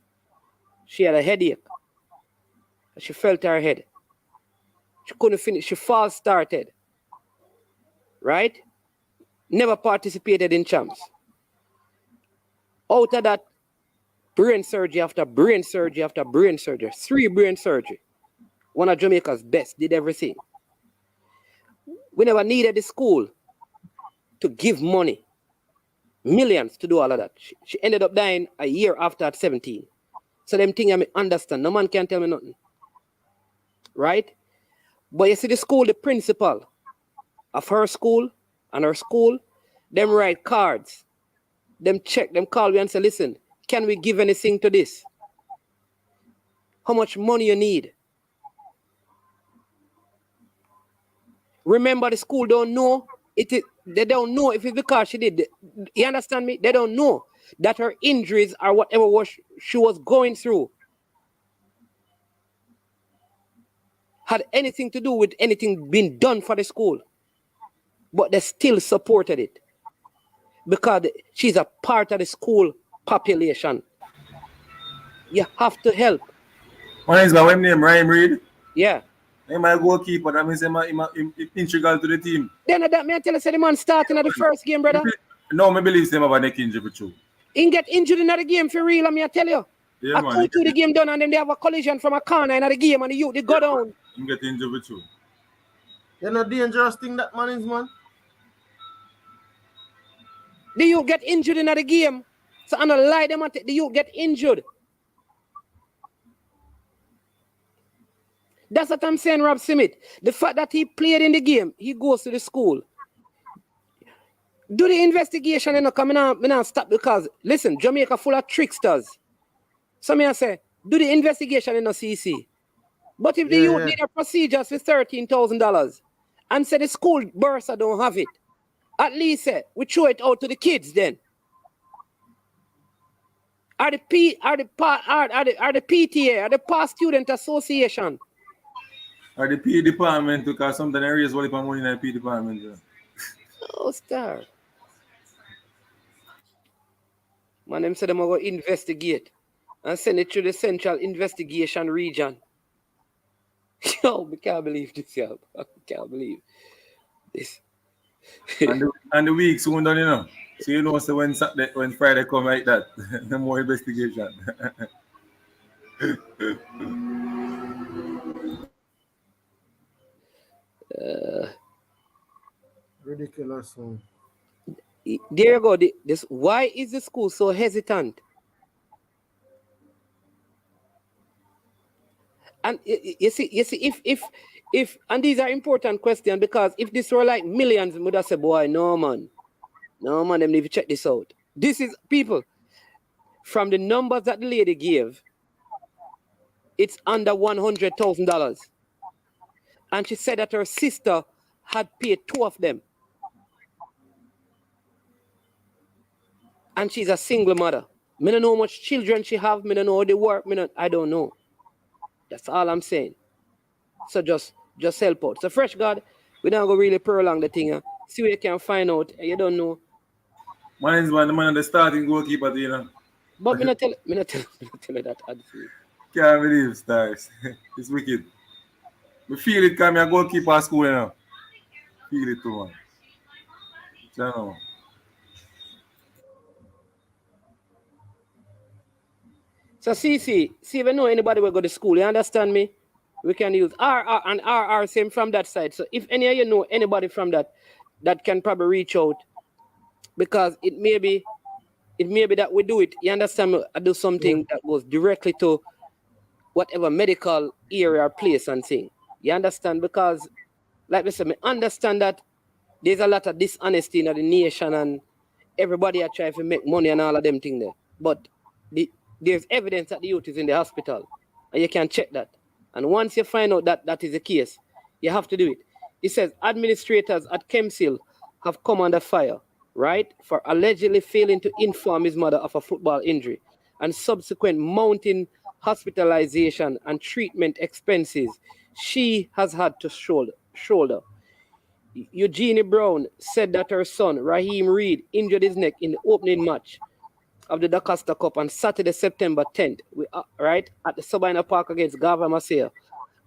Speaker 5: She had a headache. She felt her head. She couldn't finish. She false started. Right? Never participated in champs. Out of that, brain surgery after brain surgery after brain surgery. 3 brain surgery. One of Jamaica's best, did everything. We never needed the school to give money. Millions to do all of that. She ended up dying a year after at 17. So them things I understand. No man can tell me nothing. Right? But you see the school, the principal of her school and her school, them write cards. Them check, them call me and say, listen, can we give anything to this? How much money you need? Remember, the school don't know. They don't know if it's because she did. You understand me? They don't know that her injuries or whatever she was going through had anything to do with anything being done for the school. But they still supported it because she's a part of the school population. You have to help.
Speaker 11: One is my name, Ryan Reed.
Speaker 5: Yeah.
Speaker 11: I'm my goalkeeper. That means I'm integral to the team.
Speaker 5: Then that me tell you, say the man starting at the first game, brother.
Speaker 11: No, I believe him about neck injury for true.
Speaker 5: He get injured in the game for real, I tell you.
Speaker 11: Yeah,
Speaker 5: I go to the game done and then they have a collision from a corner in the game and the youth, they go down.
Speaker 11: He get injured for true.
Speaker 12: You know dangerous thing that man is, man?
Speaker 5: The youth get injured in the game. So I'm not lie them, the youth get injured. That's what I'm saying, Rob Smith. The fact that he played in the game, he goes to the school. Do the investigation and come in stop because listen, Jamaica full of tricksters. So me I say, do the investigation in the CC. But if the youth need a procedures for $13,000 and say the school bursa don't have it, at least say we throw it out to the kids then. Are the PTA, are the past student association?
Speaker 11: Or the P department, because sometimes they raise money in the P department. Yeah.
Speaker 5: Oh, star. Man, them said them going to investigate and send it to the Central Investigation Region. Yo, I can't believe this, yo. I can't believe this.
Speaker 11: and the week soon done, you know. So you know, so when Friday come like that, no more investigation.
Speaker 12: Ridiculous one.
Speaker 5: There you go. Why is the school so hesitant? And you see, if and these are important questions because if this were like millions, we would have said, boy, no man, them need to check this out. This is people from the numbers that the lady gave. It's under $100,000, and she said that her sister had paid 2 of them. And she's a single mother. I don't know how much children she have. I don't know how they work. I don't know. That's all I'm saying. So just help out. So Fresh God, we don't go really prolong the thing. See what you can find out. You don't know.
Speaker 11: Man is one the man the starting goalkeeper, you know.
Speaker 5: But me not tell you that.
Speaker 11: Can't believe stars. It's wicked. We feel it because I'm a goalkeeper at school, you know. Feel it too, man. You know.
Speaker 5: So see if you know anybody will go to school, you understand me? We can use RR and RR same from that side. So if any of you know anybody from that can probably reach out because it may be that we do it. You understand me? I do something that goes directly to whatever medical area or place and thing. You understand? Because, like I said, I understand that there's a lot of dishonesty in the nation and everybody are trying to make money and all of them things there. But there's evidence that the youth is in the hospital and you can check that. And once you find out that that is the case, you have to do it. It says administrators at Kemsil have come under fire, right, for allegedly failing to inform his mother of a football injury and subsequent mounting hospitalization and treatment expenses she has had to shoulder. Eugenie Brown said that her son, Raheem Reed, injured his neck in the opening match of the D'Costa Cup on Saturday, September 10th, right, at the Sabina Park against Gava Masea,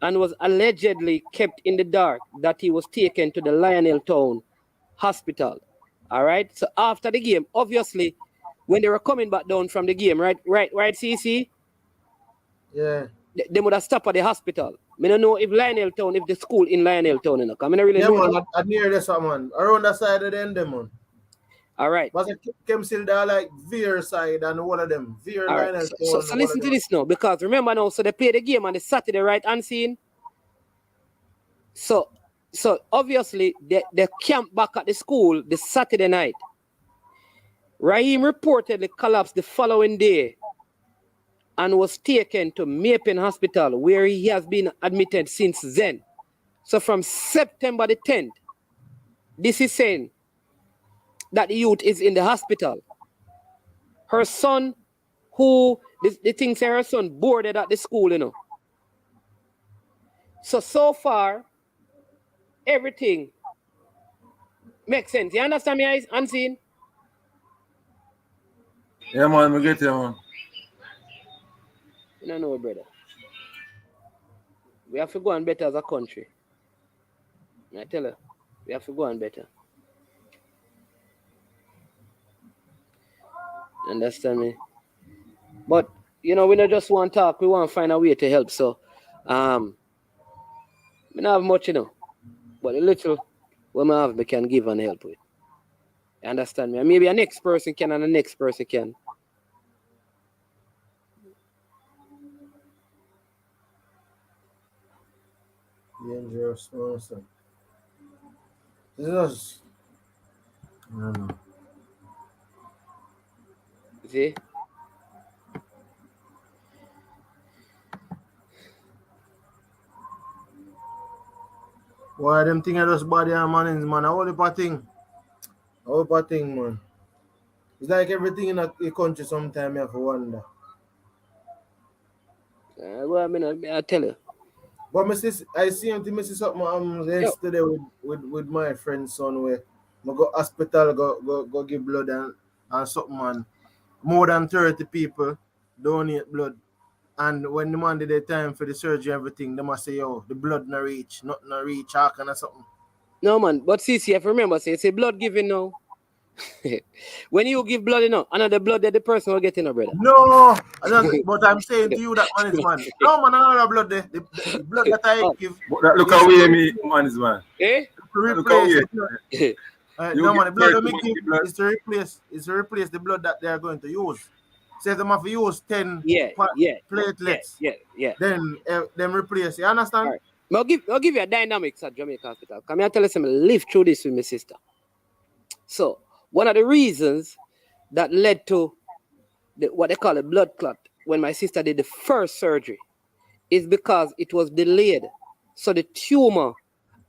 Speaker 5: and was allegedly kept in the dark that he was taken to the Lionel Town Hospital. All right. So after the game, obviously, when they were coming back down from the game, right, CC?
Speaker 12: Yeah.
Speaker 5: They would have stopped at the hospital. I don't know if Lionel Town, if the school in Lionel Town, you know, I mean, I really know.
Speaker 12: Man, I near this man. Around the side of the end, man.
Speaker 5: All right.
Speaker 12: But it came still there like Veer side and all of them. Veer
Speaker 5: Right.
Speaker 12: Lionel
Speaker 5: So listen to this now, because remember now, so they play the game on the Saturday, right, unseen. So obviously they camped back at the school the Saturday night. Raheem reportedly collapsed the following day and was taken to Mapin Hospital, where he has been admitted since then. So from September the 10th, this is saying that the youth is in the hospital. Her son, who, the thing say her son boarded at the school, you know. So far, everything makes sense. You understand me, Unseen?
Speaker 11: Yeah, man, we get you, man.
Speaker 5: You don't know, brother. We have to go on better as a country. I tell you, we have to go on better. Understand me? But, you know, we don't just want to talk. We want to find a way to help. So, we don't have much, you know. But a little, what we have, we can give and help with. You understand me? And maybe a next person can and the next person can.
Speaker 12: Dangerous person. Jesus. I don't know.
Speaker 5: See?
Speaker 12: Why them thing are just body and man, man? How the thing? How the thing, man? It's like everything in a country sometimes you have to wonder.
Speaker 5: Well, I mean, I tell you.
Speaker 12: But I see something yesterday with my friend's son where I go hospital, go give blood and something, man. More than 30 people donate blood. And when the man did the time for the surgery and everything, they must say, yo, the blood not reach, or something.
Speaker 5: No, man, but see, if you remember, say, it's a blood giving now. When you give blood, you know, another blood that the person will get in, brother.
Speaker 12: No, but I'm saying to you that man is man. No, man, another blood there. The blood that I give.
Speaker 11: But look how we me man is man.
Speaker 5: Eh?
Speaker 12: Replace. No, man, the blood that we give is to replace the blood that they are going to use. Say them have to use 10 platelets.
Speaker 5: Yeah.
Speaker 12: Then them replace. You understand?
Speaker 5: Right. I'll give you a dynamics at Jamaica Hospital. Come here, tell us, I live through this with my sister. So, one of the reasons that led to what they call a blood clot when my sister did the first surgery is because it was delayed. So the tumor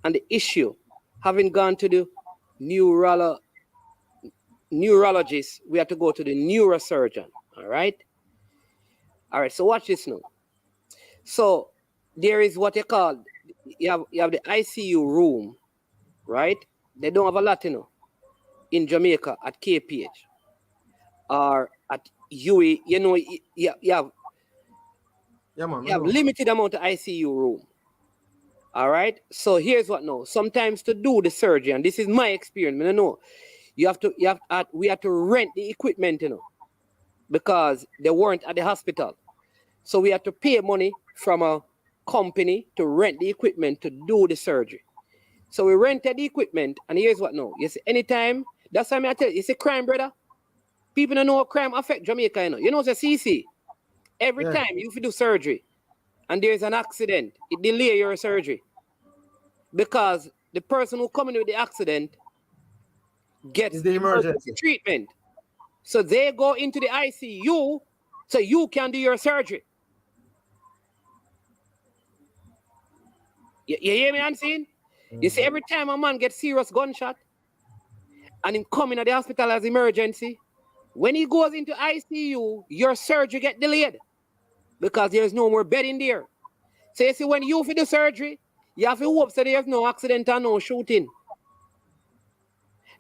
Speaker 5: and the issue, having gone to the neurologist, we had to go to the neurosurgeon. All right. So watch this now. So there is what they call, you have the ICU room, right? They don't have a lot, you know, in Jamaica at KPH or at UE. You know, you have limited amount of ICU room. All right. So here's what now. Sometimes to do the surgery, and this is my experience, I know we have to rent the equipment, you know, because they weren't at the hospital. So we had to pay money from a company to rent the equipment to do the surgery. So we rented the equipment, and here's what now. You see, anytime, that's why I tell you, it's a crime, brother. People don't know how crime affect Jamaica, you know. You know, it's a CC. Every time you do surgery, and there's an accident, it delay your surgery. Because the person who come in with the accident gets
Speaker 12: the emergency
Speaker 5: treatment. So they go into the ICU so you can do your surgery. You hear me, I'm saying? You see, every time a man gets serious gunshot and him coming at the hospital as emergency, when he goes into ICU, your surgery get delayed because there's no more bed in there. So you see, when you for the surgery, you have to hope so there's no accident and no shooting.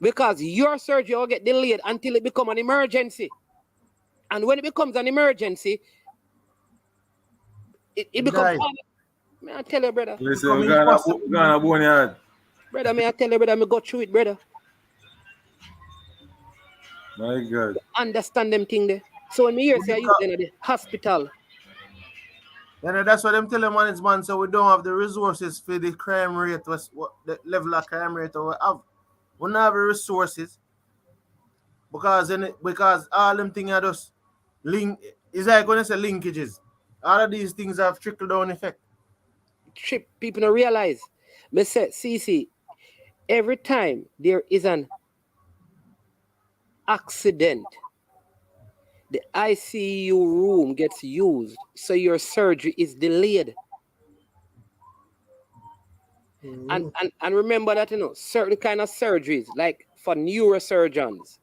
Speaker 5: Because your surgery will get delayed until it becomes an emergency. And when it becomes an emergency, it becomes... May I tell you, brother?
Speaker 11: Listen, we're gonna boneyard.
Speaker 5: Brother, may I tell you, brother, me go through it, brother.
Speaker 11: My God.
Speaker 5: Understand them thing there. So when me hear say you in the hospital.
Speaker 12: Yeah, that's what I'm telling management. So we don't have the resources for the crime rate, what the level of crime rate we have. We don't have the resources because all them things are just link. It's like when I say linkages. All of these things have trickle down effect.
Speaker 5: People don't realize. Me say, CC, every time there is an accident, the ICU room gets used, so your surgery is delayed. And remember that, certain kind of surgeries, like for neurosurgeons,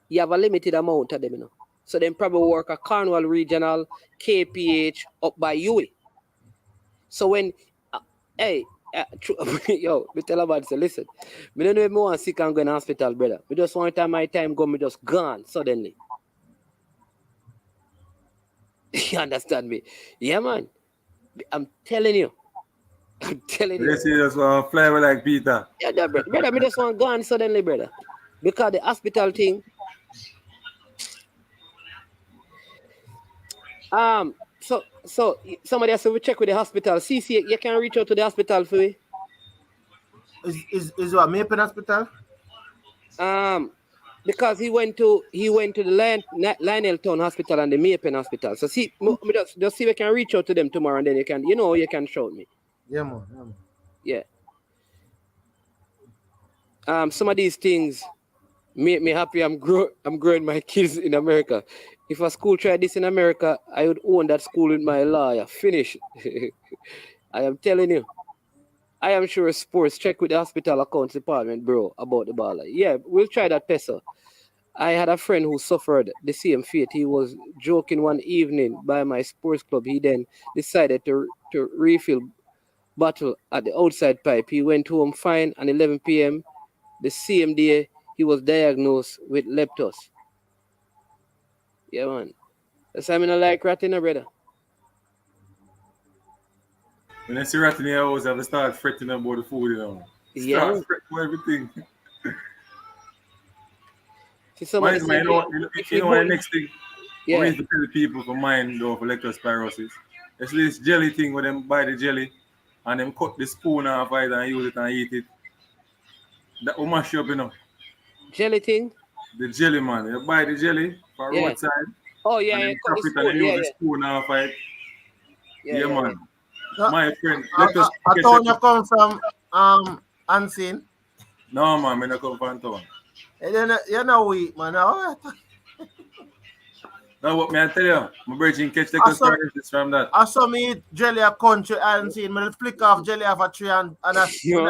Speaker 5: you have a limited amount of them, So they probably work at Cornwall Regional, KPH, up by UE. So when, yo, me tell about say, listen, me don't know if I want sick and go in hospital, brother. Me just want time my time go, me just gone suddenly. You understand me? Yeah, man. I'm telling you. I'm telling you.
Speaker 11: Let's see, just want to fly like Peter.
Speaker 5: Yeah, brother, me just want gone suddenly, brother. Because the hospital thing. So somebody has to check with the hospital. CC, you can reach out to the hospital for me.
Speaker 12: Is what Mapen Hospital?
Speaker 5: Because he went to the Lionel Town Hospital and the Mapen Hospital. So see, just see if I can reach out to them tomorrow, and then you can shout me.
Speaker 12: Yeah, man.
Speaker 5: Yeah. Some of these things make me happy. I'm growing my kids in America. If a school tried this in America, I would own that school with my lawyer. Finish. I am telling you. I am sure sports check with the hospital accounts department, bro, about the baller. Yeah, we'll try that, Pesa. I had a friend who suffered the same fate. He was joking one evening by my sports club. He then decided to refill bottle at the outside pipe. He went home fine at 11 p.m. The same day, he was diagnosed with leptos. Yeah, man. That's why I don't like rat, brother.
Speaker 11: When I see rat in the house, I have to start fretting about the food, Start fretting about everything.
Speaker 5: Somebody
Speaker 11: the next thing? Yeah. We need to tell the people for mine, though, for leptospirosis. It's this jelly thing where them buy the jelly and them cut the spoon off it and use it and eat it. That will mash up,
Speaker 5: Jelly thing?
Speaker 11: The jelly, man. You buy the jelly for roadside.
Speaker 5: Oh, yeah,
Speaker 11: and cut it and use the spoon off it. Yeah, man.
Speaker 12: Yeah.
Speaker 11: My friend.
Speaker 12: I thought you come from Unseen.
Speaker 11: No, man, I don't come from town.
Speaker 12: You're not weak, man.
Speaker 11: Now, what may I tell you? My virgin catch the conspiracies from that.
Speaker 12: I saw me eat jelly a country and see me flick off jelly off a tree and that's
Speaker 5: you're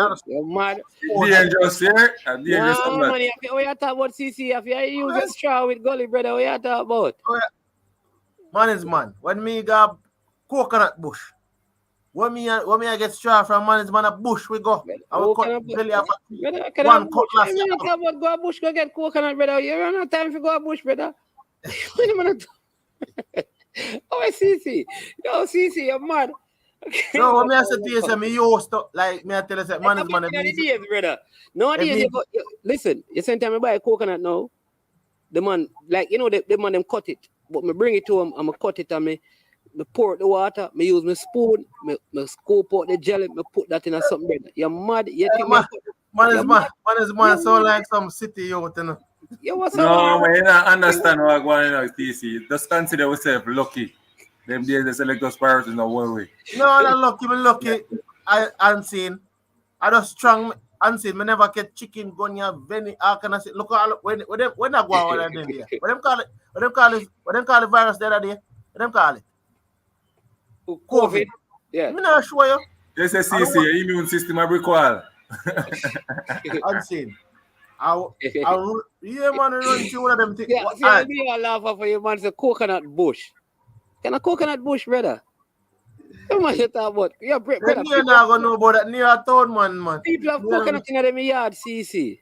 Speaker 5: mad.
Speaker 11: Dangerous here. Dangerous
Speaker 5: no, man, we are talking about CC. If you use a straw with gully, brother, we are talking about.
Speaker 12: Man is man. When me got coconut bush. When me I get straw from man is man a bush, we go. I will cut jelly off one cutlass.
Speaker 5: You not talking about go a bush, go get coconut, brother. You don't have time for go a bush, brother. Oh, CC. Yo, CC, you're mad.
Speaker 12: No, when I say to you, me used to, like, me I tell you, man is man.
Speaker 5: Days, brother. Nowadays, listen, you send time to buy a coconut now. The man, like, the man, them cut it. But me bring it to him, I'm cut it and me pour out the water, me use my spoon, me scoop out the jelly, me put that in a something, brother. You're mad. You think
Speaker 12: man is man, so like some city youth,
Speaker 11: No, but you don't understand what going on, TC. Just consider yourself lucky. Them days they select us priorities in the whole way.
Speaker 12: No, I'm lucky. I unseen. I just strong unseen. Me never get chicken gunya veni. How can I say? Look all when I go out and then there. What them call it? What them call the virus the other day? What them call it?
Speaker 5: COVID. Yeah.
Speaker 12: Me not sure you.
Speaker 11: Yes, CC, your immune system I recall.
Speaker 12: Unseen. Yeah, man, run through one of them things.
Speaker 5: Yeah, see, I mean, I laugh for you, man. It's a coconut bush. Can a coconut bush, brother? Come on, you talk about. Yeah, brother.
Speaker 12: You're not gonna know about that near a town, man.
Speaker 5: People have coconut in their yard, CC.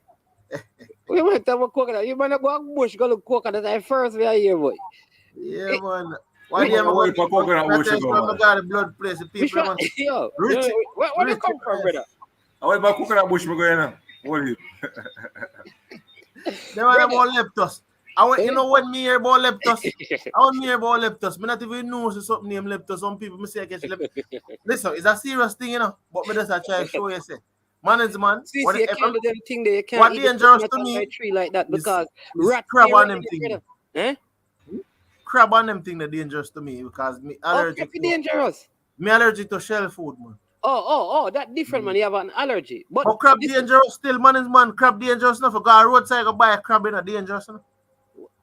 Speaker 5: We might have a coconut. You might not go to bush, go look coconut. I first we are here, boy.
Speaker 12: Yeah, man. Why do you have a coconut bush? I got a blood place. People,
Speaker 5: yo, where you come from, brother?
Speaker 11: I went back coconut bush, me going now. What is it?
Speaker 12: They want about leptos. You know when me hear about leptos? I want me hear about leptos. Me not even know something named leptos. Some people me say I catch leptos. Listen, it's a serious thing, you know. But me just try to show you, say. Man is man.
Speaker 5: See, you can't do them thing there. You can't
Speaker 12: what
Speaker 5: eat
Speaker 12: dangerous to me
Speaker 5: tree like that because
Speaker 12: rat crab on them thing. Crab on them thing that dangerous to me because me allergic to
Speaker 5: dangerous.
Speaker 12: Me allergic to shell food, man.
Speaker 5: Oh, that different, man. You have an allergy. But
Speaker 12: crab dangerous still, man is man. Crab dangerous enough. Go on roadside, go buy a crab in a dangerous enough.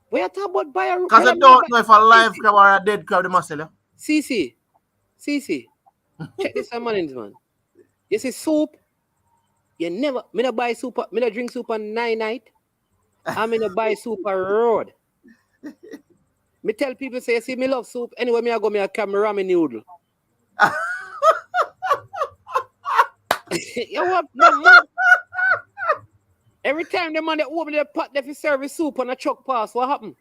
Speaker 5: We are talking about buy a
Speaker 12: because I don't know if a live crab or a dead crab they must sell you.
Speaker 5: CC. Check this out, man. You see soup. You never, me not buy soup, me not drink soup on night. I'm gonna buy soup on road. Me tell people say, see, me love soup. Anyway, me I go me a camera ramen noodle. You what? No, man. Every time the man they open the pot, they serve soup on a truck pass. What happened?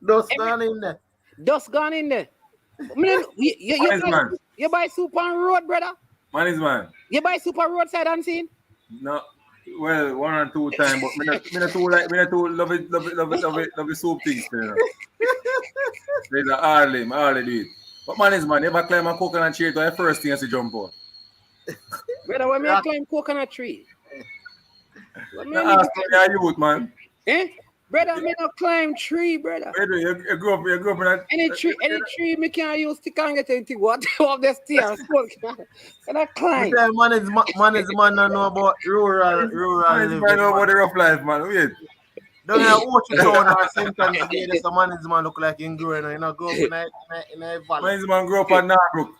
Speaker 12: Dust gone in there.
Speaker 5: Dust gone in there. You buy soup on road, brother?
Speaker 11: Man is man.
Speaker 5: You buy soup on roadside unseen?
Speaker 11: No. Well, 1 or 2 times, but me not too love it soup things, you know. There's a hardly do it. But man is man, you ever climb a coconut tree to the first thing as you jump out?
Speaker 5: Brother, when I climb coconut tree?
Speaker 11: Ask me a youth, man.
Speaker 5: Brother, me not climb tree, brother.
Speaker 11: You grew up in that.
Speaker 5: Any tree me can't use stick and get anything. What of the stairs? Can I climb?
Speaker 12: Man is man, I know about rural living.
Speaker 11: I know about the rough life, man. Wait.
Speaker 12: Don't have watch it on or something. There's a man is man look like in growing. You know, grow up in a valley.
Speaker 11: Man is man grow up at Narbrook.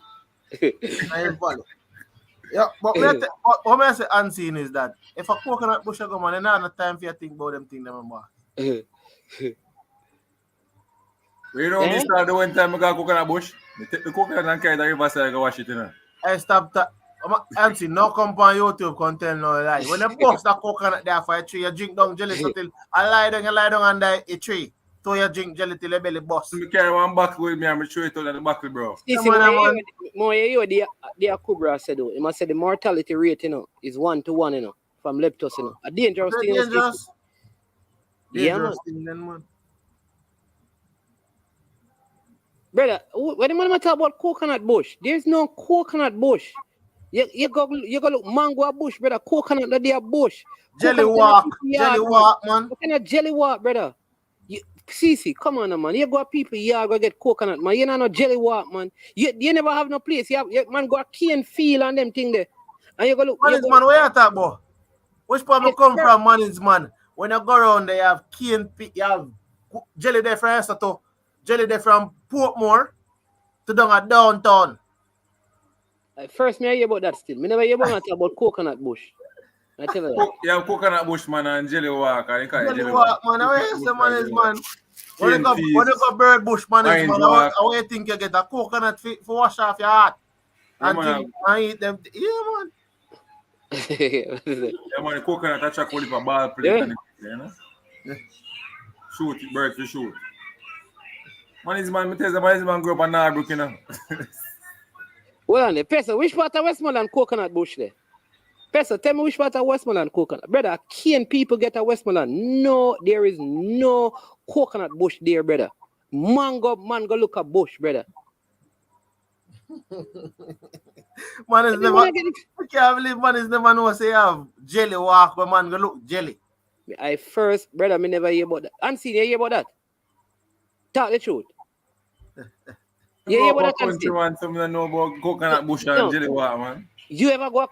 Speaker 12: In a valley. Yeah, but what I say unseen is that if a coconut bush go man, then I have no time for you to think about them things, remember.
Speaker 11: You know, me start the one time I got coconut bush. I take the coconut and carry the riverside and go wash it, you know.
Speaker 12: I stopped that. Auntie, no come on YouTube can tell no lie. When you box that coconut there for a tree, you drink down jelly until I lie down under a tree. So you drink jelly till the belly bust.
Speaker 11: I carry one buckle with me and I throw it out of the buckle, bro.
Speaker 5: The Cobra said, though, he must say the mortality rate, you know, is 1 to 1, you know, from leptos, you know. A dangerous thing.
Speaker 12: Dangerous?
Speaker 5: Yeah, man. Brother, when the man talk about coconut bush, there's no coconut bush. You go look mango bush, brother. Coconut that they are bush.
Speaker 12: Jelly walk, man.
Speaker 5: What kind of jelly walk, brother? CC, come on, man. You go people here go get coconut, man. You know no jelly walk, man. You never have no place. You man go a cane field and them thing there. And you go look.
Speaker 12: Man, where you talk about? Which part you come from, man? Is man. When you go around, they have cane, you have jelly there from Issa to jelly there from Portmore to down at downtown.
Speaker 5: First, me hear about that still. Me never hear about coconut bush. I tell you that.
Speaker 11: You have coconut bush, man, and jelly walk.
Speaker 12: Jelly walk, man. Where you say, man, is man? When you go bird bush, man, is man. How you think you get a coconut for wash off your heart? And eat them. Yeah, man.
Speaker 11: Yeah, man, the coconut attract only for ball play. Yeah. You know? Shoot it, bird for shoot. Man, is man, grow up in Narbrook, you know.
Speaker 5: Well, on the Pesa, which part of Westmoreland coconut bush there? Pesa, tell me which part of Westmoreland coconut. Brother, can people get a Westmoreland? No, there is no coconut bush there, brother. Man go look at bush, brother.
Speaker 12: Man is never, I can't believe man is never know say have jelly walk, but man go look jelly.
Speaker 5: I first, brother, me never hear about that. Unseen, you hear about that? Talk the truth.
Speaker 11: Yeah,
Speaker 5: What I can
Speaker 11: country
Speaker 5: say.
Speaker 11: man, some know about coconut bush and jelly water, man.
Speaker 5: You ever go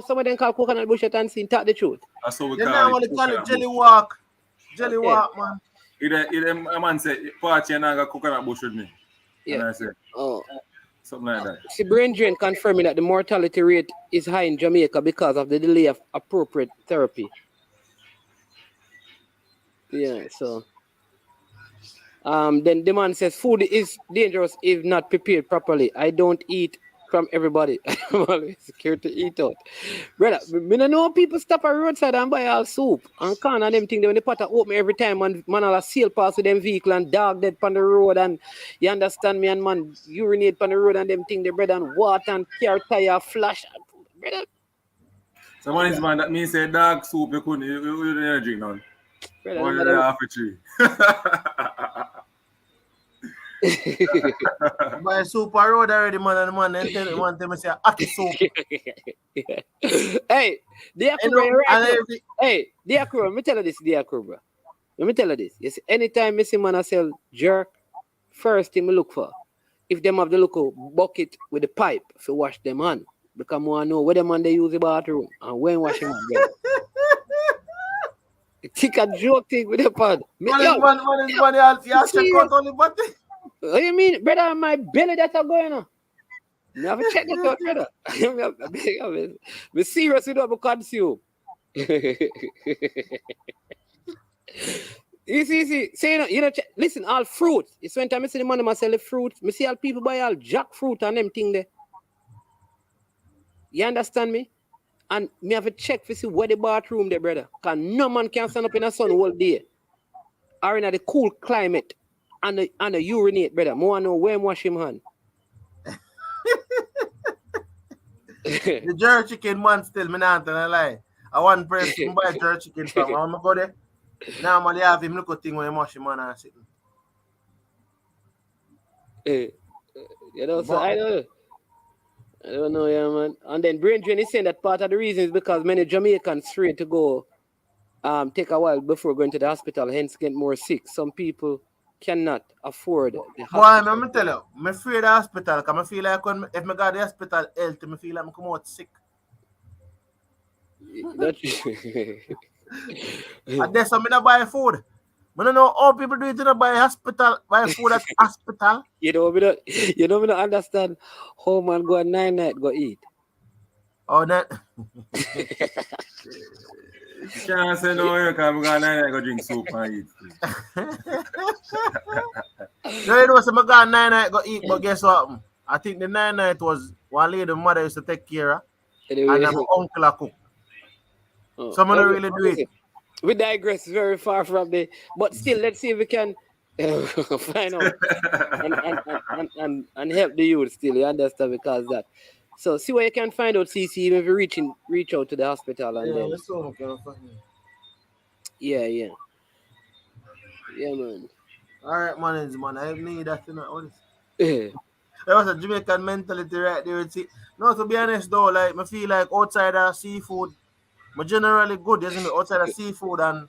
Speaker 5: some of them call coconut bush and see? Talk the truth.
Speaker 11: That's what we
Speaker 12: You
Speaker 11: call
Speaker 12: know
Speaker 11: it.
Speaker 12: what they call it,
Speaker 11: Coconut
Speaker 12: jelly
Speaker 11: bush.
Speaker 12: walk. Jelly
Speaker 5: Okay.
Speaker 12: walk, man.
Speaker 11: A man say, party and I got coconut bush with me.
Speaker 5: Yeah.
Speaker 11: And I say,
Speaker 5: Oh.
Speaker 11: something like that.
Speaker 5: See, brain drain confirming that the mortality rate is high in Jamaica because of the delay of appropriate therapy. Yeah, so then the man says food is dangerous if not prepared properly. I don't eat from everybody. I'm always scared to eat out. Brother, me no know people stop at roadside and buy all soup and can and them thing when the pot are open every time and man all sail past with them vehicle and dog dead on the road and you understand me and man urinate on the road and them thing the bread and water and car tire flash. Brother.
Speaker 11: So man is man that means say dog soup you couldn't you didn't drink none.
Speaker 5: Brother,
Speaker 11: One of the half a tree.
Speaker 12: Buy super road already, man, and the man then tell one time say aki soup.
Speaker 5: Hey, Diakura, right? Hey, Diakura, let me tell you this, Diakura, bro. Let me tell you this. You see, anytime I see man I sell jerk, first thing I look for, if them have the local bucket with the pipe to wash them hand, because I know where the man they use the bathroom and when wash them hand. Take a joke thing with the pod.
Speaker 12: Man, you have check out on the body.
Speaker 5: What you mean, brother? My belly that are going on. You have to check that out, brother. I'm serious with what I consume. You see, say you know, listen, all fruit. It's when time I see the man sell the fruit. I see all people buy all jackfruit and them thing there. You understand me? And me have to check to see where the bathroom there, brother. Because no man can stand up in the sun all day. Or in the cool climate and the urinate, brother. I want to know where I'm washing my hand.
Speaker 12: The jerk chicken man still, me not gonna lie. I want press to buy jerk chicken from. I'm gonna go there. Now I'm have him look at thing when I'm washing man and sitting.
Speaker 5: You know, so I don't know, yeah, man. And then brain drain is saying that part of the reason is because many Jamaicans afraid to go take a while before going to the hospital, hence get more sick. Some people cannot afford the hospital.
Speaker 12: Boy, I'm gonna tell you, I'm afraid of the hospital because I feel like if I go to the hospital health, I feel like I come out sick. And then some I buy food. I don't know how people do it in buy food at hospital.
Speaker 5: You know, we don't understand how man go at 9 night go eat.
Speaker 12: Oh, that.
Speaker 11: You can't say no, you can't go 9 night go drink soup and eat.
Speaker 12: No, you know, some I got 9 night go eat, but guess what? I think the 9 night was one lady mother used to take care of, and my uncle a cook. So I don't really do it.
Speaker 5: We digress very far from the, but still, let's see if we can find out and help the youth still. You understand because that. So see what you can find out, CC, even if you reach out to the hospital and then.
Speaker 12: Let's see what we can find.
Speaker 5: Yeah, man.
Speaker 12: All right, man. I need that thing. What is? There was a Jamaican mentality right there. No, to be honest though, like I feel like outside of seafood, I'm generally good, isn't it? Outside of seafood and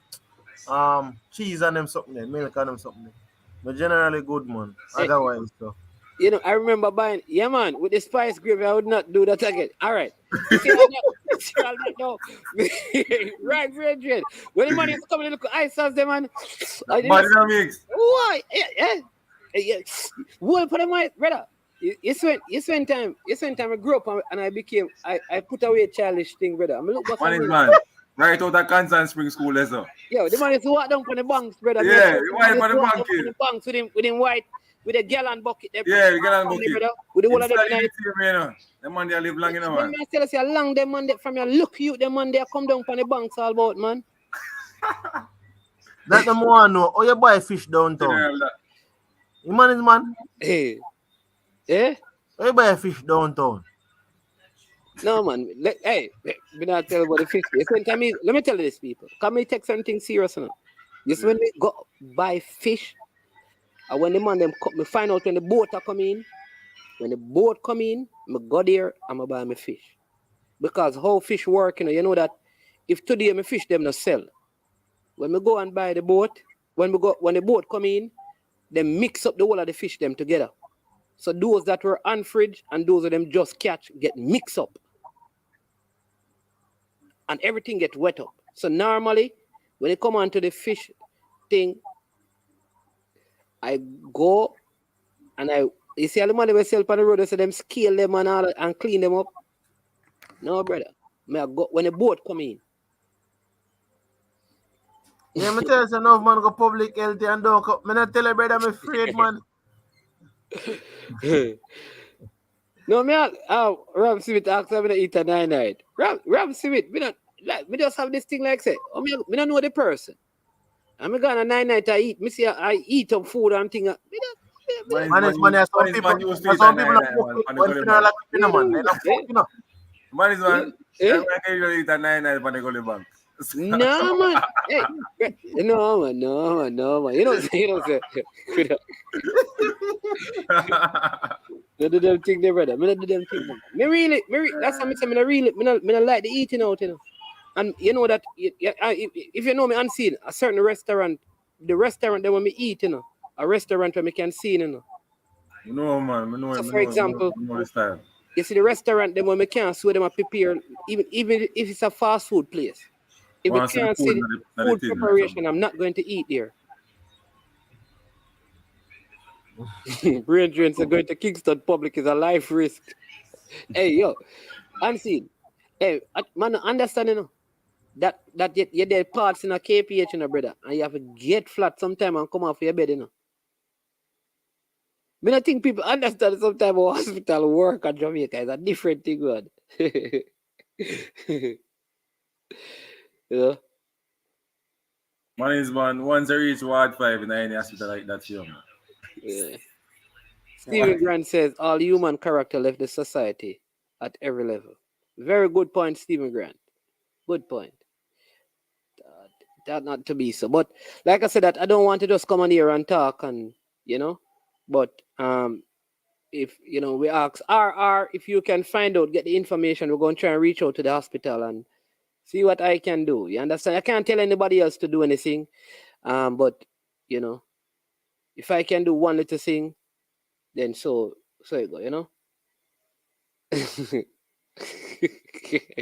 Speaker 12: cheese and them something there, milk and them something there. But generally good, man. Otherwise, though.
Speaker 5: You know, I remember buying, yeah, man, with the spice gravy, I would not do that again. All right. You see that now? Right, Bridget. When the man is coming to look at ice sauce, them man.
Speaker 11: Mix.
Speaker 5: Why? Yeah. What for the man, brother? You spend time I grew up and I put away a childish thing, brother. I'm look back
Speaker 11: man. Right out of Kansas Spring School, let's go.
Speaker 5: Yo, the man is walk down from the banks, brother.
Speaker 11: Yeah, you walk on the
Speaker 5: banks with him white, with a gallon bucket.
Speaker 11: Yeah, the gallon bucket.
Speaker 5: Brother, with the whole of
Speaker 11: them. The man they live long enough, man.
Speaker 5: I tell you, long them man from your look you, the man they come down from the banks all about, man.
Speaker 12: That's the more know. Oh, you buy fish downtown. You man is man.
Speaker 5: Hey. Yeah?
Speaker 12: You buy fish downtown.
Speaker 5: No, man. Hey, we not tell about the fish. Let me tell you this, people. Can we take something serious now? Just when we go buy fish, and when the man them come, me find out when the boat are coming. When the boat come in, I go there, I'm going to buy my fish. Because how fish work, you know that if today my fish them not sell, when we go and buy the boat, when the boat come in, they mix up the whole of the fish them together. So those that were unfridged and those of them just catch get mixed up. And everything get wet up. So normally, when it come on to the fish thing, I go and you see all the money we sell on the road, so them scale them and all and clean them up. No, brother. I go when the boat come in.
Speaker 12: Yeah, me tell you, enough man go public healthy and don't come. Me not tell you, brother, I'm afraid, man.
Speaker 5: No, Ram Smith asked me to eat a 9 night. Ram Smith, me just have this thing like say, me don't know the person. I'm going a 9 night I eat. Me see I eat some food and thing.
Speaker 12: Man, some people like you know, man. They not you know.
Speaker 11: Man is man. I'm gonna eat a 9 night on the Gully Bank.
Speaker 5: No, man. Hey, no, man. You don't say. You do them thing there, brother. Me not do them thing. Me really. That's what I say. Me not like the eating out, you know. And you know that if you know me unseen, a certain restaurant, the restaurant that when me eat, you know, a restaurant where me can see, you know.
Speaker 11: No, man. Me know,
Speaker 5: so
Speaker 11: me
Speaker 5: for
Speaker 11: know,
Speaker 5: example,
Speaker 11: me know the style.
Speaker 5: You see the restaurant, them when me can't see them prepare, even if it's a fast food place. If we can't see the food preparation, I'm not going to eat there. Brain drains are going to Kingston Public is a life risk. Hey, yo, unseen. Hey, man, understand, you know, that you there parts in a KPH, you know, brother, and you have to get flat sometime and come off your bed, you know. I don't think people understand sometimes hospital work at Jamaica is a different thing, man. Yeah.
Speaker 11: Man is man, once I reach Ward 5 in any hospital like that, young.
Speaker 5: Yeah. Stephen Grant says all human character left the society at every level. Very good point, Stephen Grant. Good point. That not to be so. But like I said, that I don't want to just come on here and talk and, you know, but if, you know, we ask RR, if you can find out, get the information, we're going to try and reach out to the hospital and see what I can do. You understand? I can't tell anybody else to do anything. But, you know, if I can do one little thing, then so you go, you know?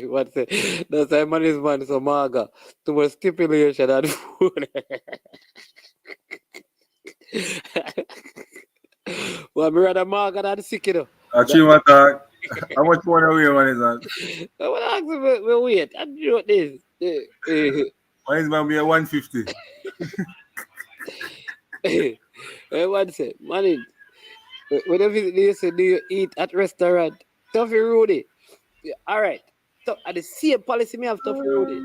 Speaker 5: What's it? That's a money's man, so maga. Too much stipulation and food. Well, I'm rather maga than sick, you know.
Speaker 11: Achieve talk. How much money we man is that?
Speaker 5: I want to ask him, wait, I do this.
Speaker 11: Mine is man be a 150.
Speaker 5: Hey, what's it? Money. Whenever you say, do you eat at restaurant? Toughy Rudy. Yeah, all right. So, at the same policy, me have Toughy Rudy.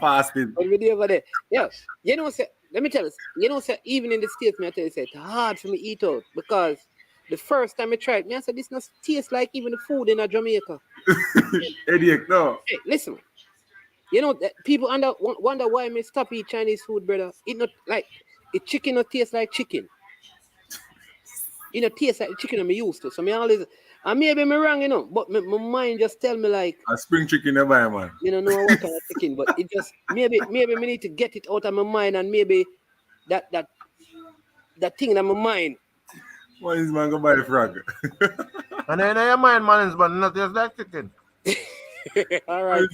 Speaker 11: Fasting.
Speaker 5: Yeah, you know, say, let me tell you, you know, say, even in the States, me I tell you, say, it's hard for me to eat out because the first time I tried, me I said, this not taste like even the food in Jamaica.
Speaker 11: Idiot, no.
Speaker 5: Hey, listen, you know, people wonder why me stop eat Chinese food, brother. It not like, it chicken not taste like chicken. It not taste like the chicken I'm used to. So me always, and maybe me wrong, you know, but my mind just tell me like
Speaker 11: a spring chicken never, man.
Speaker 5: You don't know what kind of chicken, but it just maybe me need to get it out of my mind and maybe that thing in my mind.
Speaker 11: Why is man go buy the frog?
Speaker 12: And then your mind, man, is but not just like chicken.
Speaker 5: All right.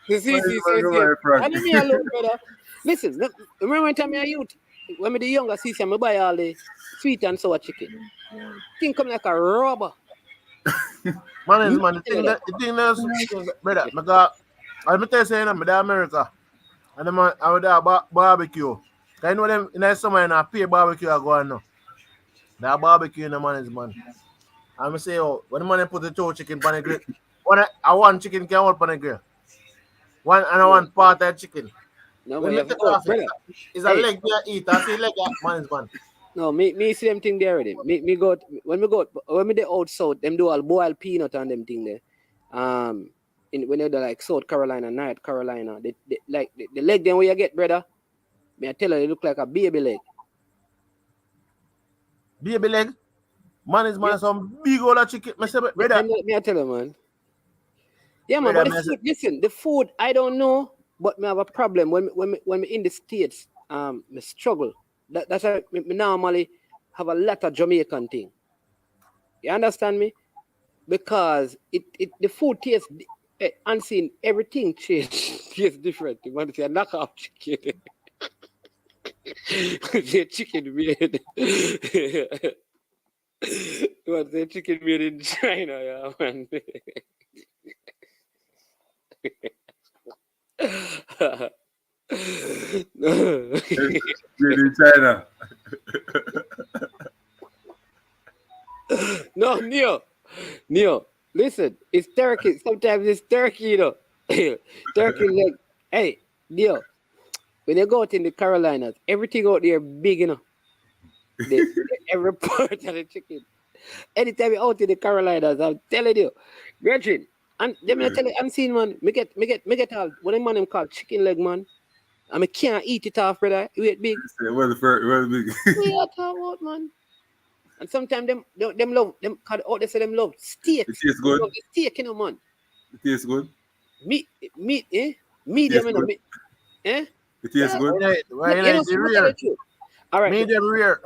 Speaker 5: See. And me alone, brother. Listen, remember when time I youth, when me the younger sister, I buy all the sweet and sour chicken. Thing come like a rubber.
Speaker 12: Man, the thing is, brother, let me tell you something, I'm in America. And I'm with that barbecue. I know them in the summer and I pay barbecue I go on now. That barbecue in the man is man. I'm say, oh, when the man put the two chicken on the grill, one chicken can hold on the grill. One part of chicken.
Speaker 5: No,
Speaker 12: when
Speaker 5: man,
Speaker 12: it's a leg there eat. I see leg man is man.
Speaker 5: No, me see them thing there already. When we they out south, them do all boiled peanut and them thing there. When they're like South Carolina, North Carolina, they like the leg then where you get, brother. Me I tell you, they look like a baby leg.
Speaker 12: Baby leg? Man is man, yeah. Some big old chicken. Me say, brother.
Speaker 5: Me I tell you, man. Yeah, man. Brother, but listen, the food I don't know, but me have a problem when me in the States. me struggle. That's why me normally have a lot of Jamaican thing. You understand me? Because the food tastes unseen, everything tastes different. You want to say knock off chicken. The chicken made. You want to say chicken made in China, yeah, man.
Speaker 11: Made in China.
Speaker 5: No, Neo, listen, it's turkey. Sometimes it's turkey, you know. Turkey leg. Hey, Neo, when you go out in the Carolinas, everything out there big, you know. Every part of the chicken. Anytime you're out in the Carolinas, I'm telling you, Gretchen, and let me tell you, I'm seeing man, me get all one of man them called chicken leg, man. And I can't eat it off, brother. You eat big.
Speaker 11: Where the big?
Speaker 5: We are talking about, man. And sometimes them love them. Oh, they say them love steak.
Speaker 11: It tastes good.
Speaker 5: Love the steak, you know, man.
Speaker 11: It tastes good.
Speaker 5: Meat, medium, you know, meat.
Speaker 11: It tastes good.
Speaker 5: All right.
Speaker 12: Medium rare.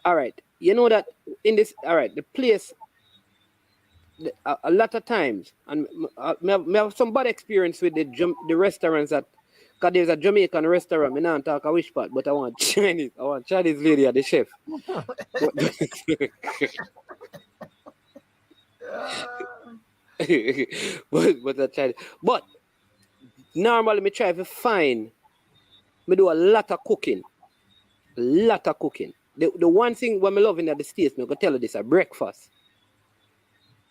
Speaker 5: All right. You know that in this, all right, the place, a lot of times, and me have some bad experience with the restaurants that, because there's a Jamaican restaurant, I don't talk a which part, but I want Chinese lady at the chef. but a Chinese. But normally me try to find, me do a lot of cooking. The one thing when I love in the States, I'm going to tell you this, breakfast.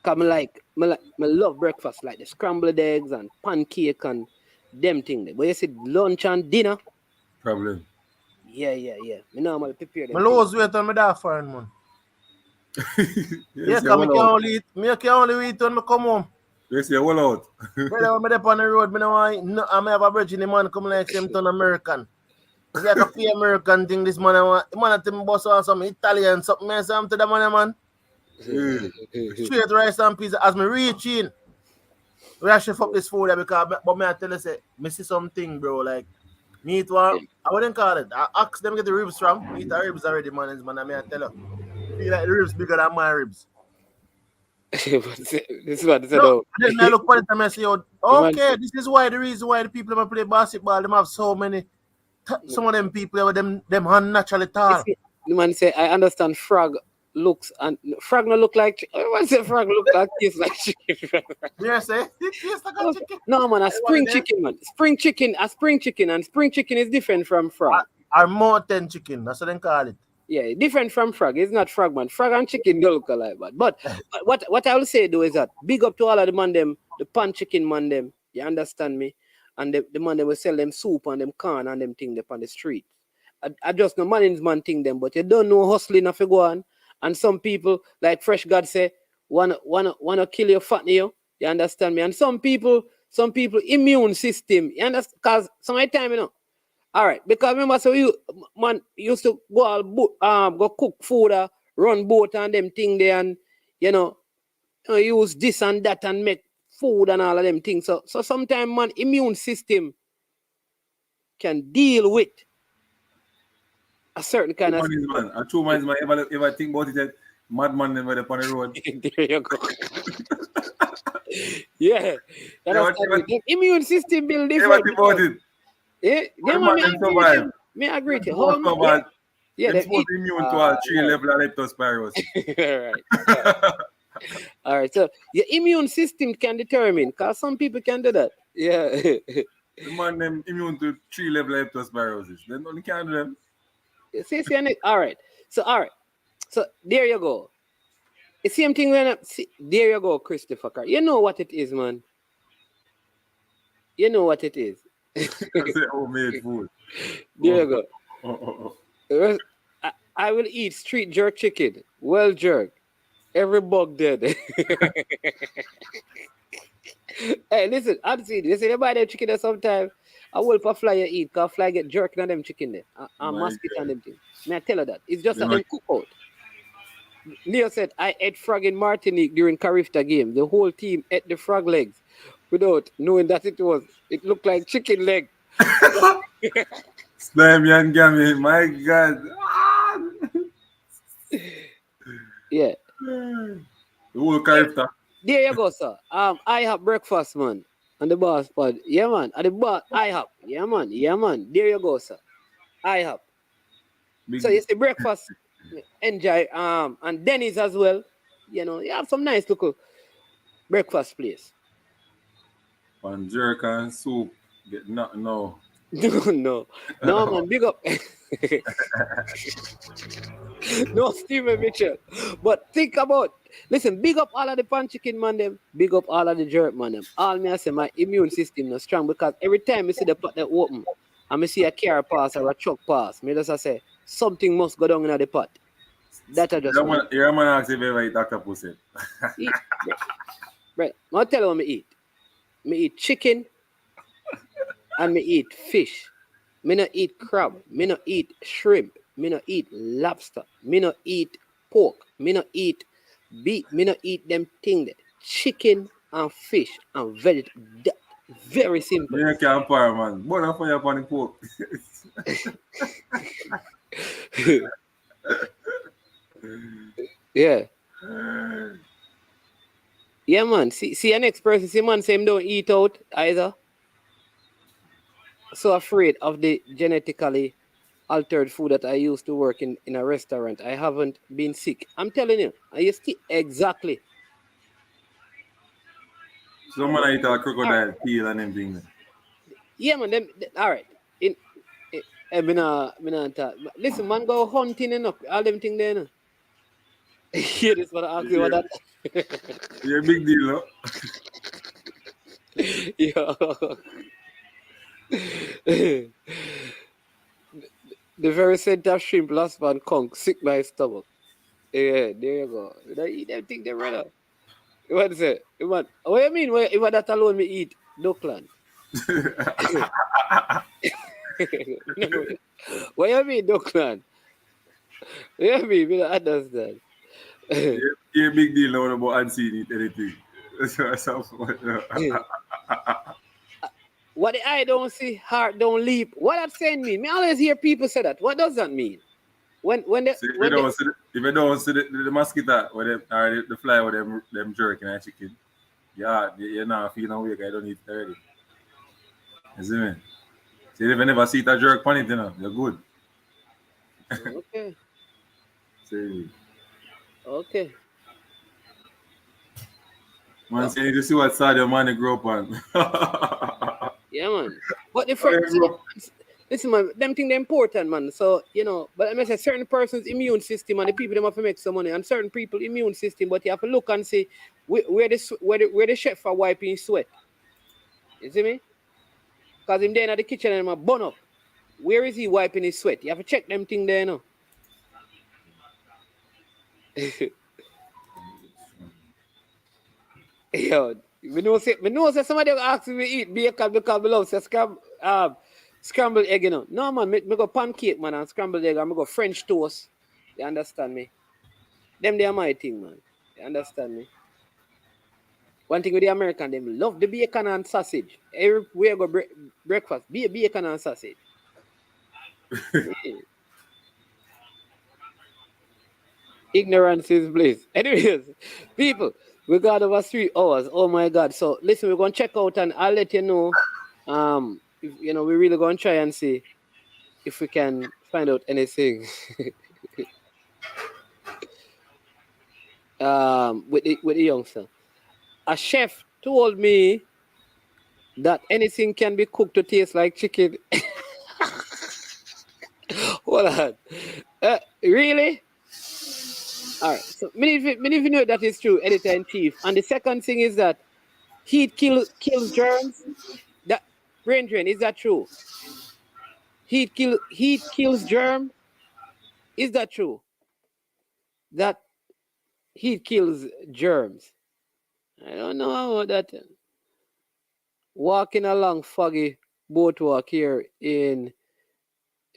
Speaker 5: Because I love breakfast, like the scrambled eggs and pancake and them things. But you see lunch and dinner.
Speaker 11: Problem.
Speaker 5: Yeah. Me normally prepare them.
Speaker 12: I lose weight on my dad foreign, man. Yes, I can only eat when I come home.
Speaker 11: Yes, you're well out.
Speaker 12: Brother, when I'm on the road, I have a virgin man come like same ton American. It's like a free American thing, this man. Man, tell me boss on some Italian, something else to the man. Straight rice and pizza. As me reach in, we actually fuck this food there because, but me I tell you, say, me see something, bro. Like, me eat one, I wouldn't call it. I ask them get the ribs from. Eat the ribs already, man. I mean, I tell you, feel like the ribs bigger than my ribs.
Speaker 5: This is what they
Speaker 12: no, then I look for it and I say, okay, this is why the reason why the people that play basketball, them have so many. Some of them people with them unnaturally tall.
Speaker 5: The man say, I understand frog looks and frog no look like I say frog look like tastes like chicken.
Speaker 12: Yeah, say it tastes like a chicken.
Speaker 5: No man, a spring chicken, man. Spring chicken and spring chicken is different from frog.
Speaker 12: Or mountain chicken, that's what they call it.
Speaker 5: Yeah, different from frog. It's not frog, man. Frog and chicken don't look alike, man. But what I will say though is that big up to all of the man them, the pan chicken man them. You understand me? And the man they will sell them soup and them corn and them thing on the street. I just know man's man thing them, but you don't know hustling if you go on. And some people, like Fresh God say, wanna kill your fat you. You understand me? And some people immune system. You understand? Because some of the time, you know. All right, because remember, so you man used to go cook food, run boat and them thing there, and use this and that and make food and all of them things. So sometimes man immune system can deal with a certain kind of
Speaker 11: man. A true man's man. If I think about it, that madman never upon the road.
Speaker 5: There you go. Yeah. The immune system build different.
Speaker 11: Think about it.
Speaker 5: Yeah, me agree with you. Yeah,
Speaker 11: they're immune to all 3 level of leptospirosis.
Speaker 5: Right. All right, so your immune system can determine, because some people can do that. Yeah.
Speaker 11: The man them immune to 3 level of leptospirosis. They only can do them.
Speaker 5: See, all right. So there you go. The same thing when there you go, Christopher. You know what it is, man. You know what it is.
Speaker 11: Homemade food.
Speaker 5: There you go. I will eat street jerk chicken, well jerk, every bug dead. Hey, listen, I'm seeing this. You buy them chicken there sometimes. I will for fly you eat, because fly get jerked on them chicken there. And mosquito on them things. May I tell you that? It's just that they cook out. Leo said, I ate frog in Martinique during Carifta game. The whole team ate the frog legs without knowing that it looked like chicken leg.
Speaker 11: Slimy and Gammy, my God.
Speaker 5: Yeah.
Speaker 11: The whole character.
Speaker 5: There you go, sir. I have breakfast, man. On the boss pod. Yeah, man. At the boss, I have. Yeah, man. Yeah, man. There you go, sir. I have. So you see breakfast. Enjoy. And Denny's as well. You know, you have some nice little breakfast place.
Speaker 11: One jerk and soup. Get nothing now.
Speaker 5: No, man. Big up. No, Steven Mitchell. But think about, listen, big up all of the pan chicken man them, big up all of the jerk man them. All me I say my immune system is strong because every time I see the pot that open and I see a car pass or a truck pass, me just I say something must go down in the pot. That I just
Speaker 11: You're a man ask if you ever eat Dr. Pussy.
Speaker 5: Eat, right. I'll tell you what I eat. Me eat chicken and me eat fish. Me not eat crab. Me not eat shrimp. Me not eat lobster. Me not eat pork. Me not eat beef. Me not eat them things. Chicken and fish and vegetable. Very simple.
Speaker 11: You can't par, man. Burn up on your pan pork.
Speaker 5: Yeah. Yeah, man. See your next person. See man say him don't eat out either. So afraid of the genetically altered food that I used to work in a restaurant. I haven't been sick. I'm telling you. I used to exactly.
Speaker 11: Someone eat a crocodile peel and everything.
Speaker 5: Yeah, man. All right. Listen, man, go hunting and all them things there. Hear this? What I ask you about that?
Speaker 11: You're a big deal, no?
Speaker 5: Yo. The very scent of shrimp, last man, conch, sick my stomach. Yeah, there you go. I eat them things there, brother. What is it? What do you mean? If that alone me eat duckland? What do you mean, duckland? What do you mean? I don't understand.
Speaker 11: You're a big deal now about unseen eat anything.
Speaker 5: What the eye don't see, heart don't leap. What that saying mean? Me always hear people say that. What does that mean? If you
Speaker 11: don't see the mosquito or the fly or them jerking and chicken, yeah, you're not feeling awake. I don't eat 30. You see me? See, if you never see that jerk on it, you know, you're good.
Speaker 5: Okay.
Speaker 11: See.
Speaker 5: Okay.
Speaker 11: Man, say you see what Sadio Mane grew up on.
Speaker 5: Yeah, man. But the first, listen, man, them things they're important, man. So, you know, but I mean, say certain person's immune system and the people them have to make some money, and certain people immune system, but you have to look and see where the chef are wiping sweat. You see me? Because him there in the kitchen and I'm bun up. Where is he wiping his sweat? You have to check them thing there, no. Yo, me know say somebody ask me eat bacon because I love say scrambled egg, you know. No, man, me go pancake, man, and scrambled egg, and me go French toast. You understand me? Them they are my thing, man. You understand me? One thing with the American, them love the bacon and sausage. Everywhere go breakfast, be a bacon and sausage. Ignorance is bliss. Anyways, people, we got over 3 hours. Oh my God! So listen, we're gonna check out, and I'll let you know. If, you know, we're really gonna try and see if we can find out anything. With the youngster, a chef told me that anything can be cooked to taste like chicken. Hold on, really? All right, so many of you know that is true, editor-in-chief. And the second thing is that heat kills germs. That brain drain, is that true? Heat kills germ. Is that true? That heat kills germs. I don't know about that. Walking along foggy boardwalk here in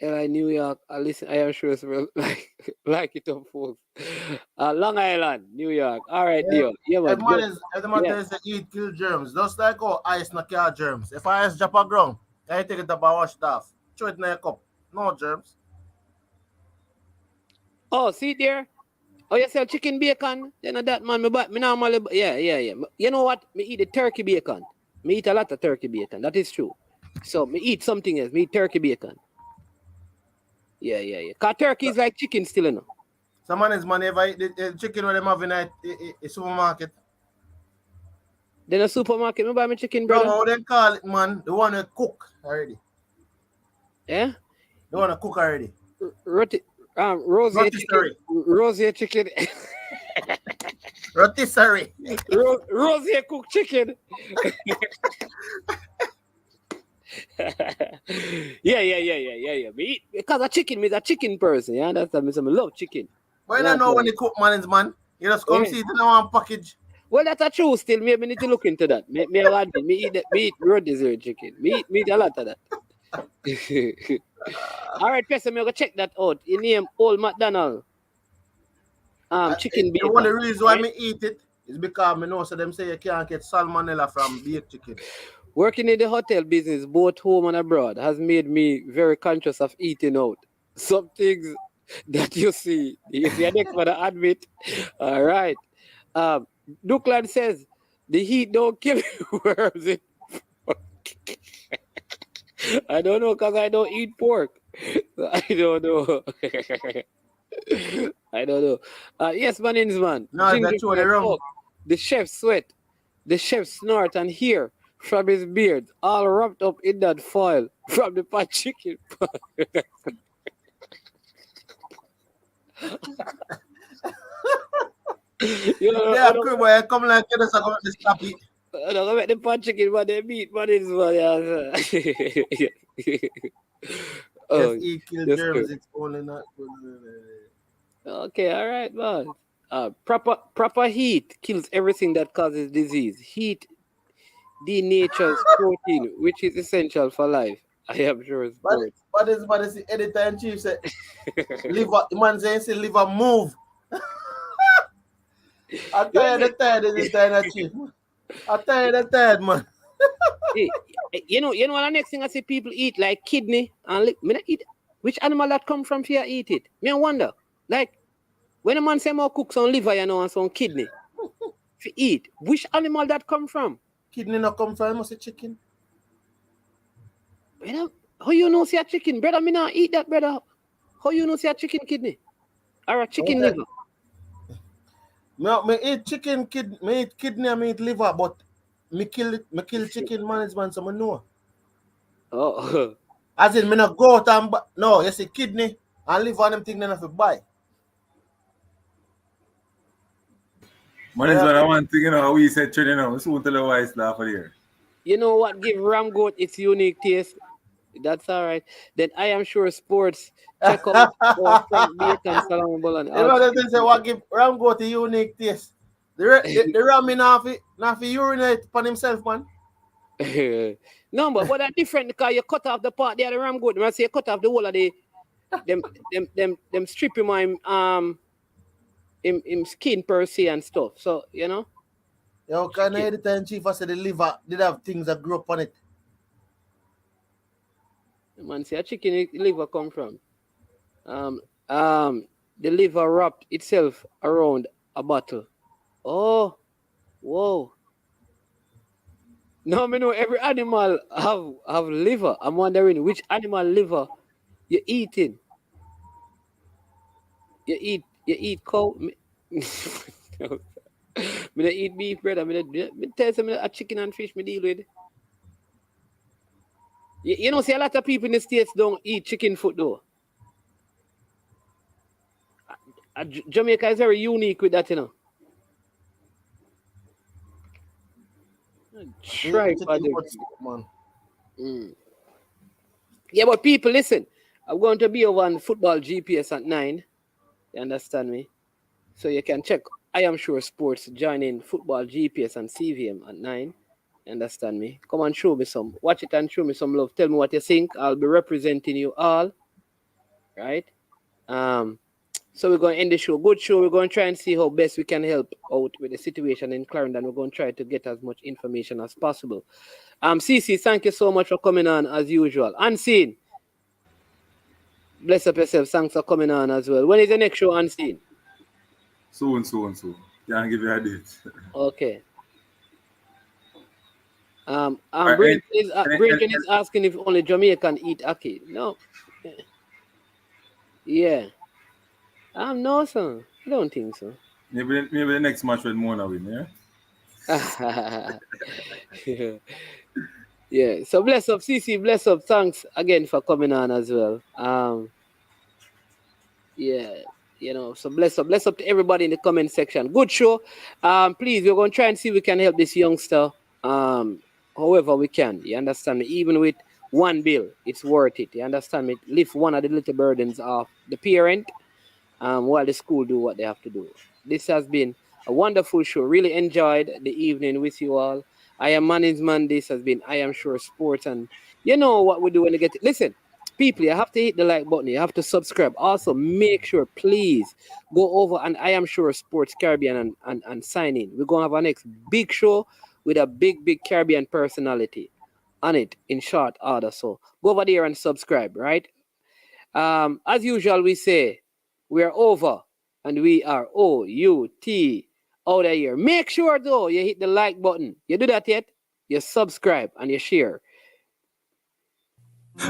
Speaker 5: LA, New York. Listen, I am sure it's like it up, folks. Long Island, New York. All right, deal. Yeah, man.
Speaker 12: The man is to eat kill germs. Just like how ice not kill germs. If ice drop a ground, I take it up and wash it off. Throw it in a cup. No germs.
Speaker 5: Oh, see there? Oh, you sell chicken bacon? Then that man, me normally, yeah. You know what? Me eat the turkey bacon. Me eat a lot of turkey bacon. That is true. So me eat something else. Me eat turkey bacon. Yeah. Cause turkey is like chicken still, you know.
Speaker 12: Some man is man ever eat the chicken when them have in a supermarket.
Speaker 5: Then a supermarket, me buy me chicken,
Speaker 12: No,
Speaker 5: brother.
Speaker 12: how they call it, man? The one that cook already.
Speaker 5: Yeah?
Speaker 12: The one that cook already.
Speaker 5: Rosie chicken. Rosie chicken.
Speaker 12: Rotisserie.
Speaker 5: Rosie cook chicken. Yeah. Me eat, because a chicken means a chicken person. You understand me? So I love chicken.
Speaker 12: But I know when they cook man, man. You just come see it in one package.
Speaker 5: Well, that's a true still. Maybe need to look into that. Me eat rotisserie chicken. Me eat a lot of that. All right, person, me go check that out. You name Old McDonald. Chicken bacon.
Speaker 12: The only reason why me eat it is because me know so them say you can't get salmonella from baked chicken.
Speaker 5: Working in the hotel business, both home and abroad, has made me very conscious of eating out. Some things that you see, if you're next one to admit. All right. Duckland says the heat don't kill worms. I don't know because I don't eat pork. I don't know. I don't know. Yes, my name is man.
Speaker 12: No, that's what they're wrong.
Speaker 5: The chef sweat. The chef snort and hear from his beard, all wrapped up in that foil from the pot chicken. You know,
Speaker 12: yeah, cool boy. Come like this. I got this happy.
Speaker 5: I don't know the pot chicken, but they meat, but it's one. Oh,
Speaker 12: if he kills germs, it's only not good.
Speaker 5: Okay, all right, man. Proper heat kills everything that causes disease. Heat denatures protein, which is essential for life. I am sure.
Speaker 12: But it's the editor in chief said, liver. The man saying, liver move. I tell you the third is the editor in chief. I tell you the third, man.
Speaker 5: You know what the next thing I see people eat like kidney and me not eat. Which animal that come from here eat it? Me I wonder. Like when a man say more cook some liver, you know, and some kidney to eat, which animal that come from?
Speaker 12: Kidney not come from, must say chicken.
Speaker 5: Brother, how you know see a chicken, brother? Me not eat that, brother. How you know see a chicken kidney or a chicken liver?
Speaker 12: Me eat chicken kidney, me eat kidney, me eat liver, but me kill chicken management, so I know.
Speaker 5: Oh.
Speaker 12: As in, me not go out and no, you see kidney and liver and them thing they have to buy.
Speaker 11: Man, is what I want to, you know, how we said, you know, soon tell you why it's laugh here.
Speaker 5: You know what give ram goat its unique taste? That's all right. Then I am sure sports check out Frank Bacon, Salon Bolon.
Speaker 12: You know they say what give ram goat a unique taste. The ram in half urinate upon himself, man.
Speaker 5: No, but what are different because you cut off the part there, the ram goat. When I say you cut off the whole of the them strip him skin per se and stuff. So you know.
Speaker 12: Yo, can I editor in chief I said the liver did have things that grew up on it.
Speaker 5: Man, see a chicken liver come from. The liver wrapped itself around a bottle. Oh, whoa. No, I know every animal have liver. I'm wondering which animal liver you eating. You eat cow. Me don't eat beef, brother. Me tell you a chicken and fish me deal with. You know, see a lot of people in the States don't eat chicken foot though. Jamaica is very unique with that, you know. Try man. Yeah, but people, listen. I'm going to be over on football GPS at 9. You understand me? So you can check. I am sure sports joining football GPS and CVM at 9. You understand me? Come and show me some. Watch it and show me some love. Tell me what you think. I'll be representing you all. Right? So we're going to end the show. Good show. We're going to try and see how best we can help out with the situation in Clarendon. We're going to try to get as much information as possible. CC, thank you so much for coming on as usual. Unseen. Bless up yourself. Thanks for coming on as well. When is the next show on scene?
Speaker 11: Soon. Can't give you a date.
Speaker 5: Okay. Bridget is asking if only Jamaican eat ackee. No. Yeah. No, sir. I don't think so.
Speaker 11: Maybe the next match with Mona win, yeah?
Speaker 5: Yeah. So bless up, CC. Bless up. Thanks again for coming on as well. Yeah. You know, so bless up to everybody in the comment section. Good show. Please, we're going to try and see if we can help this youngster however we can. You understand me? Even with one bill, it's worth it. You understand me? Lift one of the little burdens off the parent while the school do what they have to do. This has been a wonderful show. Really enjoyed the evening with you all. I am management. This has been I Am Sure Sports. And you know what we do when you get it. Listen. People, you have to hit the like button. You have to subscribe. Also, make sure, please, go over and I Am Sure Sports Caribbean and sign in. We're going to have our next big show with a big Caribbean personality on it in short order. So go over there and subscribe, right? As usual, we say we are over and we are O-U-T out of here. Make sure, though, you hit the like button. You do that yet? You subscribe and you share.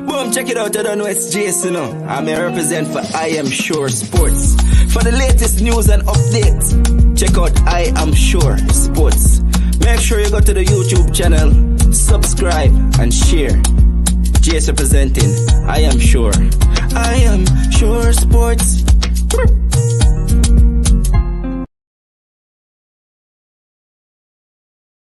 Speaker 13: Boom, check it out. I don't know it's Jason. I'm a represent for I Am Sure Sports. For the latest news and updates, check out I Am Sure Sports. Make sure you go to the YouTube channel, subscribe and share. Jason representing I Am Sure. I Am Sure Sports.